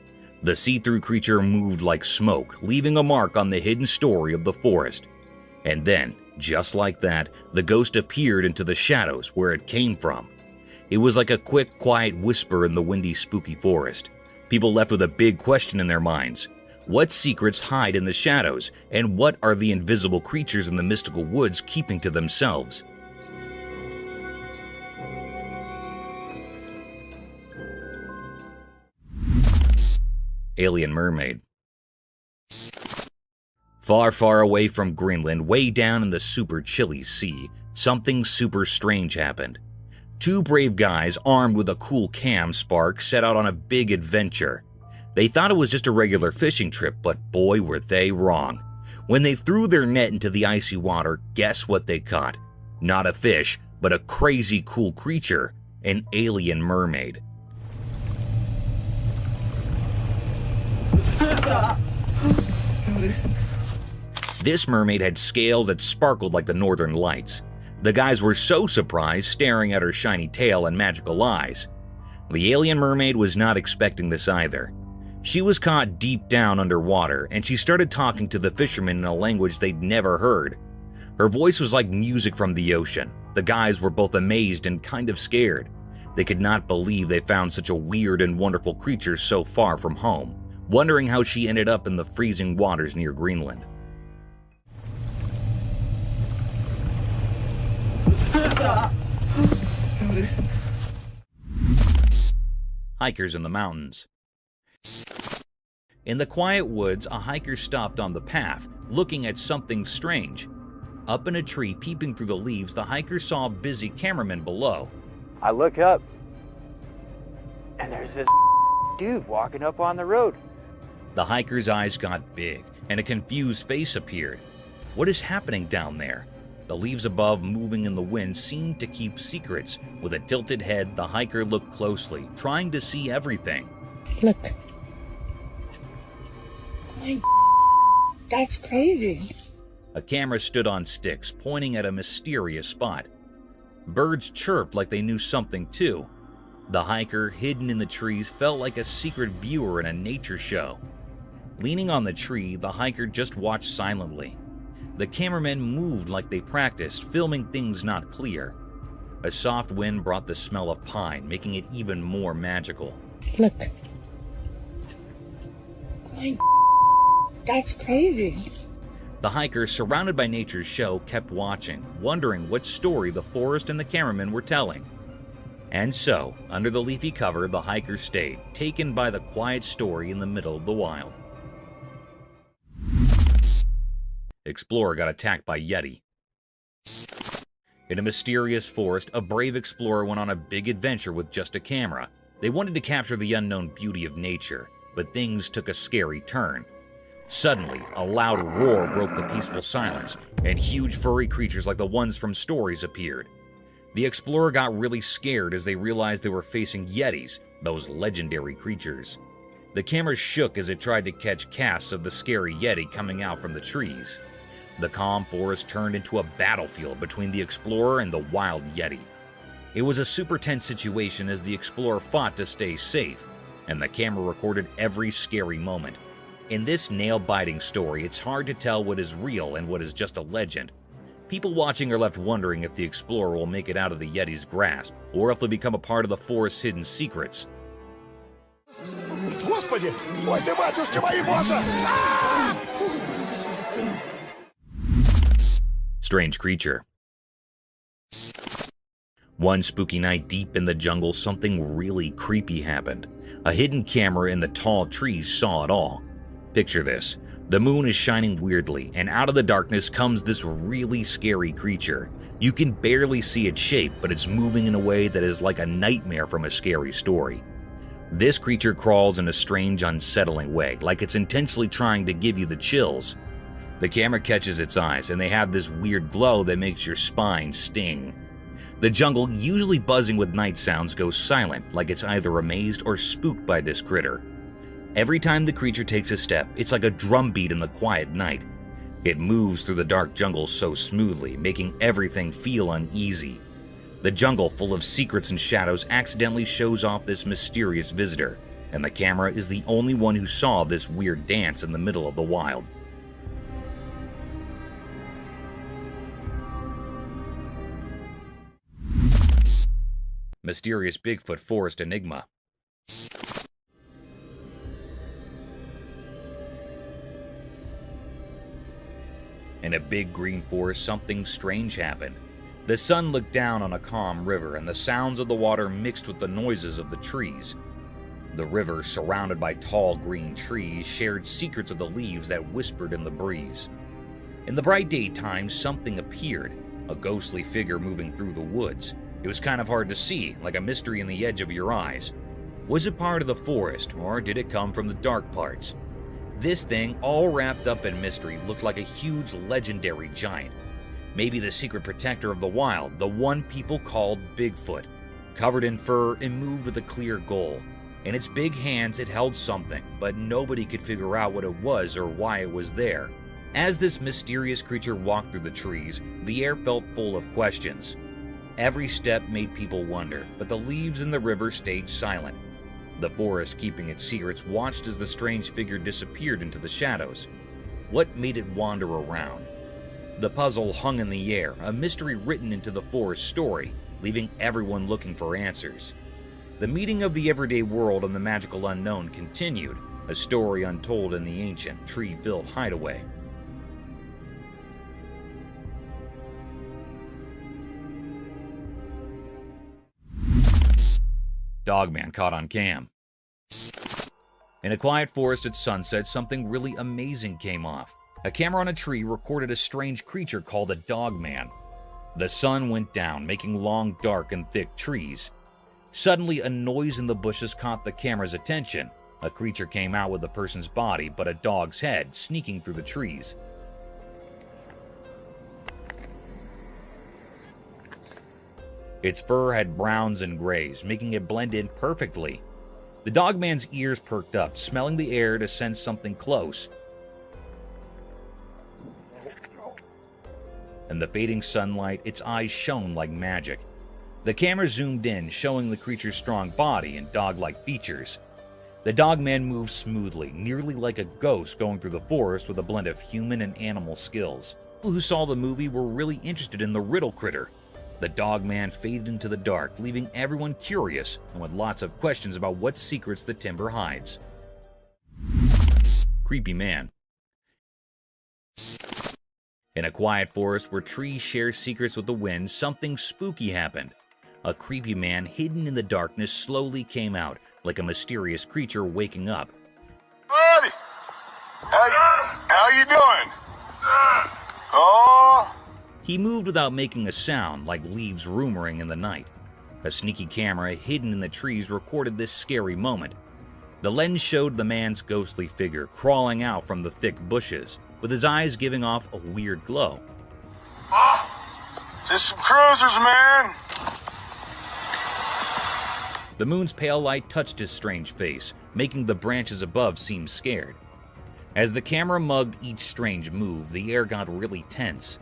The see-through creature moved like smoke, leaving a mark on the hidden story of the forest. And then, just like that, the ghost appeared into the shadows where it came from. It was like a quick, quiet whisper in the windy, spooky forest. People left with a big question in their minds. What secrets hide in the shadows, and what are the invisible creatures in the mystical woods keeping to themselves? Alien Mermaid. Far, far away from Greenland, way down in the super chilly sea, something super strange happened. Two brave guys armed with a cool cam spark set out on a big adventure. They thought it was just a regular fishing trip, but boy were they wrong. When they threw their net into the icy water, guess what they caught? Not a fish, but a crazy cool creature, an alien mermaid. This mermaid had scales that sparkled like the northern lights. The guys were so surprised, staring at her shiny tail and magical eyes. The alien mermaid was not expecting this either. She was caught deep down underwater, and she started talking to the fishermen in a language they'd never heard. Her voice was like music from the ocean. The guys were both amazed and kind of scared. They could not believe they found such a weird and wonderful creature so far from home, wondering how she ended up in the freezing waters near Greenland. Hikers in the mountains. In the quiet woods, a hiker stopped on the path, looking at something strange. Up in a tree, peeping through the leaves, the hiker saw a busy cameraman below. I look up, and there's this dude walking up on the road. The hiker's eyes got big, and a confused face appeared. What is happening down there? The leaves above, moving in the wind, seemed to keep secrets. With a tilted head, the hiker looked closely, trying to see everything. Look. My that's crazy. A camera stood on sticks, pointing at a mysterious spot. Birds chirped like they knew something too. The hiker, hidden in the trees, felt like a secret viewer in a nature show. Leaning on the tree, the hiker just watched silently. The cameramen moved like they practiced, filming things not clear. A soft wind brought the smell of pine, making it even more magical. Look. My that's crazy. The hiker, surrounded by nature's show, kept watching, wondering what story the forest and the cameramen were telling. And so, under the leafy cover, the hiker stayed, taken by the quiet story in the middle of the wild. Explorer got attacked by Yeti. In a mysterious forest, a brave explorer went on a big adventure with just a camera. They wanted to capture the unknown beauty of nature, but things took a scary turn. Suddenly, a loud roar broke the peaceful silence, and huge furry creatures like the ones from stories appeared. The explorer got really scared as they realized they were facing Yetis, those legendary creatures. The camera shook as it tried to catch casts of the scary Yeti coming out from the trees. The calm forest turned into a battlefield between the explorer and the wild yeti. It was a super tense situation as the explorer fought to stay safe, and the camera recorded every scary moment. In this nail-biting story, it's hard to tell what is real and what is just a legend. People watching are left wondering if the explorer will make it out of the yeti's grasp, or if they'll become a part of the forest's hidden secrets. Господи! Ой ты, батюшки мои, боже! Strange creature. One spooky night deep in the jungle, something really creepy happened. A hidden camera in the tall trees saw it all. Picture this. The moon is shining weirdly, and out of the darkness comes this really scary creature. You can barely see its shape, but it's moving in a way that is like a nightmare from a scary story. This creature crawls in a strange, unsettling way, like it's intentionally trying to give you the chills. The camera catches its eyes, and they have this weird glow that makes your spine sting. The jungle, usually buzzing with night sounds, goes silent, like it's either amazed or spooked by this critter. Every time the creature takes a step, it's like a drumbeat in the quiet night. It moves through the dark jungle so smoothly, making everything feel uneasy. The jungle, full of secrets and shadows, accidentally shows off this mysterious visitor, and the camera is the only one who saw this weird dance in the middle of the wild. Mysterious Bigfoot Forest Enigma. In a big green forest, something strange happened. The sun looked down on a calm river, and the sounds of the water mixed with the noises of the trees. The river, surrounded by tall green trees, shared secrets of the leaves that whispered in the breeze. In the bright daytime, something appeared, a ghostly figure moving through the woods. It was kind of hard to see, like a mystery in the edge of your eyes. Was it part of the forest, or did it come from the dark parts? This thing, all wrapped up in mystery, looked like a huge legendary giant. Maybe the secret protector of the wild, the one people called Bigfoot. Covered in fur and moved with a clear goal. In its big hands it held something, but nobody could figure out what it was or why it was there. As this mysterious creature walked through the trees, the air felt full of questions. Every step made people wonder, but the leaves in the river stayed silent. The forest, keeping its secrets, watched as the strange figure disappeared into the shadows. What made it wander around? The puzzle hung in the air, a mystery written into the forest story, leaving everyone looking for answers. The meeting of the everyday world and the magical unknown continued, a story untold in the ancient, tree-filled hideaway. Dogman caught on cam. In a quiet forest at sunset, something really amazing came off. A camera on a tree recorded a strange creature called a dogman. The sun went down, making long, dark, and thick trees. Suddenly, a noise in the bushes caught the camera's attention. A creature came out with a person's body, but a dog's head, sneaking through the trees. Its fur had browns and grays, making it blend in perfectly. The dogman's ears perked up, smelling the air to sense something close. In the fading sunlight, its eyes shone like magic. The camera zoomed in, showing the creature's strong body and dog-like features. The dogman moved smoothly, nearly like a ghost going through the forest with a blend of human and animal skills. People who saw the movie were really interested in the riddle critter. The dogman faded into the dark, leaving everyone curious and with lots of questions about what secrets the timber hides. Creepy man. In a quiet forest where trees share secrets with the wind, something spooky happened. A creepy man hidden in the darkness slowly came out, like a mysterious creature waking up. Buddy! How you doing? Oh! He moved without making a sound, like leaves rumoring in the night. A sneaky camera hidden in the trees recorded this scary moment. The lens showed the man's ghostly figure crawling out from the thick bushes, with his eyes giving off a weird glow. Just some cruisers, man! The moon's pale light touched his strange face, making the branches above seem scared. As the camera mugged each strange move, the air got really tense.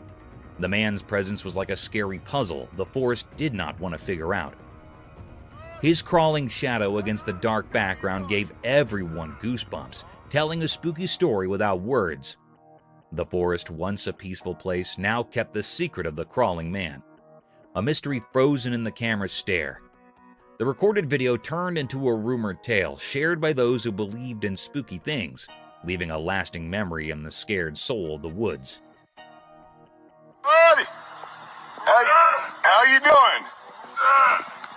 The man's presence was like a scary puzzle the forest did not want to figure out. His crawling shadow against the dark background gave everyone goosebumps, telling a spooky story without words. The forest, once a peaceful place, now kept the secret of the crawling man, a mystery frozen in the camera's stare. The recorded video turned into a rumored tale shared by those who believed in spooky things, leaving a lasting memory in the scared soul of the woods. Buddy, how you doing?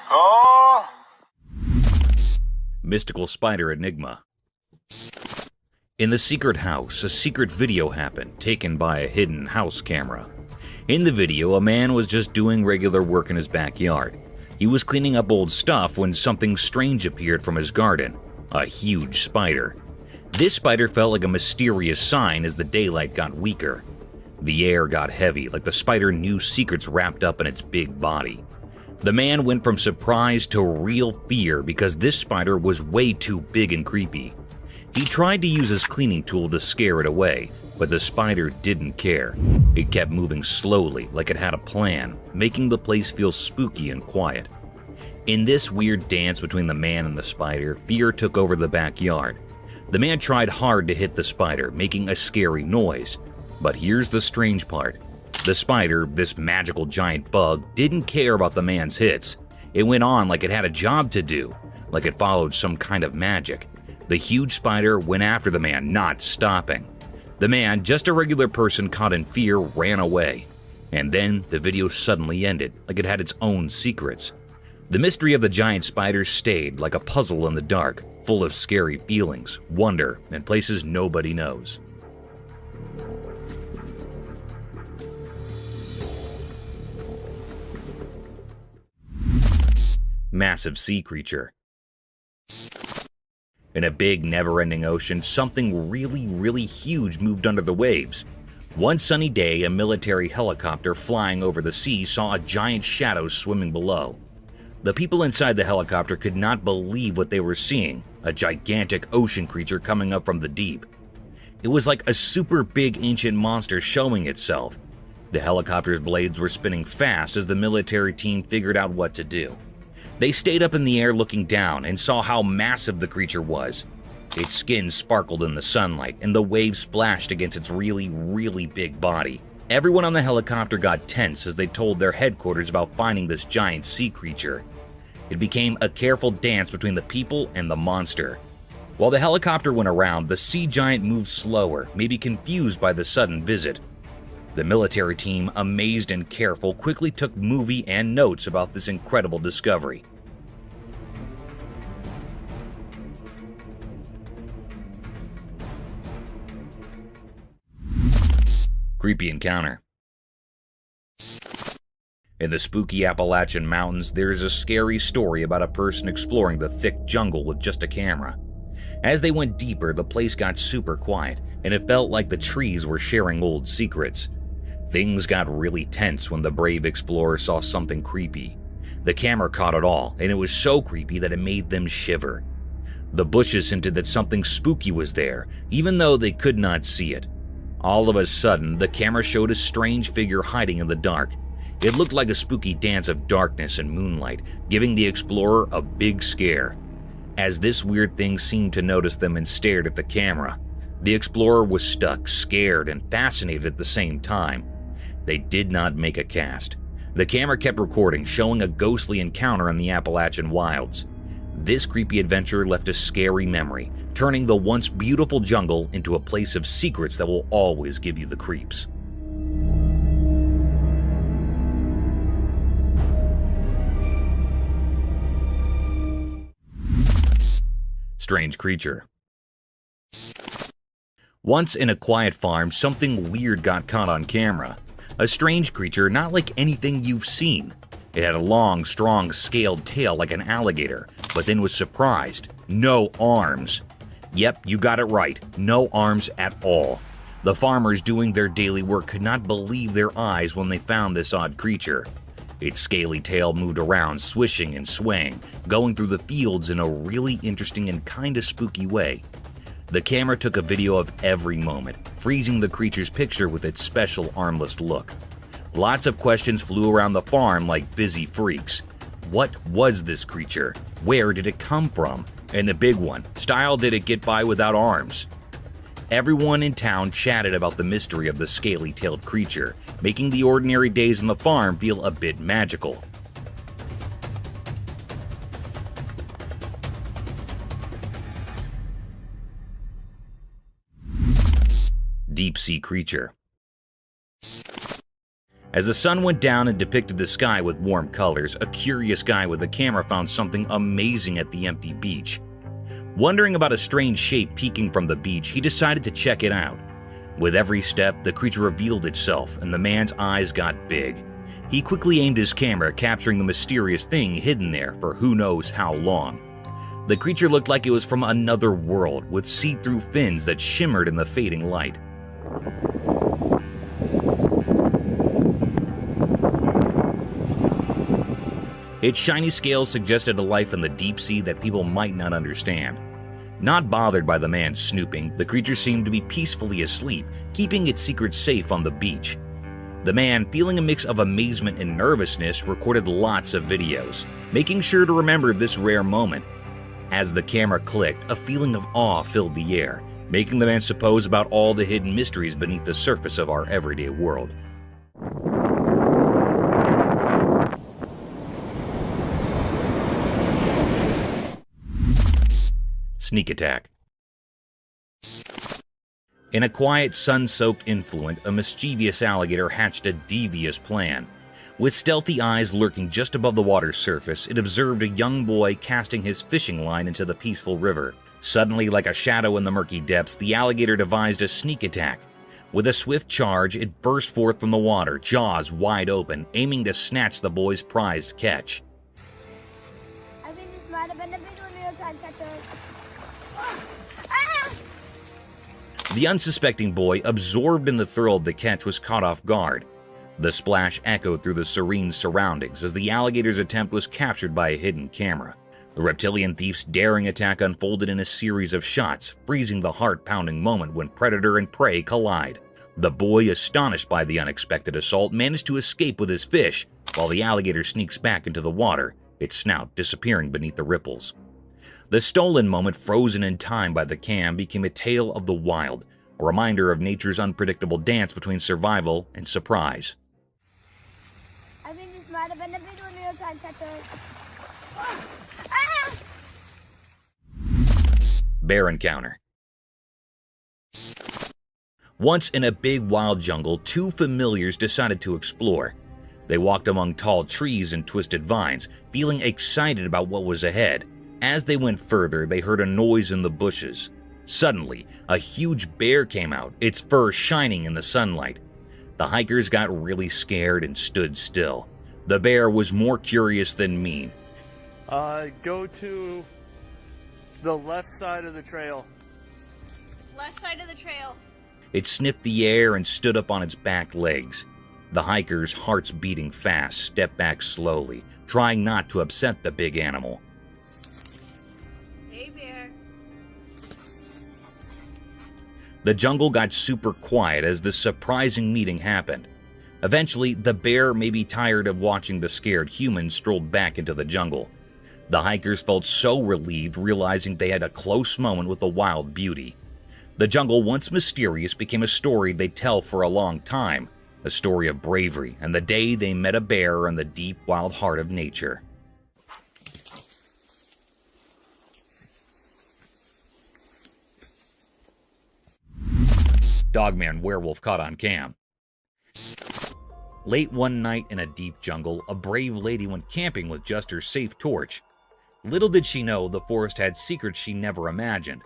Oh. Mystical spider enigma. In the secret house, a secret video happened, taken by a hidden house camera. In the video, a man was just doing regular work in his backyard. He was cleaning up old stuff when something strange appeared from his garden, a huge spider. This spider felt like a mysterious sign as the daylight got weaker. The air got heavy, like the spider knew secrets wrapped up in its big body. The man went from surprise to real fear because this spider was way too big and creepy. He tried to use his cleaning tool to scare it away, but the spider didn't care. It kept moving slowly, like it had a plan, making the place feel spooky and quiet. In this weird dance between the man and the spider, fear took over the backyard. The man tried hard to hit the spider, making a scary noise. But here's the strange part. The spider, this magical giant bug, didn't care about the man's hits. It went on like it had a job to do, like it followed some kind of magic. The huge spider went after the man, not stopping. The man, just a regular person caught in fear, ran away. And then the video suddenly ended, like it had its own secrets. The mystery of the giant spider stayed like a puzzle in the dark, full of scary feelings, wonder, and places nobody knows. Massive sea creature. In a big, never-ending ocean, something really huge moved under the waves. One sunny day, a military helicopter flying over the sea saw a giant shadow swimming below. The people inside the helicopter could not believe what they were seeing, a gigantic ocean creature coming up from the deep. It was like a super big ancient monster showing itself. The helicopter's blades were spinning fast as the military team figured out what to do. They stayed up in the air looking down and saw how massive the creature was. Its skin sparkled in the sunlight and the waves splashed against its really big body. Everyone on the helicopter got tense as they told their headquarters about finding this giant sea creature. It became a careful dance between the people and the monster. While the helicopter went around, the sea giant moved slower, maybe confused by the sudden visit. The military team, amazed and careful, quickly took movie and notes about this incredible discovery. Creepy encounter. In the spooky Appalachian Mountains, there is a scary story about a person exploring the thick jungle with just a camera. As they went deeper, the place got super quiet, and it felt like the trees were sharing old secrets. Things got really tense when the brave explorer saw something creepy. The camera caught it all, and it was so creepy that it made them shiver. The bushes hinted that something spooky was there, even though they could not see it. All of a sudden, the camera showed a strange figure hiding in the dark. It looked like a spooky dance of darkness and moonlight, giving the explorer a big scare. As this weird thing seemed to notice them and stared at the camera, the explorer was stuck, scared, and fascinated at the same time. They did not make a cast. The camera kept recording, showing a ghostly encounter in the Appalachian wilds. This creepy adventure left a scary memory, turning the once beautiful jungle into a place of secrets that will always give you the creeps. Strange creature. Once in a quiet farm, something weird got caught on camera. A strange creature not like anything you've seen. It had a long, strong, scaled tail like an alligator, but then was surprised. No arms. Yep, you got it right. No arms at all. The farmers doing their daily work could not believe their eyes when they found this odd creature. Its scaly tail moved around, swishing and swaying, going through the fields in a really interesting and kinda spooky way. The camera took a video of every moment, freezing the creature's picture with its special armless look. Lots of questions flew around the farm like busy freaks. What was this creature? Where did it come from? And the big one, style did it get by without arms? Everyone in town chatted about the mystery of the scaly-tailed creature, making the ordinary days on the farm feel a bit magical. Deep-sea creature. As the sun went down and depicted the sky with warm colors, a curious guy with a camera found something amazing at the empty beach. Wondering about a strange shape peeking from the beach, he decided to check it out. With every step, the creature revealed itself, and the man's eyes got big. He quickly aimed his camera, capturing the mysterious thing hidden there for who knows how long. The creature looked like it was from another world, with see-through fins that shimmered in the fading light. Its shiny scales suggested a life in the deep sea that people might not understand. Not bothered by the man snooping, the creature seemed to be peacefully asleep, keeping its secret safe on the beach. The man, feeling a mix of amazement and nervousness, recorded lots of videos, making sure to remember this rare moment. As the camera clicked, a feeling of awe filled the air, making the man suppose about all the hidden mysteries beneath the surface of our everyday world. Sneak attack. In a quiet, sun-soaked influent, a mischievous alligator hatched a devious plan. With stealthy eyes lurking just above the water's surface, it observed a young boy casting his fishing line into the peaceful river. Suddenly, like a shadow in the murky depths, the alligator devised a sneak attack. With a swift charge, it burst forth from the water, jaws wide open, aiming to snatch the boy's prized catch. The unsuspecting boy, absorbed in the thrill of the catch, was caught off guard. The splash echoed through the serene surroundings as the alligator's attempt was captured by a hidden camera. The reptilian thief's daring attack unfolded in a series of shots, freezing the heart-pounding moment when predator and prey collide. The boy, astonished by the unexpected assault, managed to escape with his fish, while the alligator sneaks back into the water, its snout disappearing beneath the ripples. The stolen moment, frozen in time by the cam, became a tale of the wild, a reminder of nature's unpredictable dance between survival and surprise. Bear encounter. Once in a big wild jungle, two familiars decided to explore. They walked among tall trees and twisted vines, feeling excited about what was ahead. As they went further, they heard a noise in the bushes. Suddenly, a huge bear came out, its fur shining in the sunlight. The hikers got really scared and stood still. The bear was more curious than mean. Go to the left side of the trail. Left side of the trail. It sniffed the air and stood up on its back legs. The hikers, hearts beating fast, stepped back slowly, trying not to upset the big animal. Hey, bear. The jungle got super quiet as this surprising meeting happened. Eventually, the bear, maybe tired of watching the scared humans, strolled back into the jungle. The hikers felt so relieved, realizing they had a close moment with the wild beauty. The jungle, once mysterious, became a story they'd tell for a long time, a story of bravery and the day they met a bear in the deep, wild heart of nature. Dogman werewolf caught on cam. Late one night in a deep jungle, a brave lady went camping with just her safe torch. Little did she know the forest had secrets she never imagined.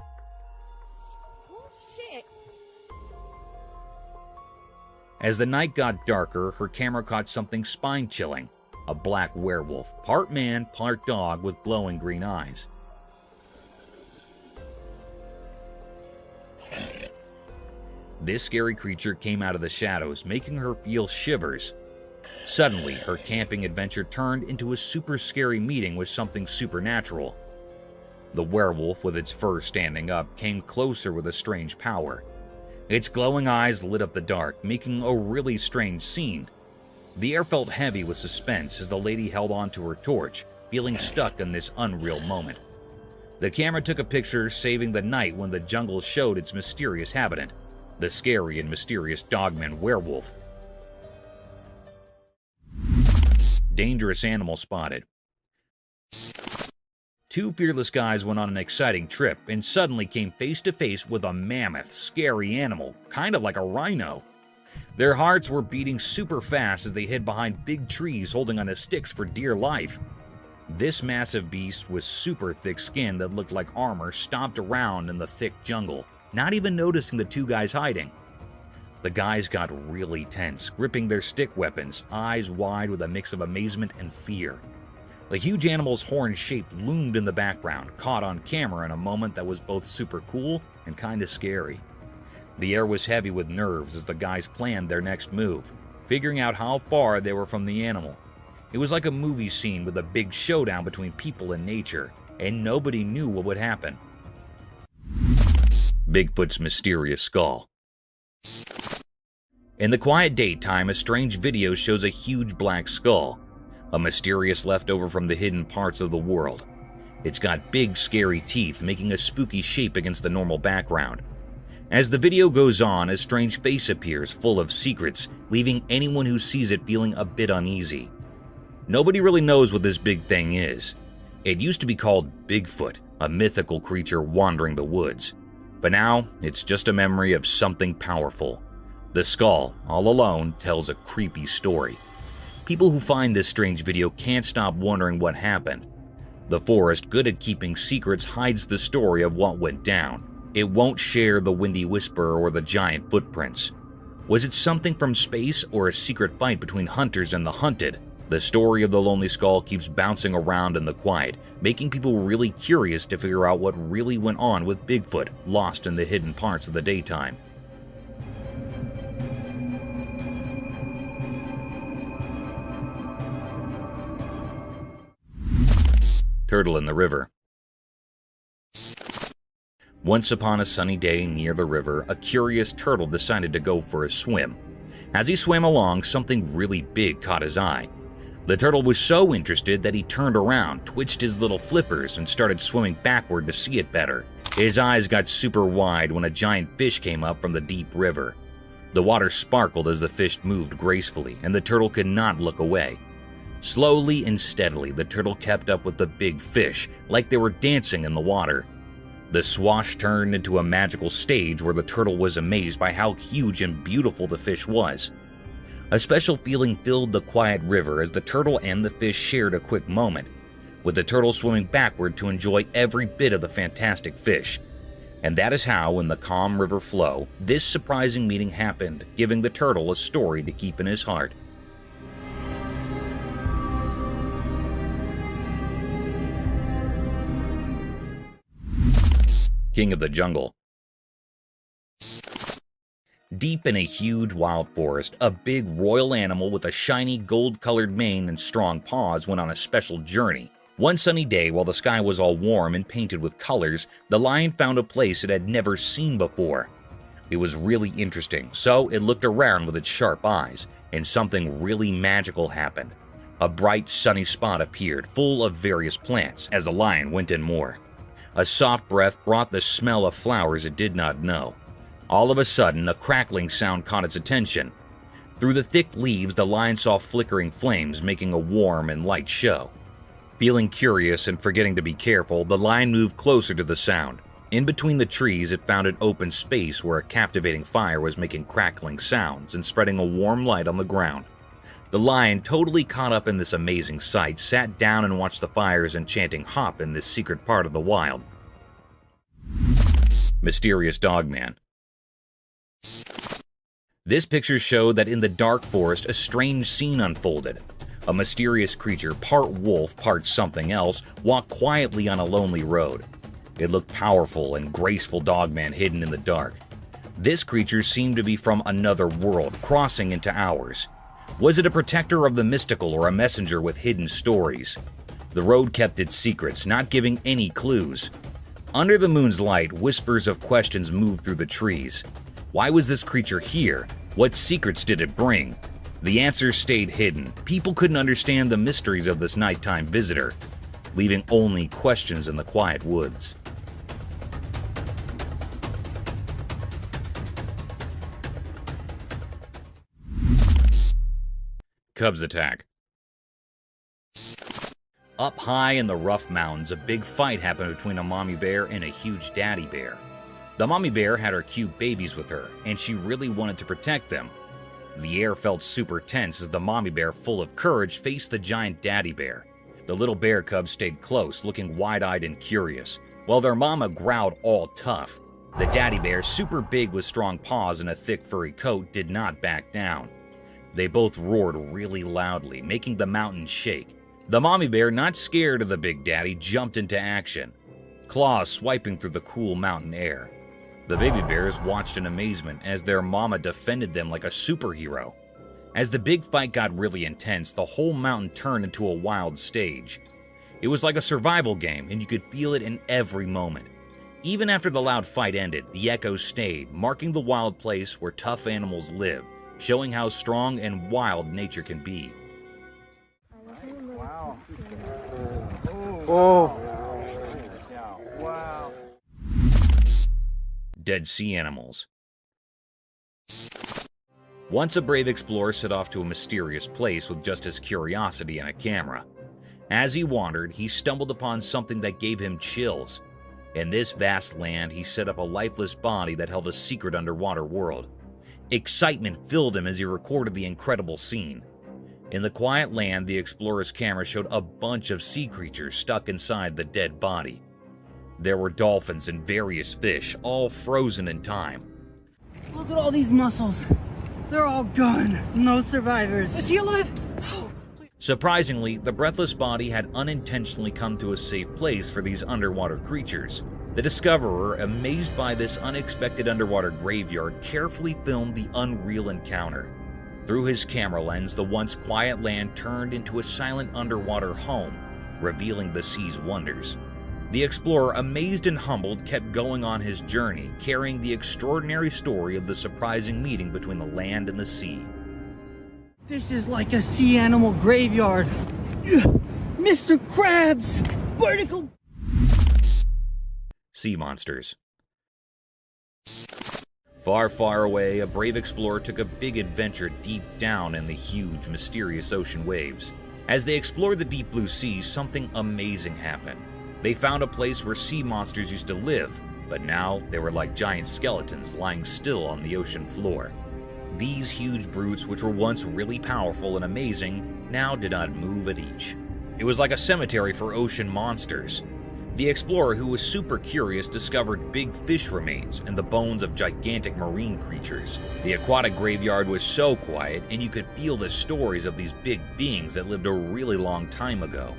As the night got darker, her camera caught something spine-chilling. A black werewolf, part man, part dog, with glowing green eyes. This scary creature came out of the shadows, making her feel shivers. Suddenly, her camping adventure turned into a super scary meeting with something supernatural. The werewolf, with its fur standing up, came closer with a strange power. Its glowing eyes lit up the dark, making a really strange scene. The air felt heavy with suspense as the lady held onto her torch, feeling stuck in this unreal moment. The camera took a picture, saving the night when the jungle showed its mysterious habitant, the scary and mysterious dogman werewolf. Dangerous animal spotted. Two fearless guys went on an exciting trip and suddenly came face to face with a mammoth, scary animal, kind of like a rhino. Their hearts were beating super fast as they hid behind big trees holding onto sticks for dear life. This massive beast with super thick skin that looked like armor stomped around in the thick jungle, not even noticing the two guys hiding. The guys got really tense, gripping their stick weapons, eyes wide with a mix of amazement and fear. The huge animal's horn shape loomed in the background, caught on camera in a moment that was both super cool and kinda scary. The air was heavy with nerves as the guys planned their next move, figuring out how far they were from the animal. It was like a movie scene with a big showdown between people and nature, and nobody knew what would happen. Bigfoot's mysterious skull. In the quiet daytime, a strange video shows a huge black skull, a mysterious leftover from the hidden parts of the world. It's got big, scary teeth, making a spooky shape against the normal background. As the video goes on, a strange face appears full of secrets, leaving anyone who sees it feeling a bit uneasy. Nobody really knows what this big thing is. It used to be called Bigfoot, a mythical creature wandering the woods. But now, it's just a memory of something powerful. The skull, all alone, tells a creepy story. People who find this strange video can't stop wondering what happened. The forest, good at keeping secrets, hides the story of what went down. It won't share the windy whisper or the giant footprints. Was it something from space or a secret fight between hunters and the hunted? The story of the lonely skull keeps bouncing around in the quiet, making people really curious to figure out what really went on with Bigfoot, lost in the hidden parts of the daytime. Turtle in the river. Once upon a sunny day near the river, a curious turtle decided to go for a swim. As he swam along, something really big caught his eye. The turtle was so interested that he turned around, twitched his little flippers, and started swimming backward to see it better. His eyes got super wide when a giant fish came up from the deep river. The water sparkled as the fish moved gracefully, and the turtle could not look away. Slowly and steadily, the turtle kept up with the big fish, like they were dancing in the water. The swash turned into a magical stage where the turtle was amazed by how huge and beautiful the fish was. A special feeling filled the quiet river as the turtle and the fish shared a quick moment, with the turtle swimming backward to enjoy every bit of the fantastic fish. And that is how, in the calm river flow, this surprising meeting happened, giving the turtle a story to keep in his heart. King of the jungle. Deep in a huge wild forest, a big royal animal with a shiny gold-colored mane and strong paws went on a special journey. One sunny day, while the sky was all warm and painted with colors, the lion found a place it had never seen before. It was really interesting, so it looked around with its sharp eyes, and something really magical happened. A bright, sunny spot appeared, full of various plants, as the lion went in more. A soft breath brought the smell of flowers it did not know. All of a sudden, a crackling sound caught its attention. Through the thick leaves, the lion saw flickering flames, making a warm and light show. Feeling curious and forgetting to be careful, the lion moved closer to the sound. In between the trees, it found an open space where a captivating fire was making crackling sounds and spreading a warm light on the ground. The lion, totally caught up in this amazing sight, sat down and watched the fire's enchanting hop in this secret part of the wild. Mysterious Dogman. This picture showed that in the dark forest, a strange scene unfolded. A mysterious creature, part wolf, part something else, walked quietly on a lonely road. It looked powerful and graceful dogman hidden in the dark. This creature seemed to be from another world, crossing into ours. Was it a protector of the mystical or a messenger with hidden stories? The road kept its secrets, not giving any clues. Under the moon's light, whispers of questions moved through the trees. Why was this creature here? What secrets did it bring? The answers stayed hidden. People couldn't understand the mysteries of this nighttime visitor, leaving only questions in the quiet woods. Cubs attack. Up high in the rough mountains, a big fight happened between a mommy bear and a huge daddy bear. The mommy bear had her cute babies with her, and she really wanted to protect them. The air felt super tense as the mommy bear, full of courage, faced the giant daddy bear. The little bear cubs stayed close, looking wide-eyed and curious, while their mama growled all tough. The daddy bear, super big with strong paws and a thick furry coat, did not back down. They both roared really loudly, making the mountain shake. The mommy bear, not scared of the big daddy, jumped into action, claws swiping through the cool mountain air. The baby bears watched in amazement as their mama defended them like a superhero. As the big fight got really intense, the whole mountain turned into a wild stage. It was like a survival game, and you could feel it in every moment. Even after the loud fight ended, the echoes stayed, marking the wild place where tough animals live, showing how strong and wild nature can be. Oh. Wow. Dead sea animals. Once a brave explorer set off to a mysterious place with just his curiosity and a camera. As he wandered, he stumbled upon something that gave him chills. In this vast land, he set up a lifeless body that held a secret underwater world. Excitement filled him as he recorded the incredible scene. In the quiet land, the explorer's camera showed a bunch of sea creatures stuck inside the dead body. There were dolphins and various fish, all frozen in time. Look at all these mussels. They're all gone. No survivors. Is he alive? Surprisingly, the breathless body had unintentionally come to a safe place for these underwater creatures. The discoverer, amazed by this unexpected underwater graveyard, carefully filmed the unreal encounter. Through his camera lens, the once quiet land turned into a silent underwater home, revealing the sea's wonders. The explorer, amazed and humbled, kept going on his journey, carrying the extraordinary story of the surprising meeting between the land and the sea. This is like a sea animal graveyard. Mr. Krabs! Vertical... Sea monsters. Far, far away, a brave explorer took a big adventure deep down in the huge, mysterious ocean waves. As they explored the deep blue sea, something amazing happened. They found a place where sea monsters used to live, but now they were like giant skeletons lying still on the ocean floor. These huge brutes, which were once really powerful and amazing, now did not move an inch. It was like a cemetery for ocean monsters. The explorer, who was super curious, discovered big fish remains and the bones of gigantic marine creatures. The aquatic graveyard was so quiet, and you could feel the stories of these big beings that lived a really long time ago.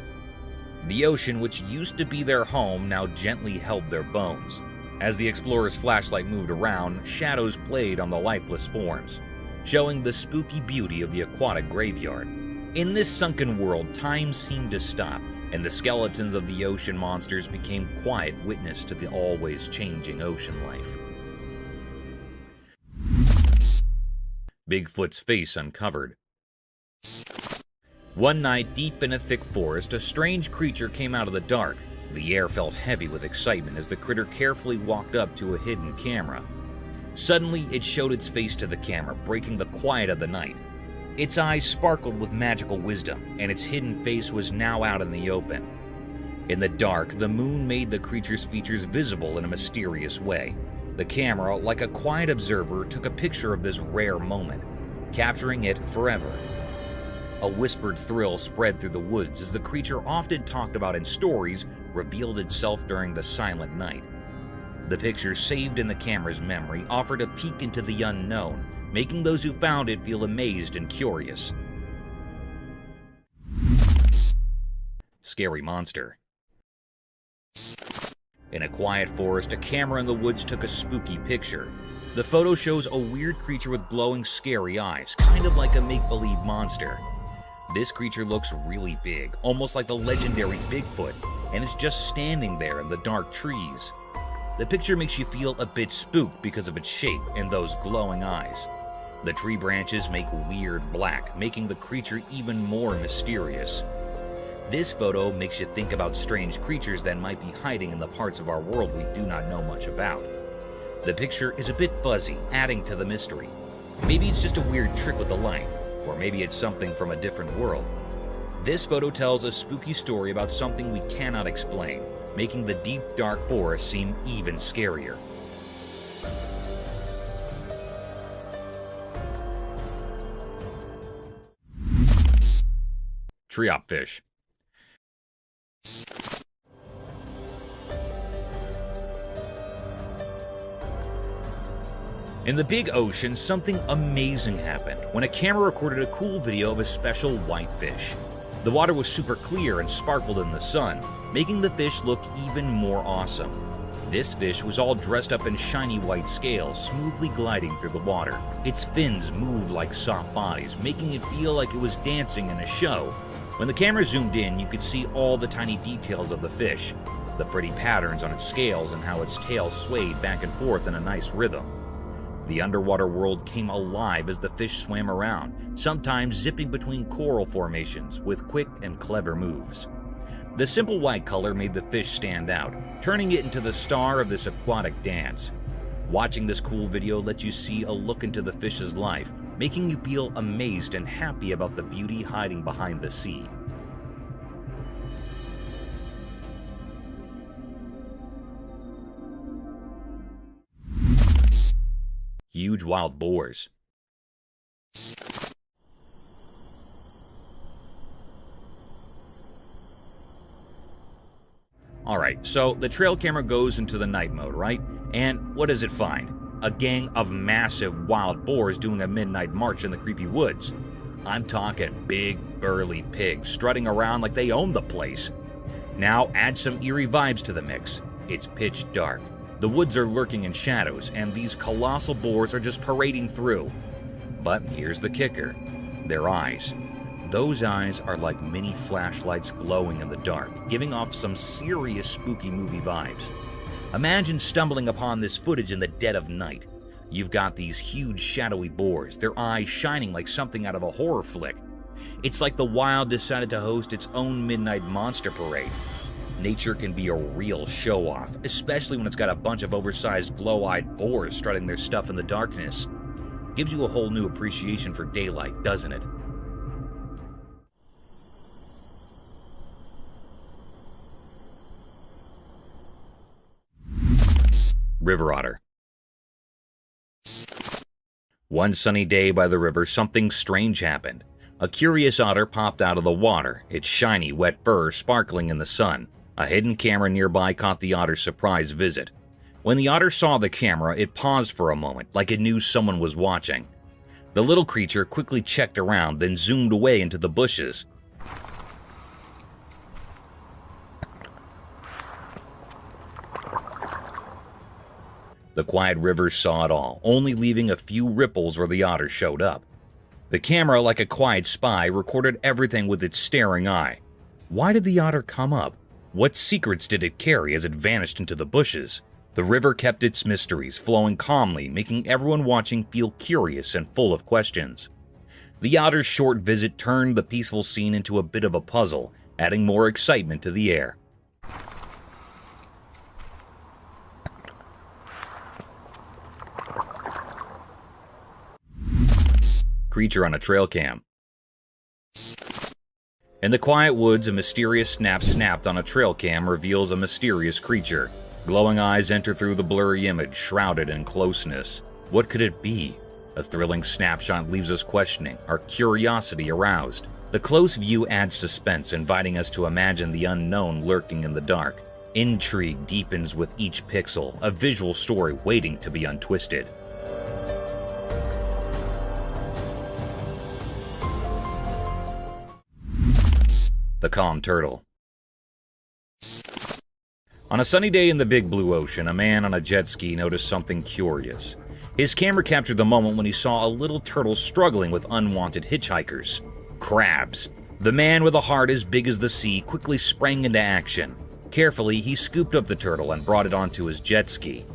The ocean, which used to be their home, now gently held their bones. As the explorer's flashlight moved around, shadows played on the lifeless forms, showing the spooky beauty of the aquatic graveyard. In this sunken world, time seemed to stop, and the skeletons of the ocean monsters became quiet witness to the always changing ocean life. Bigfoot's face uncovered. One night, deep in a thick forest, a strange creature came out of the dark. The air felt heavy with excitement as the critter carefully walked up to a hidden camera. Suddenly, it showed its face to the camera, breaking the quiet of the night. Its eyes sparkled with magical wisdom, and its hidden face was now out in the open. In the dark, the moon made the creature's features visible in a mysterious way. The camera, like a quiet observer, took a picture of this rare moment, capturing it forever. A whispered thrill spread through the woods as the creature often talked about in stories revealed itself during the silent night. The picture saved in the camera's memory offered a peek into the unknown, making those who found it feel amazed and curious. Scary monster. In a quiet forest, a camera in the woods took a spooky picture. The photo shows a weird creature with glowing, scary eyes, kind of like a make-believe monster. This creature looks really big, almost like the legendary Bigfoot, and is just standing there in the dark trees. The picture makes you feel a bit spooked because of its shape and those glowing eyes. The tree branches make weird black, making the creature even more mysterious. This photo makes you think about strange creatures that might be hiding in the parts of our world we do not know much about. The picture is a bit fuzzy, adding to the mystery. Maybe it's just a weird trick with the light, or maybe it's something from a different world. This photo tells a spooky story about something we cannot explain, making the deep, dark forest seem even scarier. Treopfish. In the big ocean, something amazing happened when a camera recorded a cool video of a special whitefish. The water was super clear and sparkled in the sun, making the fish look even more awesome. This fish was all dressed up in shiny white scales, smoothly gliding through the water. Its fins moved like soft bodies, making it feel like it was dancing in a show. When the camera zoomed in, you could see all the tiny details of the fish, the pretty patterns on its scales and how its tail swayed back and forth in a nice rhythm. The underwater world came alive as the fish swam around, sometimes zipping between coral formations with quick and clever moves. The simple white color made the fish stand out, turning it into the star of this aquatic dance. Watching this cool video lets you see a look into the fish's life, making you feel amazed and happy about the beauty hiding behind the sea. Huge wild boars. Alright, so the trail camera goes into the night mode, right? And what does it find? A gang of massive wild boars doing a midnight march in the creepy woods. I'm talking big, burly pigs strutting around like they own the place. Now add some eerie vibes to the mix. It's pitch dark. The woods are lurking in shadows, and these colossal boars are just parading through. But here's the kicker. Their eyes. Those eyes are like mini flashlights glowing in the dark, giving off some serious spooky movie vibes. Imagine stumbling upon this footage in the dead of night. You've got these huge shadowy boars, their eyes shining like something out of a horror flick. It's like the wild decided to host its own midnight monster parade. Nature can be a real show-off, especially when it's got a bunch of oversized glow-eyed boars strutting their stuff in the darkness. Gives you a whole new appreciation for daylight, doesn't it? River otter. One sunny day by the river, something strange happened. A curious otter popped out of the water, its shiny, wet fur sparkling in the sun. A hidden camera nearby caught the otter's surprise visit. When the otter saw the camera, it paused for a moment, like it knew someone was watching. The little creature quickly checked around, then zoomed away into the bushes. The quiet river saw it all, only leaving a few ripples where the otter showed up. The camera, like a quiet spy, recorded everything with its staring eye. Why did the otter come up? What secrets did it carry as it vanished into the bushes? The river kept its mysteries flowing calmly, making everyone watching feel curious and full of questions. The otter's short visit turned the peaceful scene into a bit of a puzzle, adding more excitement to the air. Creature on a trail cam. In the quiet woods, a mysterious snap snapped on a trail cam reveals a mysterious creature. Glowing eyes enter through the blurry image, shrouded in closeness. What could it be? A thrilling snapshot leaves us questioning, our curiosity aroused. The close view adds suspense, inviting us to imagine the unknown lurking in the dark. Intrigue deepens with each pixel, a visual story waiting to be untwisted. The calm turtle. On a sunny day in the big blue ocean, a man on a jet ski noticed something curious. His camera captured the moment when he saw a little turtle struggling with unwanted hitchhikers. Crabs. The man with a heart as big as the sea quickly sprang into action. Carefully, he scooped up the turtle and brought it onto his jet ski.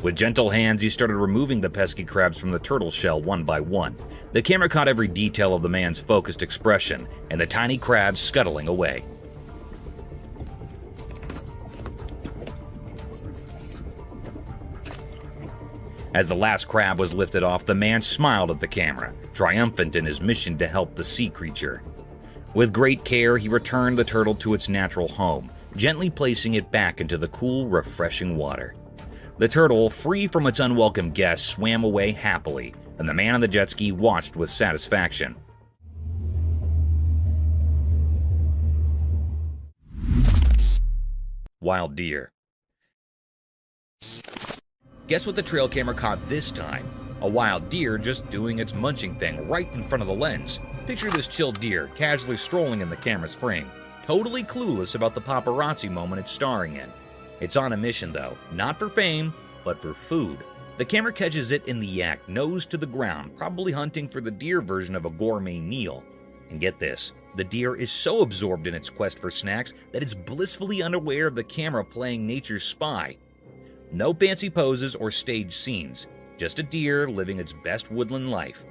With gentle hands, he started removing the pesky crabs from the turtle shell one by one. The camera caught every detail of the man's focused expression and the tiny crabs scuttling away. As the last crab was lifted off, the man smiled at the camera, triumphant in his mission to help the sea creature. With great care, he returned the turtle to its natural home, gently placing it back into the cool, refreshing water. The turtle, free from its unwelcome guests, swam away happily, and the man on the jet ski watched with satisfaction. Wild deer. Guess what the trail camera caught this time? A wild deer just doing its munching thing right in front of the lens. Picture this chill deer casually strolling in the camera's frame, totally clueless about the paparazzi moment it's starring in. It's on a mission though, not for fame, but for food. The camera catches it in the act, nose to the ground, probably hunting for the deer version of a gourmet meal. And get this, the deer is so absorbed in its quest for snacks that it's blissfully unaware of the camera playing nature's spy. No fancy poses or staged scenes, just a deer living its best woodland life.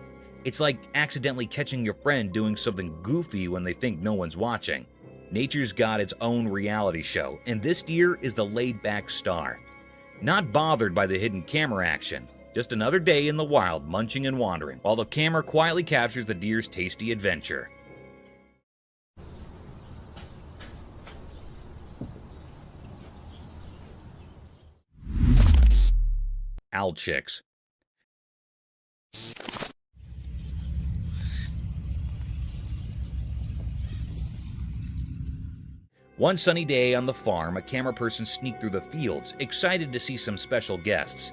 It's like accidentally catching your friend doing something goofy when they think no one's watching. Nature's got its own reality show, and this deer is the laid-back star. Not bothered by the hidden camera action, just another day in the wild munching and wandering, while the camera quietly captures the deer's tasty adventure. Owl chicks. One sunny day on the farm, a camera person sneaked through the fields, excited to see some special guests.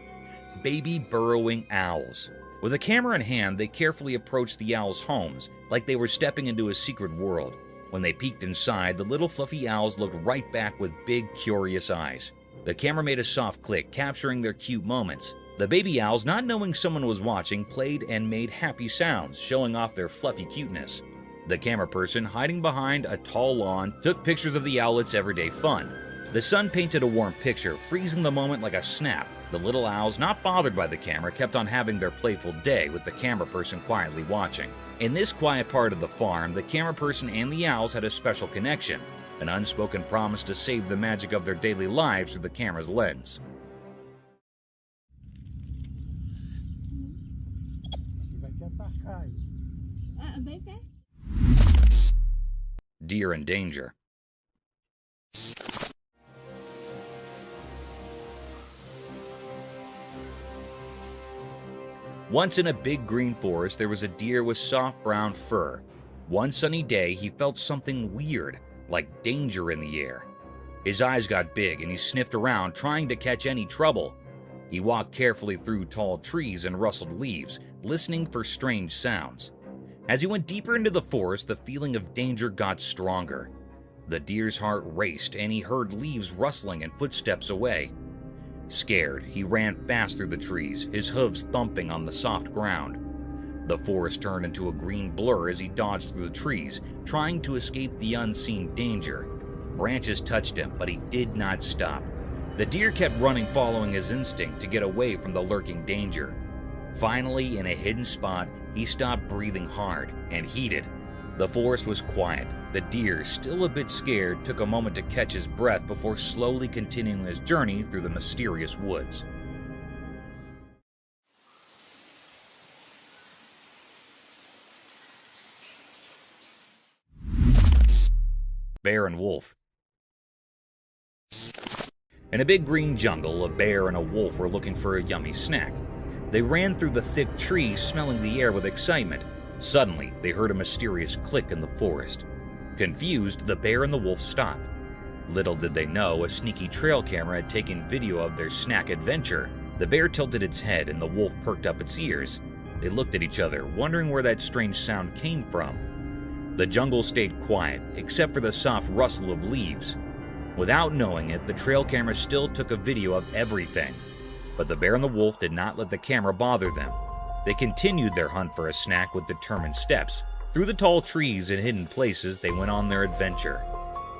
Baby burrowing owls. With a camera in hand, they carefully approached the owls' homes, like they were stepping into a secret world. When they peeked inside, the little fluffy owls looked right back with big, curious eyes. The camera made a soft click, capturing their cute moments. The baby owls, not knowing someone was watching, played and made happy sounds, showing off their fluffy cuteness. The camera person, hiding behind a tall lawn, took pictures of the owlets' everyday fun. The sun painted a warm picture, freezing the moment like a snap. The little owls, not bothered by the camera, kept on having their playful day with the camera person quietly watching. In this quiet part of the farm, the camera person and the owls had a special connection, an unspoken promise to save the magic of their daily lives through the camera's lens. Deer in danger. Once in a big green forest, there was a deer with soft brown fur. One sunny day, he felt something weird, like danger in the air. His eyes got big and he sniffed around, trying to catch any trouble. He walked carefully through tall trees and rustled leaves, listening for strange sounds. As he went deeper into the forest, the feeling of danger got stronger. The deer's heart raced and he heard leaves rustling and footsteps away. Scared, he ran fast through the trees, his hooves thumping on the soft ground. The forest turned into a green blur as he dodged through the trees, trying to escape the unseen danger. Branches touched him, but he did not stop. The deer kept running, following his instinct to get away from the lurking danger. Finally, in a hidden spot, he stopped breathing hard and heated. The forest was quiet. The deer, still a bit scared, took a moment to catch his breath before slowly continuing his journey through the mysterious woods. Bear and wolf. In a big green jungle, a bear and a wolf were looking for a yummy snack. They ran through the thick trees, smelling the air with excitement. Suddenly, they heard a mysterious click in the forest. Confused, the bear and the wolf stopped. Little did they know, a sneaky trail camera had taken video of their snack adventure. The bear tilted its head and the wolf perked up its ears. They looked at each other, wondering where that strange sound came from. The jungle stayed quiet, except for the soft rustle of leaves. Without knowing it, the trail camera still took a video of everything. But the bear and the wolf did not let the camera bother them. They continued their hunt for a snack with determined steps. Through the tall trees and hidden places, they went on their adventure.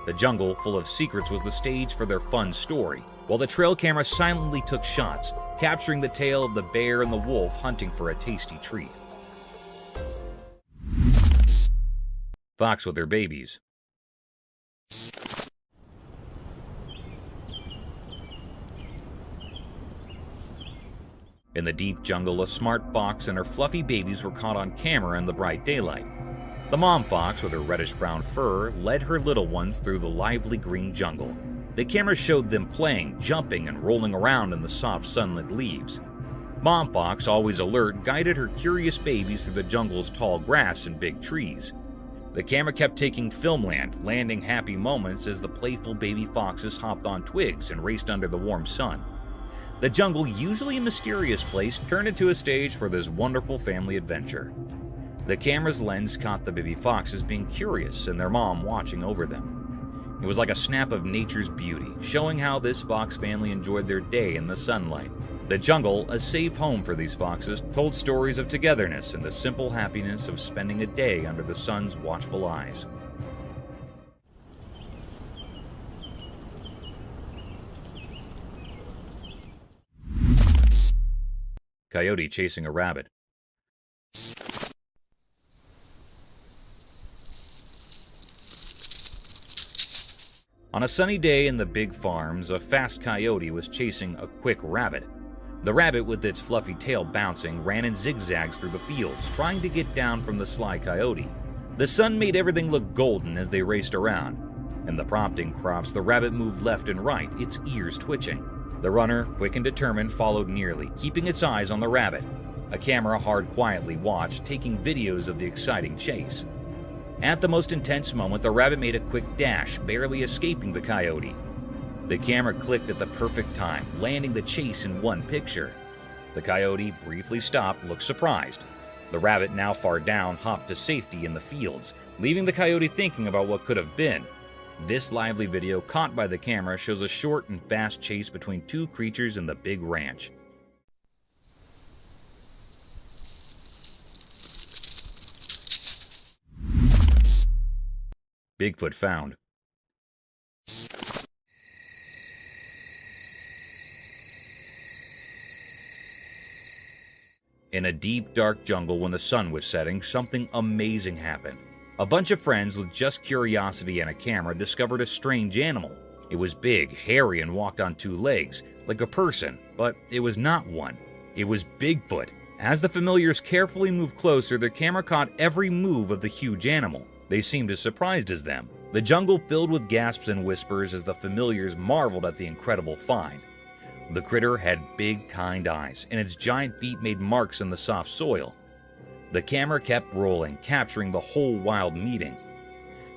The jungle, full of secrets, was the stage for their fun story, while the trail camera silently took shots, capturing the tale of the bear and the wolf hunting for a tasty treat. Fox with their babies. In the deep jungle, a smart fox and her fluffy babies were caught on camera in the bright daylight. The mom fox, with her reddish-brown fur, led her little ones through the lively green jungle. The camera showed them playing, jumping, and rolling around in the soft sunlit leaves. Mom fox, always alert, guided her curious babies through the jungle's tall grass and big trees. The camera kept taking filmland, landing happy moments as the playful baby foxes hopped on twigs and raced under the warm sun. The jungle, usually a mysterious place, turned into a stage for this wonderful family adventure. The camera's lens caught the baby foxes being curious and their mom watching over them. It was like a snap of nature's beauty, showing how this fox family enjoyed their day in the sunlight. The jungle, a safe home for these foxes, told stories of togetherness and the simple happiness of spending a day under the sun's watchful eyes. Coyote chasing a rabbit. On a sunny day in the big farms, a fast coyote was chasing a quick rabbit. The rabbit, with its fluffy tail bouncing, ran in zigzags through the fields, trying to get down from the sly coyote. The sun made everything look golden as they raced around. In the prompting crops, the rabbit moved left and right, its ears twitching. The runner, quick and determined, followed nearly, keeping its eyes on the rabbit. A camera hard quietly watched, taking videos of the exciting chase. At the most intense moment, the rabbit made a quick dash, barely escaping the coyote. The camera clicked at the perfect time, landing the chase in one picture. The coyote briefly stopped, looked surprised. The rabbit, now far down, hopped to safety in the fields, leaving the coyote thinking about what could have been. This lively video, caught by the camera, shows a short and fast chase between two creatures in the big ranch. Bigfoot found. In a deep, dark jungle when the sun was setting, something amazing happened. A bunch of friends with just curiosity and a camera discovered a strange animal. It was big, hairy, and walked on two legs, like a person, but it was not one. It was Bigfoot. As the familiars carefully moved closer, the camera caught every move of the huge animal. They seemed as surprised as them. The jungle filled with gasps and whispers as the familiars marveled at the incredible find. The critter had big, kind eyes, and its giant feet made marks in the soft soil. The camera kept rolling, capturing the whole wild meeting.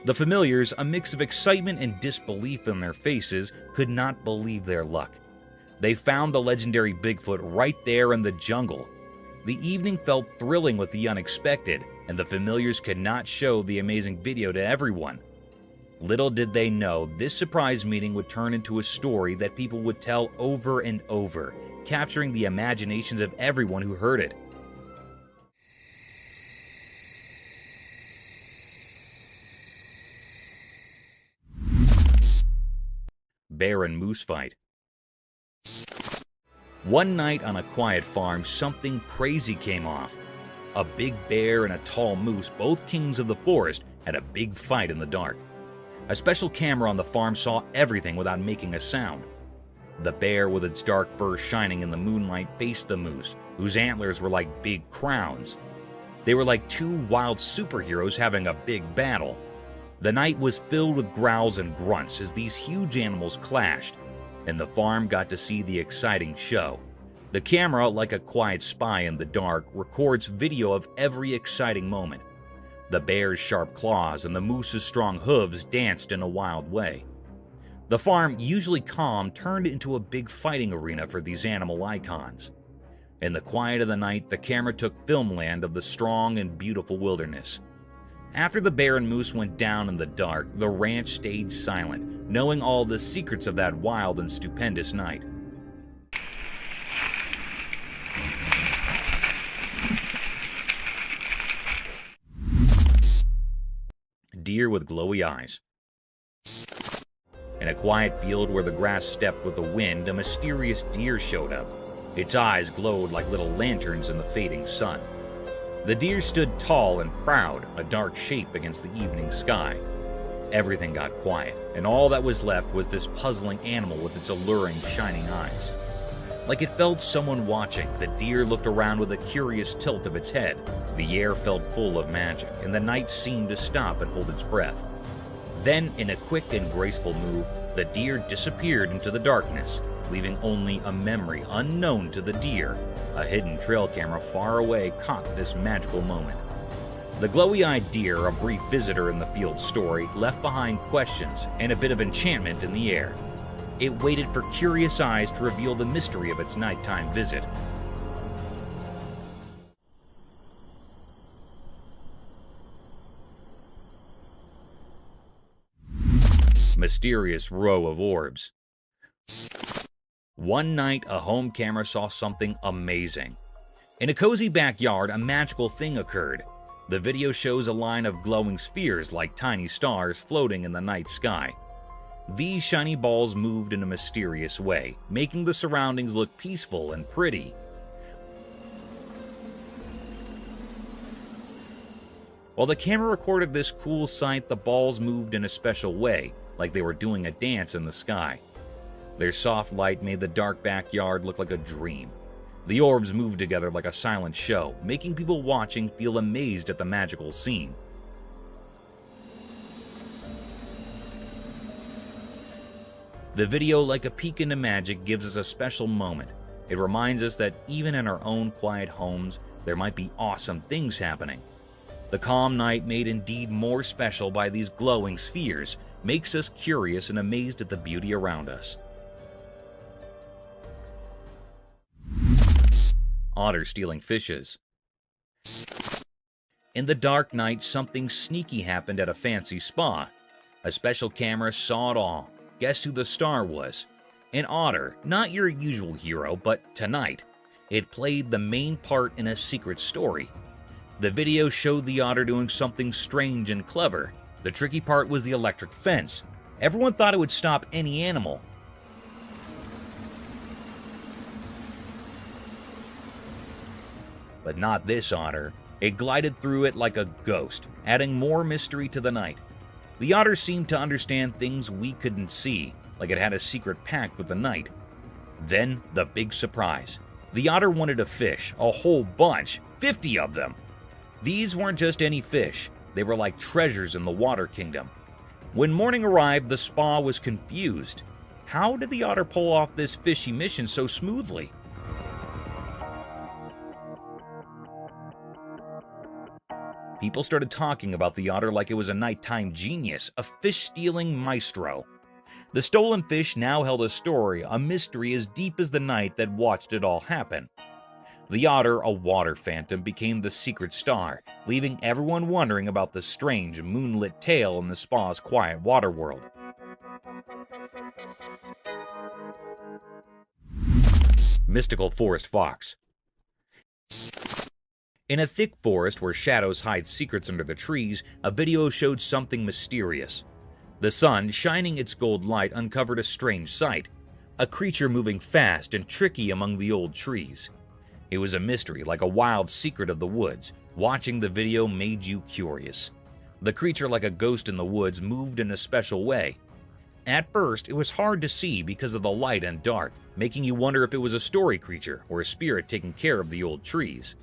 The familiars, a mix of excitement and disbelief in their faces, could not believe their luck. They found the legendary Bigfoot right there in the jungle. The evening felt thrilling with the unexpected, and the familiars could not show the amazing video to everyone. Little did they know, this surprise meeting would turn into a story that people would tell over and over, capturing the imaginations of everyone who heard it. Bear and moose fight. One night on a quiet farm, something crazy came off. A big bear and a tall moose, both kings of the forest, had a big fight in the dark. A special camera on the farm saw everything without making a sound. The bear, with its dark fur shining in the moonlight, faced the moose, whose antlers were like big crowns. They were like two wild superheroes having a big battle. The night was filled with growls and grunts as these huge animals clashed, and the farm got to see the exciting show. The camera, like a quiet spy in the dark, records video of every exciting moment. The bear's sharp claws and the moose's strong hooves danced in a wild way. The farm, usually calm, turned into a big fighting arena for these animal icons. In the quiet of the night, the camera took filmland of the strong and beautiful wilderness. After the bear and moose went down in the dark, the ranch stayed silent, knowing all the secrets of that wild and stupendous night. deer with glowy eyes. In a quiet field where the grass stepped with the wind, a mysterious deer showed up. Its eyes glowed like little lanterns in the fading sun. The deer stood tall and proud, a dark shape against the evening sky. Everything got quiet, and all that was left was this puzzling animal with its alluring, shining eyes. Like it felt someone watching, the deer looked around with a curious tilt of its head. The air felt full of magic, and the night seemed to stop and hold its breath. Then, in a quick and graceful move, the deer disappeared into the darkness, leaving only a memory unknown to the deer. A hidden trail camera far away caught this magical moment. The glowy-eyed deer, a brief visitor in the field story, left behind questions and a bit of enchantment in the air. It waited for curious eyes to reveal the mystery of its nighttime visit. Mysterious row of orbs. One night, a home camera saw something amazing. In a cozy backyard, a magical thing occurred. The video shows a line of glowing spheres like tiny stars floating in the night sky. These shiny balls moved in a mysterious way, making the surroundings look peaceful and pretty. While the camera recorded this cool sight, the balls moved in a special way, like they were doing a dance in the sky. Their soft light made the dark backyard look like a dream. The orbs moved together like a silent show, making people watching feel amazed at the magical scene. The video, like a peek into magic, gives us a special moment. It reminds us that even in our own quiet homes, there might be awesome things happening. The calm night, made indeed more special by these glowing spheres, makes us curious and amazed at the beauty around us. Otter stealing fishes. In the dark night, something sneaky happened at a fancy spa. A special camera saw it all. Guess who the star was? An otter, not your usual hero, but tonight, it played the main part in a secret story. The video showed the otter doing something strange and clever. The tricky part was the electric fence. Everyone thought it would stop any animal. But not this otter. It glided through it like a ghost, adding more mystery to the night. The otter seemed to understand things we couldn't see, like it had a secret pact with the night. Then, the big surprise. The otter wanted a fish, a whole bunch, 50 of them. These weren't just any fish, they were like treasures in the water kingdom. When morning arrived, the spa was confused. How did the otter pull off this fishy mission so smoothly? People started talking about the otter like it was a nighttime genius, a fish-stealing maestro. The stolen fish now held a story, a mystery as deep as the night that watched it all happen. The otter, a water phantom, became the secret star, leaving everyone wondering about the strange, moonlit tale in the spa's quiet water world. Mystical forest fox. In a thick forest where shadows hide secrets under the trees, a video showed something mysterious. The sun, shining its gold light, uncovered a strange sight. A creature moving fast and tricky among the old trees. It was a mystery, like a wild secret of the woods. Watching the video made you curious. The creature, like a ghost in the woods, moved in a special way. At first, it was hard to see because of the light and dark, making you wonder if it was a story creature or a spirit taking care of the old trees.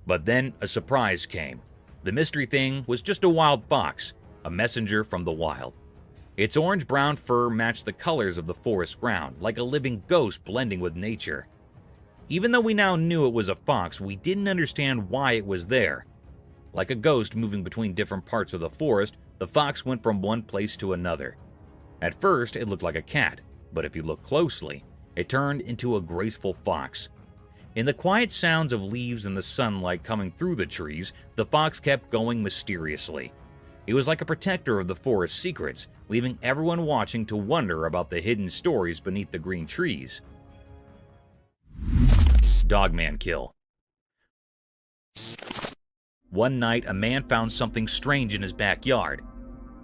But then a surprise came. The mystery thing was just a wild fox, a messenger from the wild. Its orange-brown fur matched the colors of the forest ground, like a living ghost blending with nature. Even though we now knew it was a fox, we didn't understand why it was there. Like a ghost moving between different parts of the forest, the fox went from one place to another. At first, it looked like a cat, but if you look closely, it turned into a graceful fox. In the quiet sounds of leaves and the sunlight coming through the trees, the fox kept going mysteriously. It was like a protector of the forest's secrets, leaving everyone watching to wonder about the hidden stories beneath the green trees. Dogman kill. One night, a man found something strange in his backyard.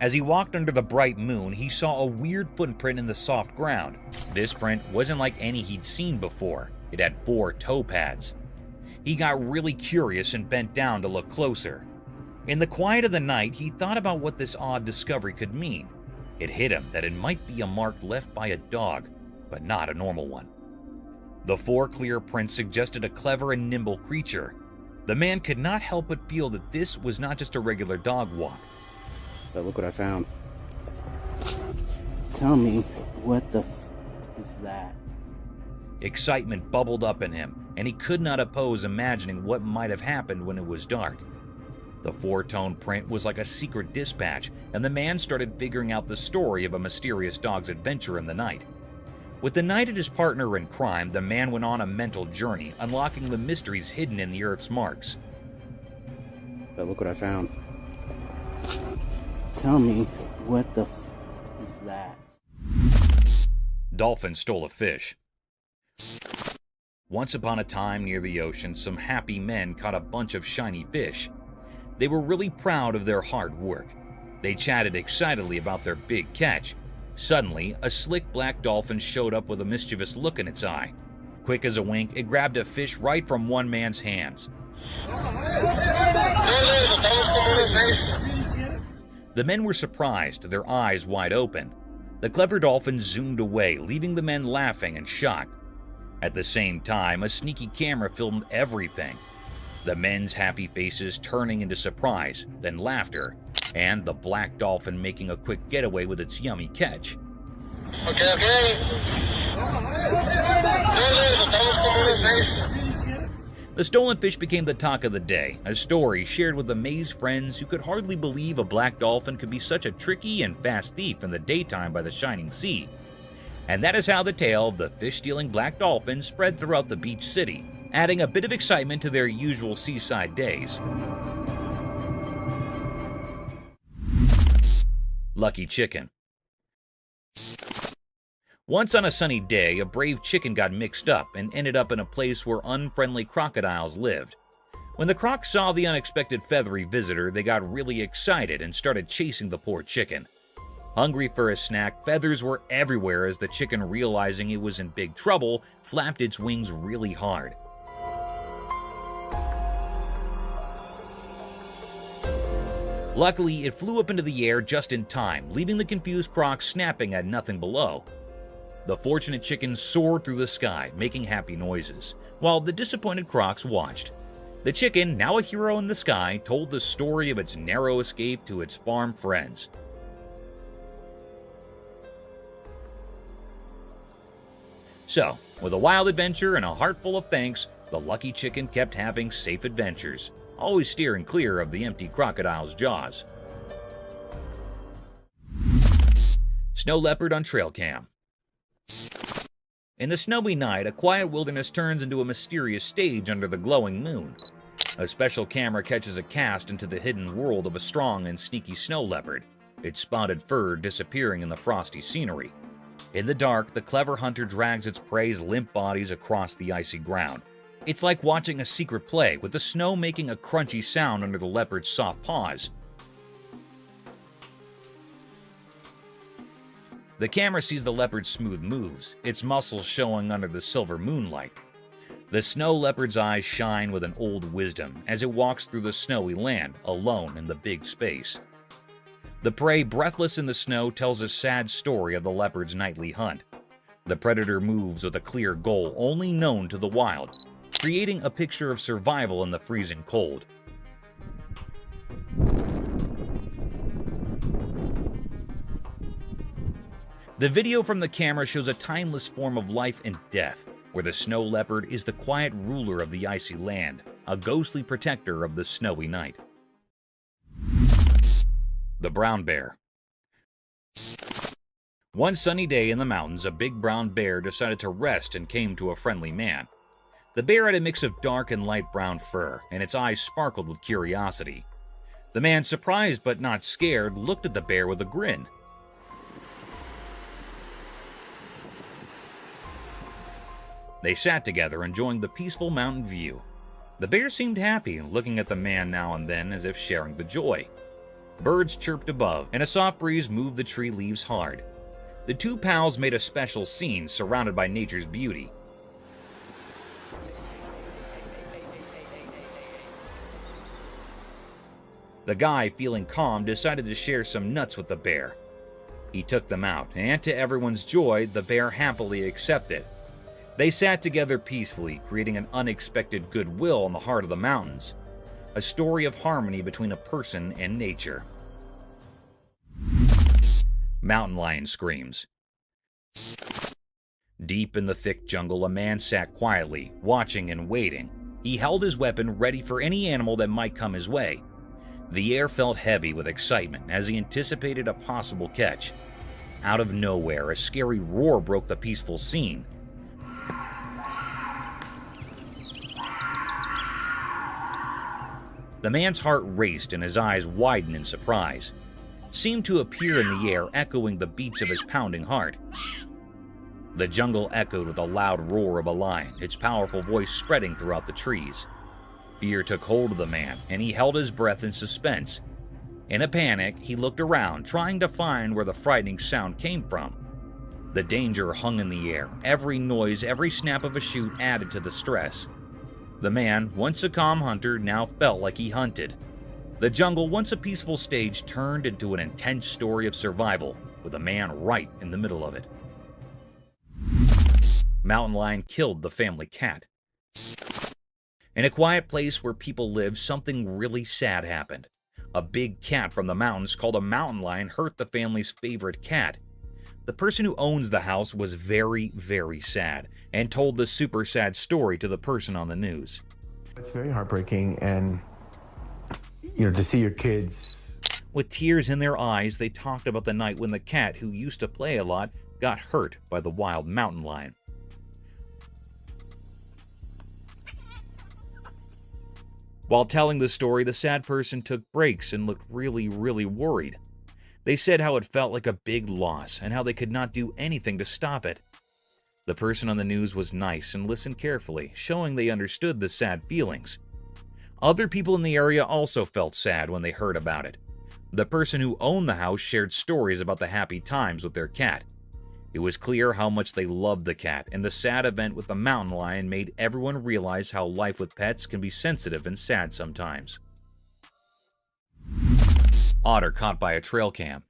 As he walked under the bright moon, he saw a weird footprint in the soft ground. This print wasn't like any he'd seen before. It had 4 toe pads. He got really curious and bent down to look closer. In the quiet of the night, he thought about what this odd discovery could mean. It hit him that it might be a mark left by a dog, but not a normal one. The 4 clear prints suggested a clever and nimble creature. The man could not help but feel that this was not just a regular dog walk. But look what I found. Tell me, what the is that? Excitement bubbled up in him, and he could not oppose imagining what might have happened when it was dark. The 4-tone print was like a secret dispatch, and the man started figuring out the story of a mysterious dog's adventure in the night. With the knight as his partner in crime, the man went on a mental journey, unlocking the mysteries hidden in the Earth's marks. But look what I found. Tell me, what the is that? Dolphin stole a fish. Once upon a time near the ocean, some happy men caught a bunch of shiny fish. They were really proud of their hard work. They chatted excitedly about their big catch. Suddenly, a slick black dolphin showed up with a mischievous look in its eye. Quick as a wink, it grabbed a fish right from one man's hands. The men were surprised, their eyes wide open. The clever dolphin zoomed away, leaving the men laughing and shocked. At the same time, a sneaky camera filmed everything. The men's happy faces turning into surprise, then laughter, and the black dolphin making a quick getaway with its yummy catch. Okay. The stolen fish became the talk of the day, a story shared with amazed friends who could hardly believe a black dolphin could be such a tricky and fast thief in the daytime by the shining sea. And that is how the tale of the fish-stealing black dolphin spread throughout the beach city, adding a bit of excitement to their usual seaside days. Lucky chicken. Once on a sunny day, a brave chicken got mixed up and ended up in a place where unfriendly crocodiles lived. When the crocs saw the unexpected feathery visitor, they got really excited and started chasing the poor chicken. Hungry for a snack, feathers were everywhere as the chicken, realizing it was in big trouble, flapped its wings really hard. Luckily, it flew up into the air just in time, leaving the confused crocs snapping at nothing below. The fortunate chicken soared through the sky, making happy noises, while the disappointed crocs watched. The chicken, now a hero in the sky, told the story of its narrow escape to its farm friends. So, with a wild adventure and a heart full of thanks, the lucky chicken kept having safe adventures, always steering clear of the empty crocodile's jaws. Snow leopard on trail cam. In the snowy night, a quiet wilderness turns into a mysterious stage under the glowing moon. A special camera catches a cast into the hidden world of a strong and sneaky snow leopard, its spotted fur disappearing in the frosty scenery. In the dark, the clever hunter drags its prey's limp bodies across the icy ground. It's like watching a secret play, with the snow making a crunchy sound under the leopard's soft paws. The camera sees the leopard's smooth moves, its muscles showing under the silver moonlight. The snow leopard's eyes shine with an old wisdom as it walks through the snowy land, alone in the big space. The prey, breathless in the snow, tells a sad story of the leopard's nightly hunt. The predator moves with a clear goal only known to the wild, creating a picture of survival in the freezing cold. The video from the camera shows a timeless form of life and death, where the snow leopard is the quiet ruler of the icy land, a ghostly protector of the snowy night. The brown bear. One sunny day in the mountains, a big brown bear decided to rest and came to a friendly man. The bear had a mix of dark and light brown fur, and its eyes sparkled with curiosity. The man, surprised but not scared, looked at the bear with a grin. They sat together, enjoying the peaceful mountain view. The bear seemed happy, looking at the man now and then as if sharing the joy. Birds chirped above, and a soft breeze moved the tree leaves hard. The two pals made a special scene surrounded by nature's beauty. The guy, feeling calm, decided to share some nuts with the bear. He took them out, and to everyone's joy, the bear happily accepted. They sat together peacefully, creating an unexpected goodwill in the heart of the mountains. A story of harmony between a person and nature. Mountain lion screams. Deep in the thick jungle, a man sat quietly, watching and waiting. He held his weapon ready for any animal that might come his way. The air felt heavy with excitement as he anticipated a possible catch. Out of nowhere, a scary roar broke the peaceful scene. The man's heart raced and his eyes widened in surprise. Seemed to appear in the air, echoing the beats of his pounding heart. The jungle echoed with a loud roar of a lion, its powerful voice spreading throughout the trees. Fear took hold of the man, and he held his breath in suspense. In a panic, he looked around, trying to find where the frightening sound came from. The danger hung in the air. Every noise, every snap of a shoot added to the stress. The man, once a calm hunter, now felt like he hunted. The jungle, once a peaceful stage, turned into an intense story of survival, with a man right in the middle of it. Mountain lion killed the family cat. In a quiet place where people live, something really sad happened. A big cat from the mountains called a mountain lion hurt the family's favorite cat. The person who owns the house was very, very sad and told the super sad story to the person on the news. It's very heartbreaking, and to see your kids. With tears in their eyes, they talked about the night when the cat, who used to play a lot, got hurt by the wild mountain lion. While telling the story, the sad person took breaks and looked really, really worried. They said how it felt like a big loss and how they could not do anything to stop it. The person on the news was nice and listened carefully, showing they understood the sad feelings. Other people in the area also felt sad when they heard about it. The person who owned the house shared stories about the happy times with their cat. It was clear how much they loved the cat, and the sad event with the mountain lion made everyone realize how life with pets can be sensitive and sad sometimes. Otter caught by a trail cam.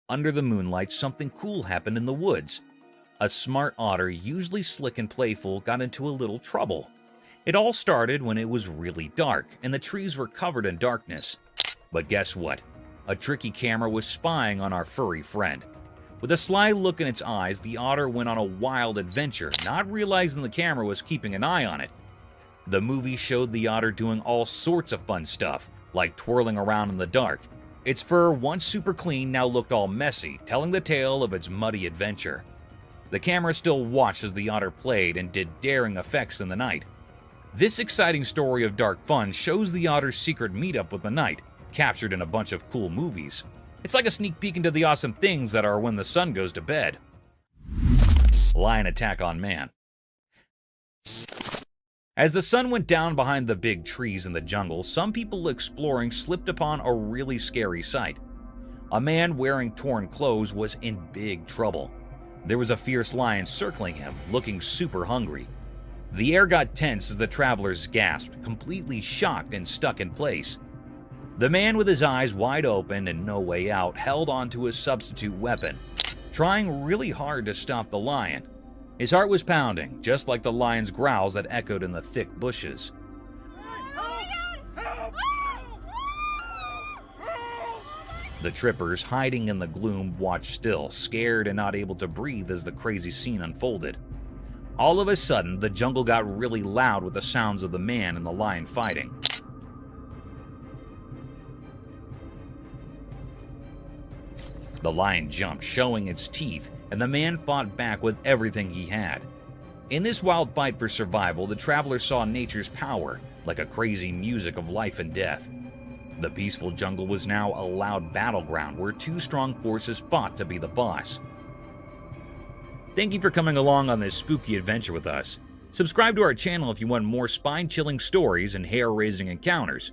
Under the moonlight, something cool happened in the woods. A smart otter, usually slick and playful, got into a little trouble. It all started when it was really dark, and the trees were covered in darkness. But guess what? A tricky camera was spying on our furry friend. With a sly look in its eyes, the otter went on a wild adventure, not realizing the camera was keeping an eye on it. The movie showed the otter doing all sorts of fun stuff, like twirling around in the dark. Its fur, once super clean, now looked all messy, telling the tale of its muddy adventure. The camera still watched as the otter played and did daring effects in the night. This exciting story of dark fun shows the otter's secret meetup with the night, captured in a bunch of cool movies. It's like a sneak peek into the awesome things that are when the sun goes to bed. Lion attack on man. As the sun went down behind the big trees in the jungle, some people exploring slipped upon a really scary sight. A man wearing torn clothes was in big trouble. There was a fierce lion circling him, looking super hungry. The air got tense as the travelers gasped, completely shocked and stuck in place. The man with his eyes wide open and no way out held onto his substitute weapon, trying really hard to stop the lion. His heart was pounding, just like the lion's growls that echoed in the thick bushes. The trippers, hiding in the gloom, watched still, scared and not able to breathe as the crazy scene unfolded. All of a sudden, the jungle got really loud with the sounds of the man and the lion fighting. The lion jumped, showing its teeth, and the man fought back with everything he had. In this wild fight for survival, the traveler saw nature's power, like a crazy music of life and death. The peaceful jungle was now a loud battleground where two strong forces fought to be the boss. Thank you for coming along on this spooky adventure with us. Subscribe to our channel if you want more spine-chilling stories and hair-raising encounters.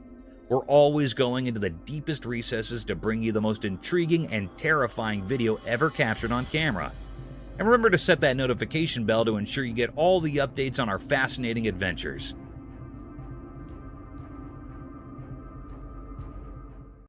We're always going into the deepest recesses to bring you the most intriguing and terrifying video ever captured on camera. And remember to set that notification bell to ensure you get all the updates on our fascinating adventures.